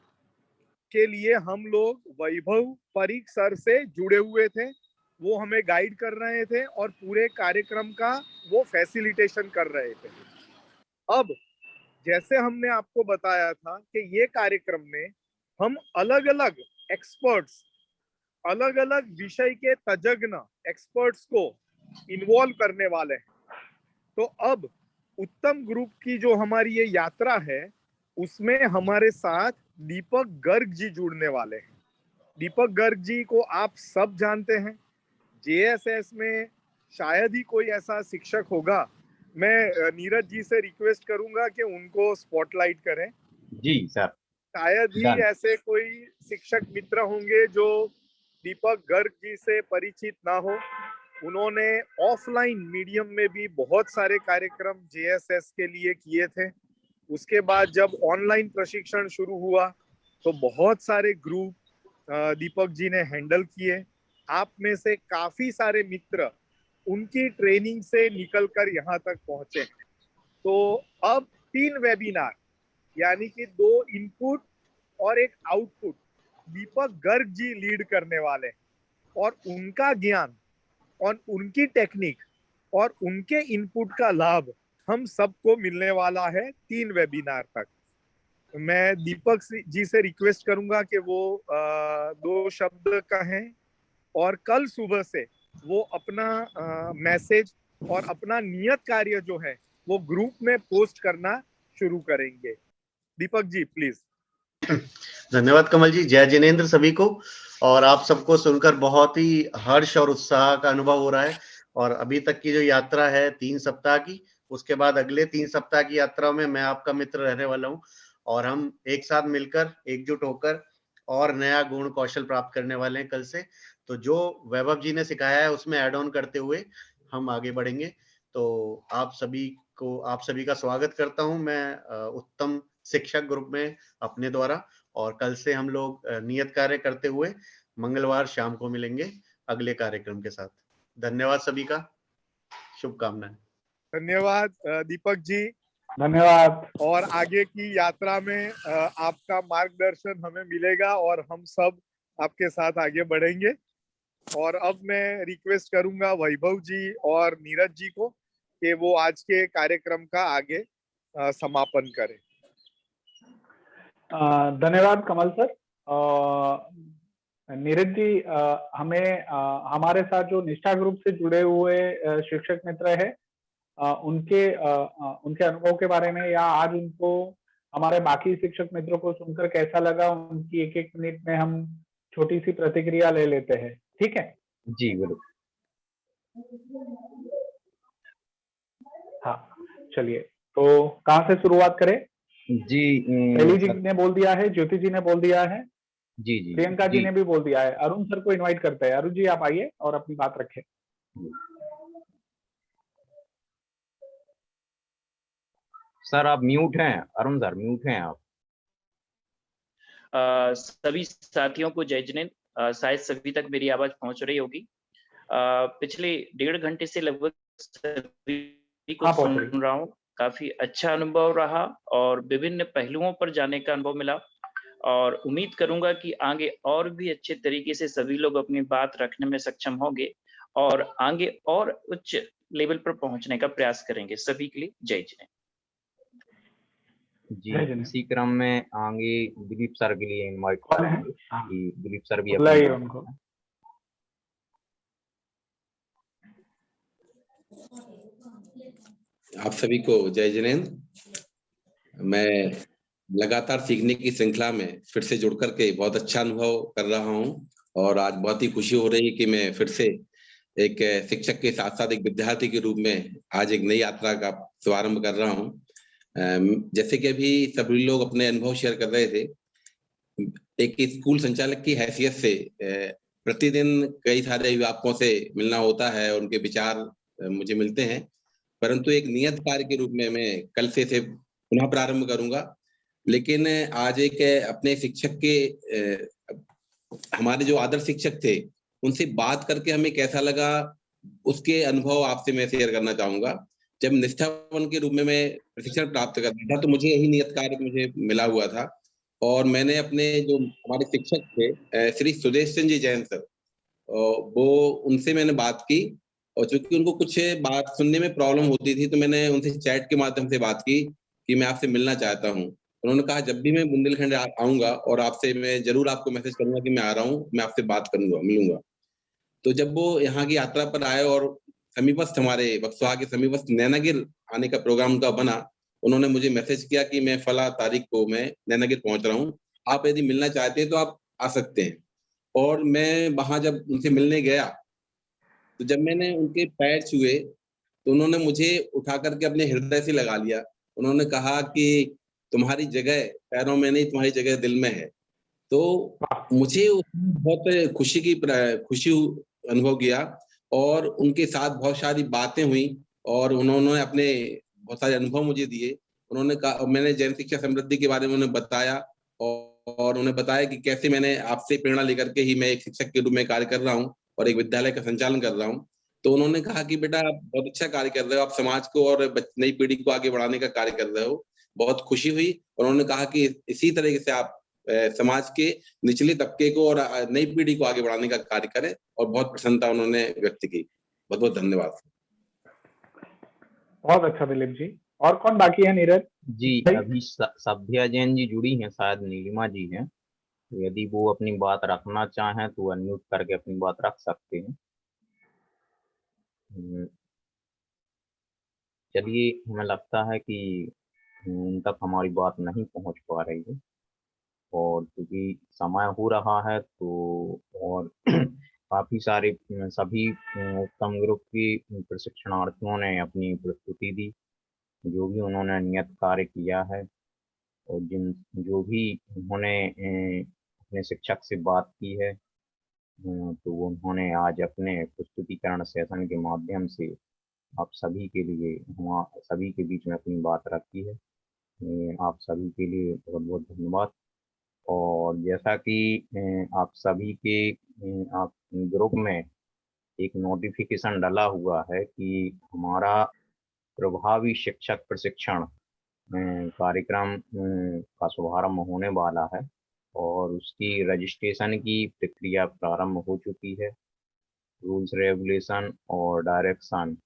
के लिए हम लोग वैभव परीख सर से जुड़े हुए थे। वो हमें गाइड कर रहे थे और पूरे कार्यक्रम का वो फैसिलिटेशन कर रहे थे। अब जैसे हमने आपको बताया था कि ये कार्यक्रम में हम अलग अलग एक्सपर्ट्स, अलग अलग विषय के तज्ञ एक्सपर्ट्स को इन्वॉल्व करने वाले हैं। तो अब उत्तम ग्रुप की जो हमारी ये यात्रा है, उसमें हमारे साथ दीपक गर्ग जी जुड़ने वाले हैं। दीपक गर्ग जी को आप सब जानते हैं, जेएसएस में शायद ही कोई ऐसा शिक्षक होगा। मैं नीरज जी से रिक्वेस्ट करूंगा कि उनको स्पॉटलाइट करें। जी सर। शायद ही ऐसे कोई शिक्षक मित्र होंगे जो दीपक गर्ग जी से परिचित ना हो। उन्होंने ऑफलाइन मीडियम में भी बहुत सारे कार्यक्रम जेएसएस के लिए किए थे। उसके बाद जब ऑनलाइन प्रशिक्षण शुरू हुआ तो बहुत सारे ग्रुप दीपक जी ने हैंडल किए। आप में से काफी सारे मित्र उनकी ट्रेनिंग से निकलकर यहाँ तक पहुंचे हैं। तो अब 3 वेबिनार यानी कि 2 इनपुट और 1 आउटपुट दीपक गर्ग जी लीड करने वाले हैं और उनका ज्ञान और उनकी टेक्निक और उनके इनपुट का लाभ हम सबको मिलने वाला है 3 वेबिनार तक। मैं दीपक जी से रिक्वेस्ट करूंगा कि वो 2 शब्द कहें और कल सुबह से वो अपना मैसेज और अपना नियत कार्य जो है वो ग्रुप में पोस्ट करना शुरू करेंगे। दीपक जी प्लीज। धन्यवाद कमल जी। जय जिनेंद्र सभी को। और आप सबको सुनकर बहुत ही हर्ष और उत्साह का अनुभव हो रहा है। और अभी तक की जो यात्रा है 3 सप्ताह की, उसके बाद अगले 3 सप्ताह की यात्रा में मैं आपका मित्र रहने वाला हूँ और हम एक साथ मिलकर एकजुट होकर और नया गुण कौशल प्राप्त करने वाले हैं कल से। तो जो वैभव जी ने सिखाया है उसमें ऐड ऑन करते हुए हम आगे बढ़ेंगे। तो आप सभी का स्वागत करता हूं मैं उत्तम शिक्षक ग्रुप में अपने द्वारा। और कल से हम लोग नियत कार्य करते हुए मंगलवार शाम को मिलेंगे अगले कार्यक्रम के साथ। धन्यवाद सभी का, शुभकामनाएं। धन्यवाद दीपक जी। धन्यवाद। और आगे की यात्रा में आपका मार्गदर्शन हमें मिलेगा और हम सब आपके साथ आगे बढ़ेंगे। और अब मैं रिक्वेस्ट करूंगा वैभव जी और नीरज जी को कि वो आज के कार्यक्रम का आगे समापन करें। धन्यवाद कमल सर। नीरज जी, हमें हमारे साथ जो निष्ठा ग्रुप से जुड़े हुए शिक्षक मित्र है, उनके अनुभव के बारे में या आज उनको हमारे बाकी शिक्षक मित्रों को सुनकर कैसा लगा, उनकी 1-1 मिनट में हम छोटी सी प्रतिक्रिया ले लेते हैं। ठीक है जी बिल्कुल। हाँ चलिए, तो कहाँ से शुरुआत करें? जी शैली जी ने बोल दिया है, ज्योति जी ने बोल दिया है, जी जी प्रियंका जी जी ने भी बोल दिया है। अरुण सर को इनवाइट करते हैं। अरुण जी आप आइए और अपनी बात रखें। सर आप म्यूट हैं, अरुण सर म्यूट हैं आप। सभी साथियों को जय जिनेंद्र। शायद सभी तक मेरी आवाज पहुंच रही होगी। पिछले 1.5 घंटे से लगभग सभी को हाँ, पहुंच सुन रही। रहा हूँ। काफी अच्छा अनुभव रहा और विभिन्न पहलुओं पर जाने का अनुभव मिला और उम्मीद करूंगा कि आगे और भी अच्छे तरीके से सभी लोग अपनी बात रखने में सक्षम होंगे और आगे और उच्च लेवल पर पहुंचने का प्रयास करेंगे। सभी के लिए जय जिनेंद्र। जी इसी क्रम में आगे दिलीप सर के लिए इनवाइट कौन है? करेंगे कि दिलीप सर भी बुलाइए अपनी उनको। आप सभी को जय जिनेंद्र। मैं लगातार सीखने की श्रृंखला में फिर से जुड़ करके बहुत अच्छा अनुभव कर रहा हूँ और आज बहुत ही खुशी हो रही है कि मैं फिर से एक शिक्षक के साथ साथ एक विद्यार्थी के रूप में आज एक नई यात्रा का शुभारंभ कर रहा हूँ। जैसे कि अभी सभी लोग अपने अनुभव शेयर कर रहे थे, एक स्कूल संचालक की हैसियत से प्रतिदिन कई सारे अभिभावकों से मिलना होता है, उनके विचार मुझे मिलते हैं, परंतु एक नियत कार्य के रूप में मैं कल से इसे पुनः प्रारंभ करूंगा। लेकिन आज एक अपने शिक्षक के हमारे जो आदर्श शिक्षक थे उनसे बात करके हमें कैसा लगा उसके अनुभव आपसे मैं शेयर करना चाहूंगा। जब निष्ठावन के रूप में मैं प्रशिक्षण प्राप्त कर रहा था तो मुझे यही नियत कार्य मुझे मिला हुआ था और मैंने अपने जो हमारे शिक्षक थे श्री सुदेश चंद्र जी जैन सर, वो उनसे मैंने बात की और चूंकि उनको कुछ बात सुनने में प्रॉब्लम होती थी तो मैंने उनसे चैट के माध्यम से बात की कि मैं आपसे मिलना चाहता हूँ। उन्होंने कहा जब भी मैं बुंदेलखंड आऊंगा और आपसे मैं जरूर आपको मैसेज करूंगा कि मैं आ रहा हूँ, मैं आपसे बात करूंगा, मिलूंगा। तो जब वो यहाँ की यात्रा पर आए और समीपस्थ हमारे बक्सवा के समीपस्थ नैनागिर आने का प्रोग्राम का बना, उन्होंने मुझे मैसेज किया कि मैं फला तारीख को मैं नैनागिर पहुंच रहा हूँ, आप यदि मिलना चाहते हैं तो आप आ सकते हैं। और मैं वहां जब उनसे मिलने गया तो जब मैंने उनके पैर छुए तो उन्होंने मुझे उठा करके अपने हृदय से लगा लिया। उन्होंने कहा कि तुम्हारी जगह पैरों में नहीं, तुम्हारी जगह दिल में है। तो मुझे बहुत खुशी अनुभव किया और उनके साथ बहुत सारी बातें हुई और उन्होंने अपने बहुत सारे अनुभव मुझे दिए। उन्होंने कहा, मैंने जैन शिक्षा समृद्धि के बारे में उन्हें बताया और उन्हें बताया कि कैसे मैंने आपसे प्रेरणा लेकर के ही मैं एक शिक्षक के रूप में कार्य कर रहा हूँ और एक विद्यालय का संचालन कर रहा हूँ। तो उन्होंने कहा कि बेटा आप बहुत अच्छा कार्य कर रहे हो, आप समाज को और नई पीढ़ी को आगे बढ़ाने का कार्य कर रहे हो। बहुत खुशी हुई। उन्होंने कहा कि इसी तरीके से आप समाज के निचले तबके को और नई पीढ़ी को आगे बढ़ाने का कार्य करें और बहुत प्रसन्नता उन्होंने व्यक्त की। बहुत बहुत धन्यवाद। बहुत अच्छा दिलीप जी। और कौन बाकी है? नीरज जी अभी सभ्या जैन जी जुड़ी हैं, शायद नीलिमा जी हैं, यदि वो अपनी बात रखना चाहें तो अनम्यूट करके अपनी बात रख सकते हैं। चलिए, हमें लगता है कि उन तक हमारी बात नहीं पहुंच पा रही है और क्योंकि समय हो रहा है तो और काफी सारे सभी उत्तम ग्रुप की प्रशिक्षणार्थियों ने अपनी प्रस्तुति दी, जो भी उन्होंने नियत कार्य किया है और जो भी उन्होंने अपने शिक्षक से बात की है तो उन्होंने आज अपने प्रस्तुतिकरण सेशन के माध्यम से आप सभी के लिए सभी के बीच में अपनी बात रखी है। आप सभी के लिए बहुत बहुत धन्यवाद। और जैसा कि आप सभी के आप ग्रुप में एक नोटिफिकेशन डाला हुआ है कि हमारा प्रभावी शिक्षक प्रशिक्षण कार्यक्रम का शुभारंभ होने वाला है और उसकी रजिस्ट्रेशन की प्रक्रिया प्रारंभ हो चुकी है। रूल्स रेगुलेशन और डायरेक्शन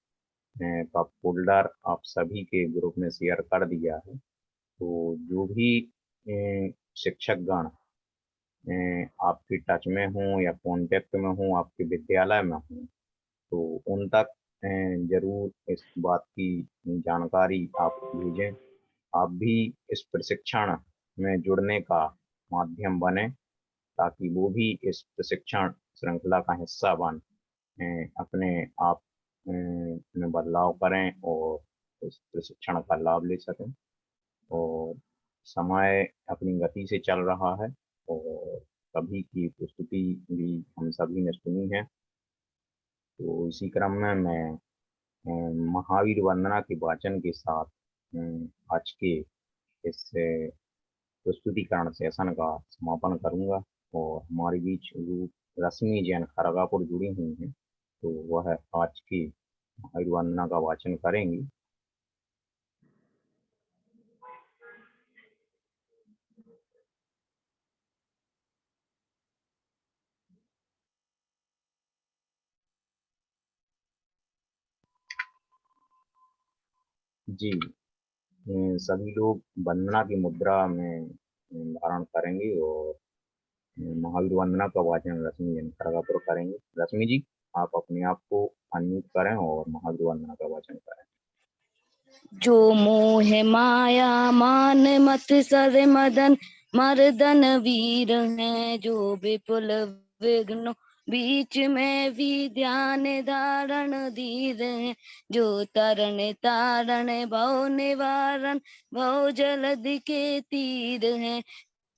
का फोल्डर आप सभी के ग्रुप में शेयर कर दिया है। तो जो भी शिक्षकगण आपके टच में हों या कॉन्टेक्ट में हों, आपके विद्यालय में हों, तो उन तक जरूर इस बात की जानकारी आप भेजें। आप भी इस प्रशिक्षण में जुड़ने का माध्यम बने ताकि वो भी इस प्रशिक्षण श्रृंखला का हिस्सा बन अपने आप में बदलाव करें और इस प्रशिक्षण का लाभ ले सकें। और समय अपनी गति से चल रहा है और सभी की प्रस्तुति भी हम सभी ने सुनी है। तो इसी क्रम में मैं महावीर वंदना के वाचन के साथ आज के इस प्रस्तुतिकरण सेशन का समापन करूंगा और हमारे बीच रश्मि जैन खरगापुर जुड़ी हुई हैं, तो वह आज की महावीर वंदना का वाचन करेंगी। जी, सभी लोग वंदना की मुद्रा में धारण करेंगे और महावीर वंदना का वाचन रश्मि जैन खरगापुर करेंगे। रश्मि जी, आप अपने आप को अनम्यूट करें और महावीर वंदना का वाचन करें। जो मोह माया मान मत सर मदन मर्दन वीर हैं, जो विपुल विघ्न बीच में भी ध्यान धारण धीर हैं, जो तरन तारण भव निवारण भव जलद के तीर हैं,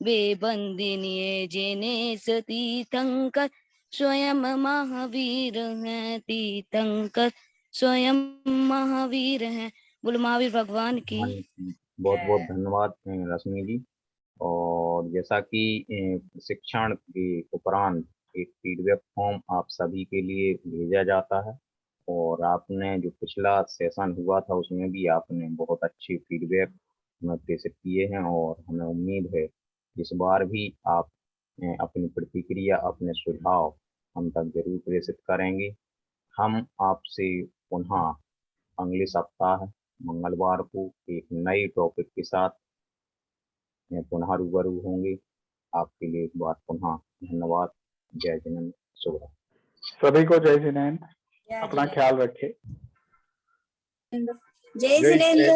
बेबंदिनीय जिन्हें सती तीर्थंकर स्वयं महावीर हैं, तीर्थंकर स्वयं महावीर हैं। बोल महावीर भगवान की। बहुत बहुत धन्यवाद रश्मि जी। और जैसा कि शिक्षण के उपरांत एक फीडबैक फॉर्म आप सभी के लिए भेजा जाता है और आपने जो पिछला सेशन हुआ था उसमें भी आपने बहुत अच्छे फीडबैक हमें प्रेषित किए हैं और हमें उम्मीद है इस बार भी आप अपनी प्रतिक्रिया अपने सुझाव हम तक जरूर प्रेषित करेंगे। हम आपसे पुनः अगले सप्ताह मंगलवार को एक नए टॉपिक के साथ पुनः रूबरू होंगे। आपके लिए एक बार पुनः धन्यवाद। जय जिनेंद्र, शुभ रात्रि। सभी को जय जिनेंद्र, अपना ख्याल रखें। जय जिनेंद्र।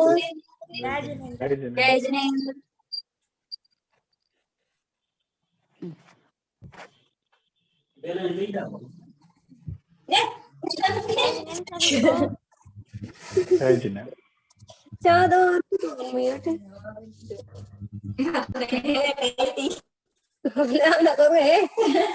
जय जिनेंद्र। जय जिनेंद्र। चलो